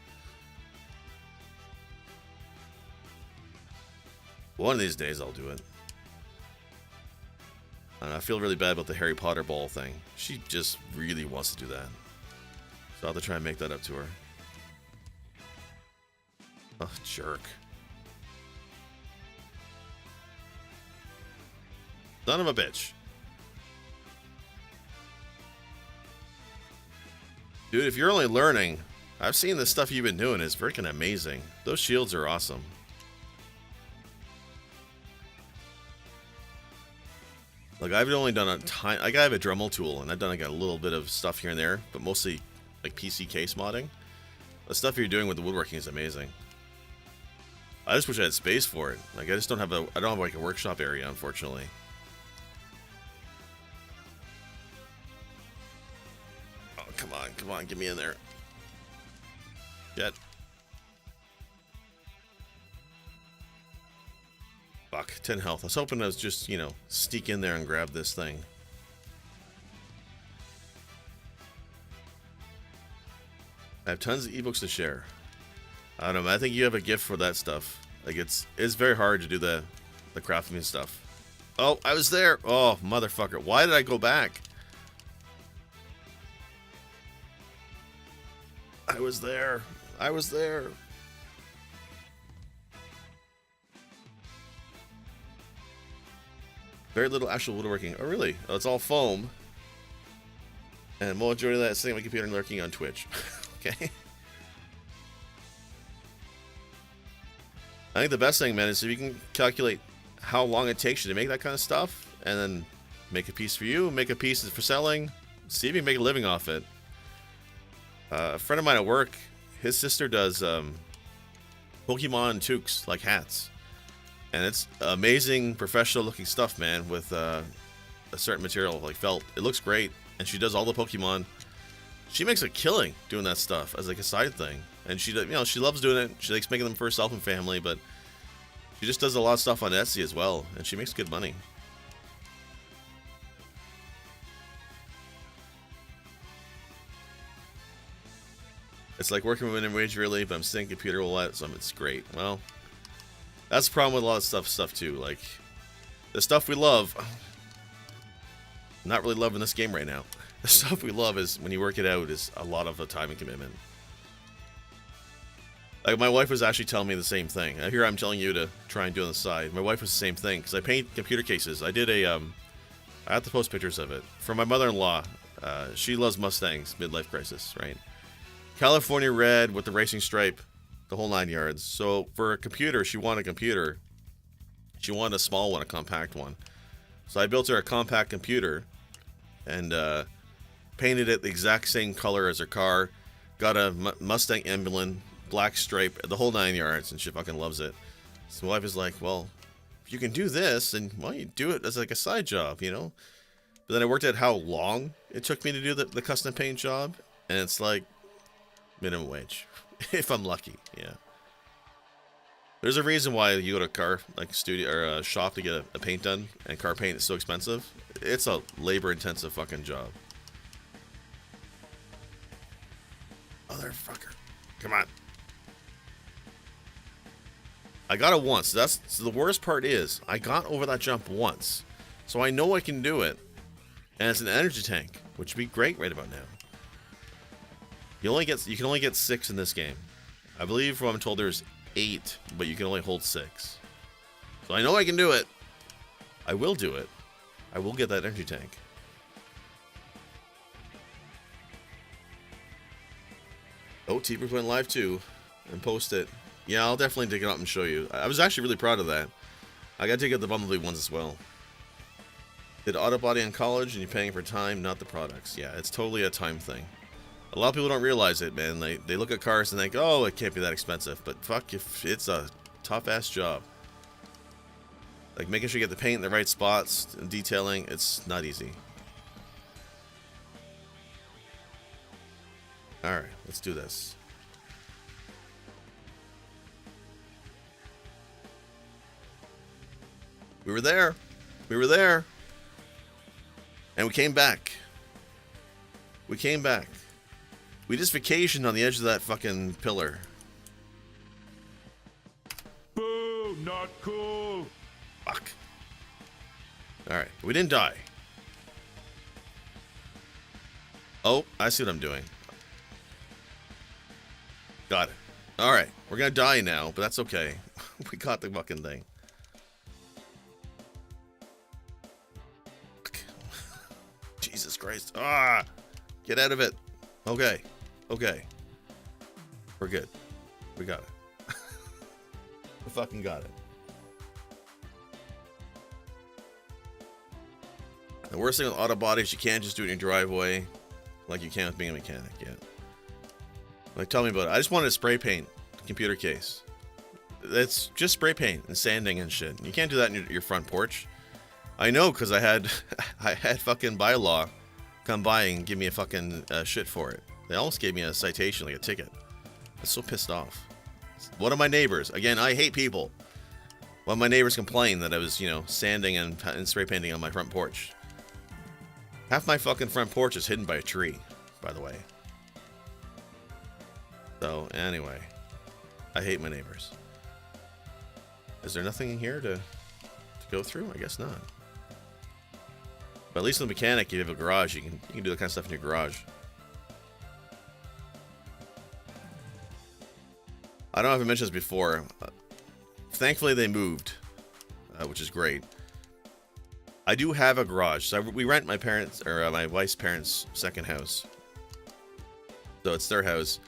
One of these days I'll do it. I feel really bad about the Harry Potter ball thing. She just really wants to do that. So I'll have to try and make that up to her. Oh, jerk. Son of a bitch. Dude, if you're only learning, I've seen the stuff you've been doing. It's freaking amazing. Those shields are awesome. Like, I've only done a tiny... Like, I have a Dremel tool, and I've done like a little bit of stuff here and there, but mostly like PC case modding. The stuff you're doing with the woodworking is amazing. I just wish I had space for it. Like, I just don't have a... I don't have like a workshop area, unfortunately. Oh, come on, get me in there. Get. Fuck, 10 health. I was hoping I was just, you know, sneak in there and grab this thing. I have tons of ebooks to share. I don't know, I think you have a gift for that stuff. Like, it's very hard to do the crafting stuff. Oh, I was there. Oh, motherfucker. Why did I go back? I was there. I was there. Very little actual woodworking. Oh, really? Oh, it's all foam. And the majority of that is sitting on my computer and lurking on Twitch. Okay. I think the best thing, man, is if you can calculate how long it takes you to make that kind of stuff, and then make a piece for you, make a piece for selling, see if you can make a living off it. A friend of mine at work, his sister does Pokemon toques, like hats. And it's amazing, professional-looking stuff, man, with a certain material, like felt. It looks great, and she does all the Pokemon. She makes a killing doing that stuff as like a side thing, and she, you know, she loves doing it. She likes making them for herself and family, but she just does a lot of stuff on Etsy as well, and she makes good money. It's like working with minimum wage, really, but I'm sitting computer a lot, so it's great. Well. That's the problem with a lot of stuff too. Like, the stuff we love, I'm not really loving this game right now. The stuff we love is, when you work it out, is a lot of a time and commitment. Like, my wife was actually telling me the same thing. Here I'm telling you to try and do it on the side. My wife was the same thing, because I paint computer cases. I did a, I have to post pictures of it. For my mother-in-law, she loves Mustangs, midlife crisis, right? California red with the racing stripe. The whole 9 yards. So for a computer, she wanted a computer. She wanted a small one, a compact one. So I built her a compact computer and painted it the exact same color as her car. Got a Mustang emblem, black stripe, the whole 9 yards, and she fucking loves it. So my wife is like, well, if you can do this, and why don't you do it as like a side job, you know? But then I worked out how long it took me to do the custom paint job, and it's like minimum wage. If I'm lucky, yeah. There's a reason why you go to a car like studio or a shop to get a paint done, and car paint is so expensive. It's a labor-intensive fucking job. Motherfucker, come on! I got it once. That's so the worst part is I got over that jump once, so I know I can do it, and it's an energy tank, which would be great right about now. You can only get 6 in this game. I believe from what I'm told there's 8, but you can only hold 6. So I know I can do it. I will do it. I will get that energy tank. Oh, T-Bird went live too, and post it. Yeah, I'll definitely dig it up and show you. I was actually really proud of that. I got to get the Bumblebee ones as well. Did auto body in college, and you're paying for time, not the products. Yeah, it's totally a time thing. A lot of people don't realize it, man. They look at cars and think, oh, it can't be that expensive. But fuck, if it's a tough-ass job. Like, making sure you get the paint in the right spots and detailing, it's not easy. Alright, let's do this. We were there. We were there. And we came back. We came back. We just vacationed on the edge of that fucking pillar. Boo! Not cool! Fuck. Alright, we didn't die. Oh, I see what I'm doing. Got it. Alright, we're gonna die now, but that's okay. We caught the fucking thing. Jesus Christ. Ah! Get out of it. Okay. Okay. We're good. We got it. We fucking got it. The worst thing with auto bodies, you can't just do it in your driveway like you can with being a mechanic yet. Like, tell me about it. I just wanted to spray paint the computer case. It's just spray paint and sanding and shit. You can't do that in your front porch. I know, because I had fucking bylaw come by and give me a fucking shit for it. They almost gave me a citation, like a ticket. I was so pissed off. One of my neighbors, again, I hate people. One of my neighbors complained that I was, you know, sanding and spray painting on my front porch. Half my fucking front porch is hidden by a tree, by the way. So, anyway. I hate my neighbors. Is there nothing in here to go through? I guess not. But at least in the mechanic, you have a garage. You can do that kind of stuff in your garage. I don't know if I mentioned this before. Thankfully, they moved, which is great. I do have a garage. So we rent my parents, or my wife's parents' second house. So it's their house.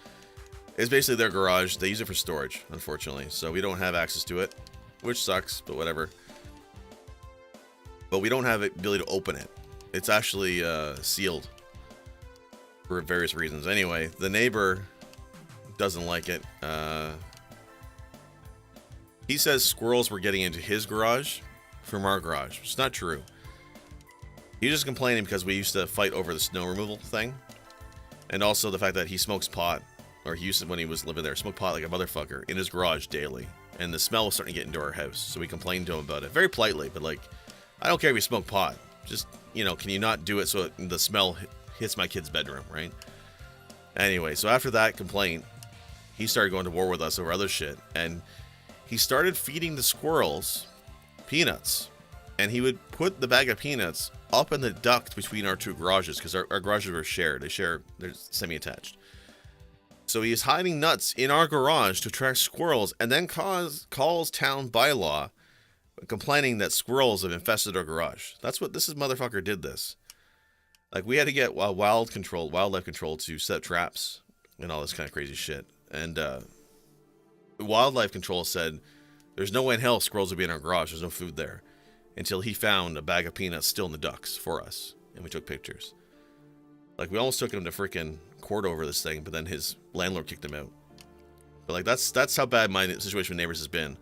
It's basically their garage. They use it for storage, unfortunately. So we don't have access to it, which sucks, but whatever. But we don't have the ability to open it. It's actually sealed for various reasons. Anyway, the neighbor doesn't like it. He says squirrels were getting into his garage from our garage. It's not true. He's just complaining because we used to fight over the snow removal thing. And also the fact that he smokes pot. Or he used to, when he was living there, smoke pot like a motherfucker in his garage daily. And the smell was starting to get into our house. So we complained to him about it. Very politely, but like, I don't care if you smoke pot. Just, you know, can you not do it so the smell hits my kid's bedroom, right? Anyway, so after that complaint, he started going to war with us over other shit. And he started feeding the squirrels peanuts. And he would put the bag of peanuts up in the duct between our two garages, because our garages were shared. They're semi-attached. So he is hiding nuts in our garage to attract squirrels, and then calls town bylaw complaining that squirrels have infested our garage. This motherfucker did this. Like, we had to get wildlife control to set traps and all this kind of crazy shit. And wildlife control said there's no way in hell squirrels would be in our garage. There's no food there. Until he found a bag of peanuts still in the ducts for us, and we took pictures. Like, we almost took him to freaking court over this thing, but then his landlord kicked him out. But like, that's how bad my situation with neighbors has been.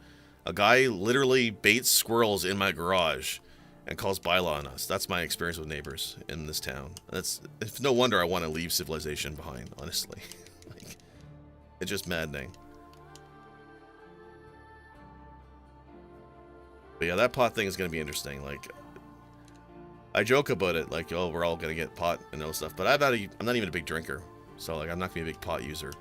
A guy literally baits squirrels in my garage and calls bylaw on us. That's my experience with neighbors in this town. It's no wonder I want to leave civilization behind, honestly. Like, it's just maddening. But yeah, that pot thing is going to be interesting. Like, I joke about it, like, oh, we're all going to get pot and all stuff. But I'm not even a big drinker. So, like, I'm not going to be a big pot user.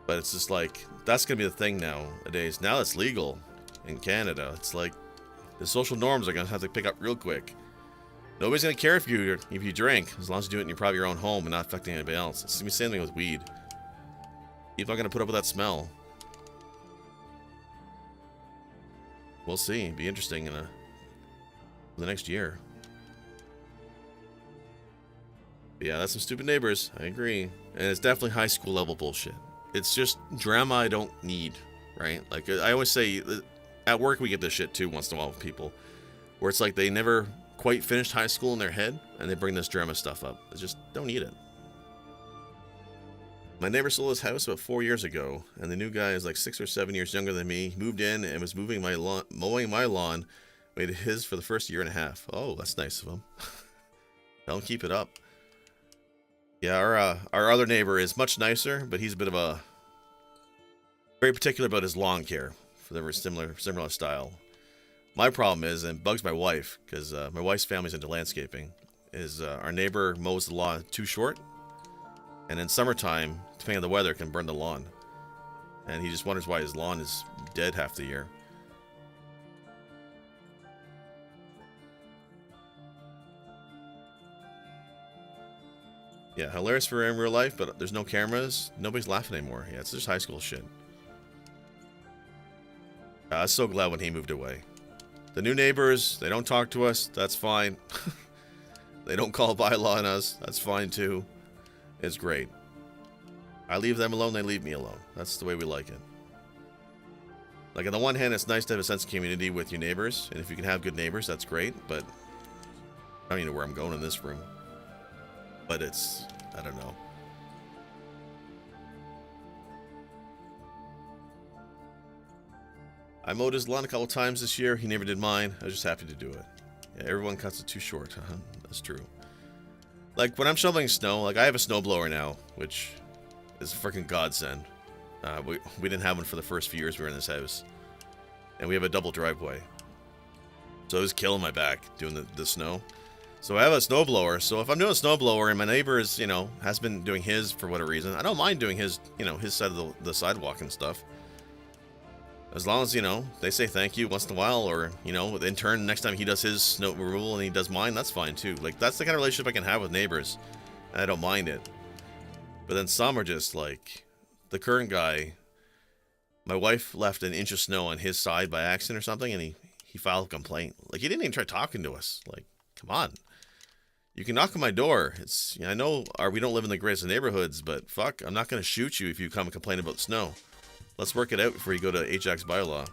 But it's just like, that's going to be the thing nowadays. Now it's legal in Canada. It's like, the social norms are going to have to pick up real quick. Nobody's going to care if you drink, as long as you do it in your own home and not affecting anybody else. It's going to be the same thing with weed. People are going to put up with that smell. We'll see. It'd be interesting in the next year. But yeah, that's some stupid neighbors. I agree. And it's definitely high school level bullshit. It's just drama I don't need, right? Like, I always say, at work we get this shit too once in a while with people, where it's like they never quite finished high school in their head, and they bring this drama stuff up. I just don't need it. My neighbor sold his house about 4 years ago, and the new guy is like 6 or 7 years younger than me. He moved in and was mowing my lawn, made it his for the first year and a half. Oh, that's nice of him. Don't keep it up. Yeah, our other neighbor is much nicer, but he's a bit of a very particular about his lawn care for the similar style. My problem is, and bugs my wife, because my wife's family's into landscaping, is our neighbor mows the lawn too short. And in summertime, depending on the weather, it can burn the lawn. And he just wonders why his lawn is dead half the year. Yeah, hilarious for in real life, but there's no cameras. Nobody's laughing anymore. Yeah, it's just high school shit. I was so glad when he moved away. The new neighbors, they don't talk to us. That's fine. They don't call bylaw on us. That's fine too. It's great. I leave them alone, they leave me alone. That's the way we like it. Like, on the one hand, it's nice to have a sense of community with your neighbors. And if you can have good neighbors, that's great. But I don't even know where I'm going in this room. But it's, I don't know. I mowed his lawn a couple times this year. He never did mine. I was just happy to do it. Yeah, everyone cuts it too short. That's true. Like, when I'm shoveling snow, like, I have a snowblower now, which is a freaking godsend. We didn't have one for the first few years we were in this house. And we have a double driveway. So it was killing my back doing the snow. So I have a snowblower. So if I'm doing a snowblower and my neighbor is, you know, has been doing his for whatever reason, I don't mind doing his, you know, his side of the sidewalk and stuff. As long as, you know, they say thank you once in a while, or, you know, in turn, next time he does his snow removal and he does mine, that's fine too. Like, that's the kind of relationship I can have with neighbors. And I don't mind it. But then some are just like, the current guy, my wife left an inch of snow on his side by accident or something, and he filed a complaint. Like, he didn't even try talking to us. Like, come on. You can knock on my door. It's, you know, I know we don't live in the greatest of neighborhoods, but fuck, I'm not going to shoot you if you come and complain about snow. Let's work it out before you go to Ajax bylaw.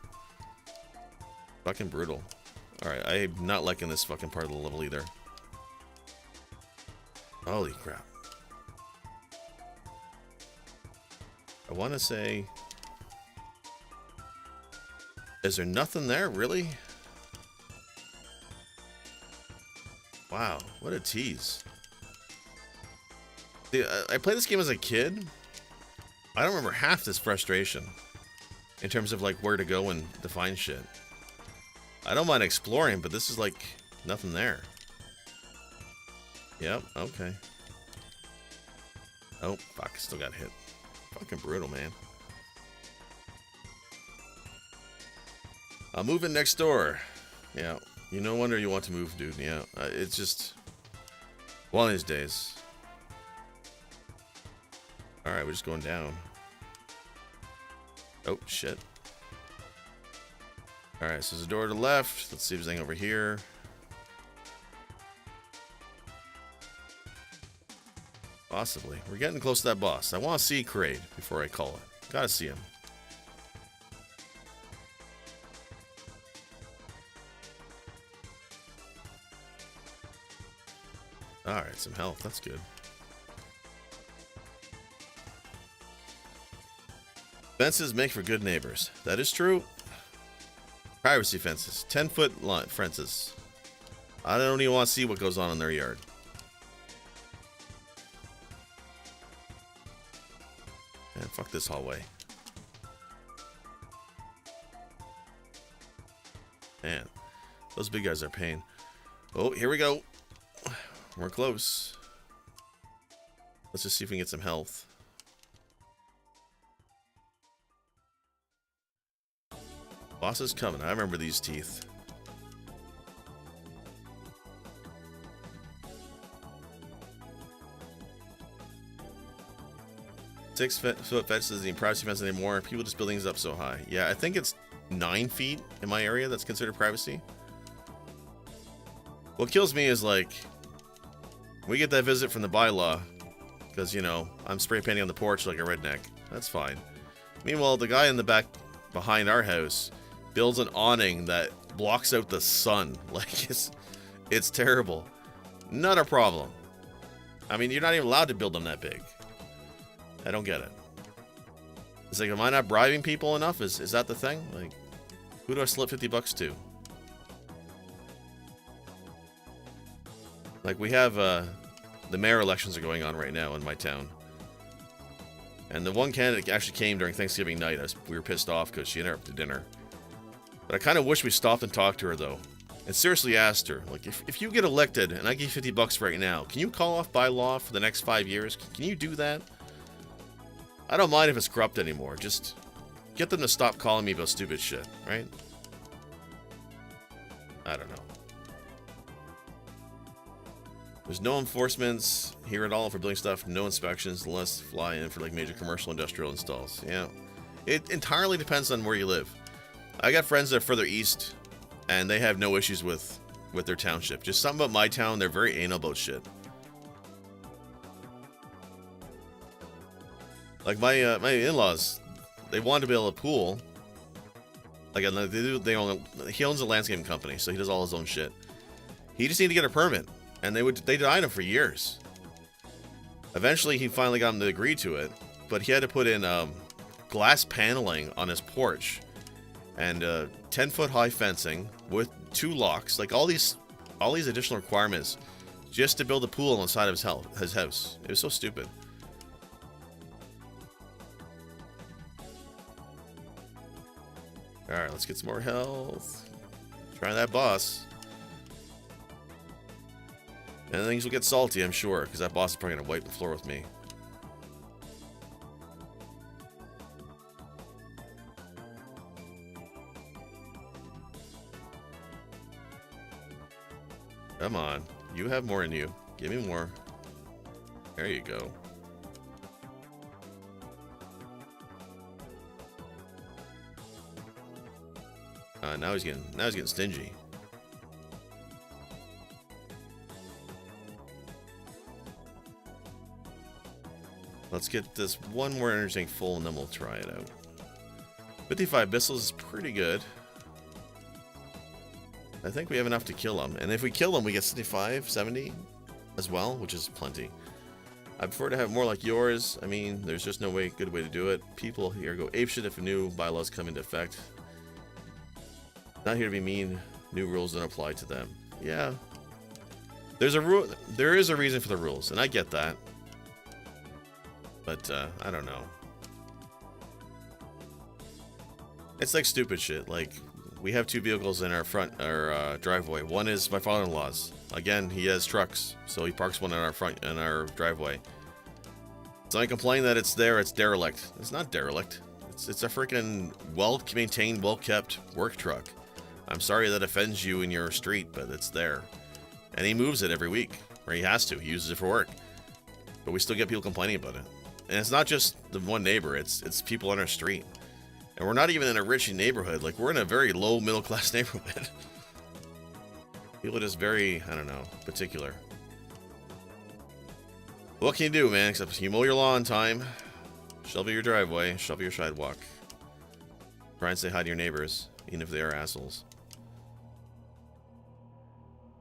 Fucking brutal. Alright, I'm not liking this fucking part of the level either. Holy crap. I want to say... Is there nothing there, really? Wow, what a tease. See, I played this game as a kid. I don't remember half this frustration in terms of like where to go and to find shit. I don't mind exploring, but this is like nothing there. Yep, okay. Oh, fuck, still got hit. Fucking brutal, man. I'll move in next door. Yeah, you no wonder you want to move, dude. Yeah, it's just one of these days. Alright, we're just going down. Oh, shit. Alright, so there's a door to the left. Let's see if there's anything over here. Possibly. We're getting close to that boss. I want to see Kraid before I call it. Gotta see him. Alright, some health. That's good. Fences make for good neighbors. That is true. Privacy fences. 10-foot fences. I don't even want to see what goes on in their yard. Man, fuck this hallway. Man, those big guys are a pain. Oh, here we go. We're close. Let's just see if we can get some health. Boss is coming. I remember these teeth. Six-foot fence isn't even privacy fence anymore. People just building things up so high. Yeah, I think it's 9 feet in my area that's considered privacy. What kills me is like, we get that visit from the bylaw because, you know, I'm spray painting on the porch like a redneck. That's fine. Meanwhile, the guy in the back behind our house builds an awning that blocks out the sun. Like, it's terrible. Not a problem. I mean, you're not even allowed to build them that big. I don't get it. It's like, am I not bribing people enough? Is that the thing? Like, who do I slip $50 to? Like, we have, the mayor elections are going on right now in my town. And the one candidate actually came during Thanksgiving night. We were pissed off because she interrupted dinner. But I kind of wish we stopped and talked to her, though. And seriously asked her, like, if you get elected and I give you $50 right now, can you call off by law for the next 5 years? Can you do that? I don't mind if it's corrupt anymore. Just get them to stop calling me about stupid shit, right? I don't know. There's no enforcements here at all for building stuff. No inspections unless fly in for like major commercial industrial installs. Yeah, it entirely depends on where you live. I got friends that are further east, and they have no issues with their township. Just something about my town, they're very anal about shit. Like my in-laws, they wanted to build a pool. Like he owns a landscaping company, so he does all his own shit. He just needed to get a permit, and they denied him for years. Eventually, he finally got him to agree to it, but he had to put in glass paneling on his porch and 10-foot high fencing with 2 locks, like all these additional requirements just to build a pool inside of his house. It was so stupid. Alright, let's get some more health. Try that boss. And things will get salty, I'm sure, because that boss is probably going to wipe the floor with me. Come on. You have more in you. Give me more. There you go. Now he's getting stingy. Let's get this one more energy tank full and then we'll try it out. 55 missiles is pretty good. I think we have enough to kill him. And if we kill him, we get 65, 70 as well, which is plenty. I prefer to have more like yours. I mean, there's just no good way to do it. People here go apeshit if new bylaws come into effect. Not here to be mean. New rules don't apply to them. Yeah. There is a reason for the rules, and I get that. But, I don't know. It's like stupid shit. Like, we have 2 vehicles in our driveway. One is my father-in-law's. Again, he has trucks, so he parks one in our driveway. So I complain that it's there, it's derelict. It's not derelict. It's a freaking well-maintained, well-kept work truck. I'm sorry that offends you in your street, but it's there. And he moves it every week, or he has to. He uses it for work. But we still get people complaining about it. And it's not just the one neighbor, it's people on our street. And we're not even in a rich neighborhood. Like, we're in a very low middle-class neighborhood. People are just very, I don't know, particular. What can you do, man? Except you mow your lawn on time, shovel your driveway, shovel your sidewalk. Try and say hi to your neighbors, even if they are assholes.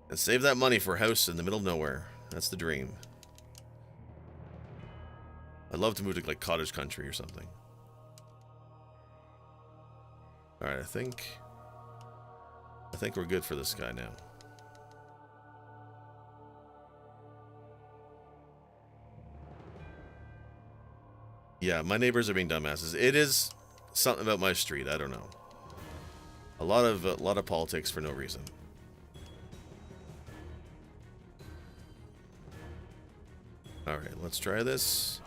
And save that money for a house in the middle of nowhere. That's the dream. I'd love to move to, like, cottage country or something. Alright, I think we're good for this guy now. Yeah, my neighbors are being dumbasses. It is something about my street. I don't know. A lot of politics for no reason. All right, let's try this.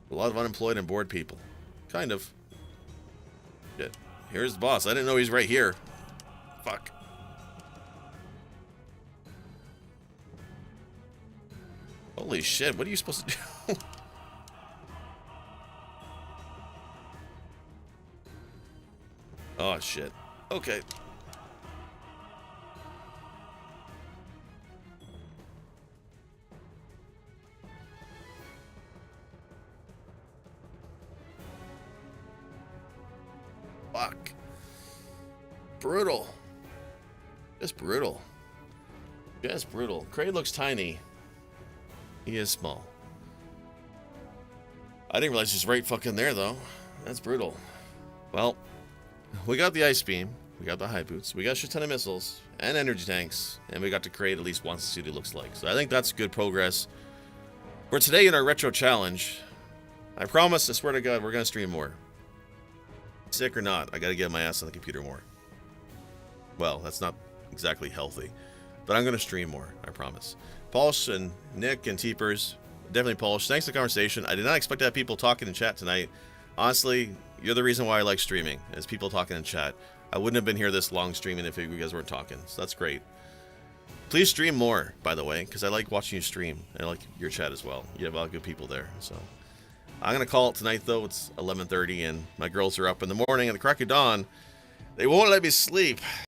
A lot of unemployed and bored people. Kind of. Shit. Here's the boss. I didn't know he's right here. Fuck. Holy shit, what are you supposed to do? Oh, shit. Okay. Fuck. Brutal. Just brutal. Just brutal. Kraid looks tiny. He is small. I didn't realize he's right fucking there, though. That's brutal. Well, we got the ice beam. We got the high boots. We got a shit ton of missiles and energy tanks. And we got to create at least once to see what it looks like. So I think that's good progress. For today in our retro challenge, I promise, I swear to God, we're going to stream more. Sick or not, I got to get my ass on the computer more. Well, that's not exactly healthy. But I'm going to stream more, I promise. Polish and Nick and Teepers, definitely Polish. Thanks for the conversation. I did not expect to have people talking in chat tonight. Honestly, you're the reason why I like streaming, is people talking in chat. I wouldn't have been here this long streaming if you guys weren't talking. So that's great. Please stream more, by the way, because I like watching you stream. I like your chat as well. You have a lot of good people there. So I'm going to call it tonight, though. It's 11:30, and my girls are up in the morning at the crack of dawn. They won't let me sleep.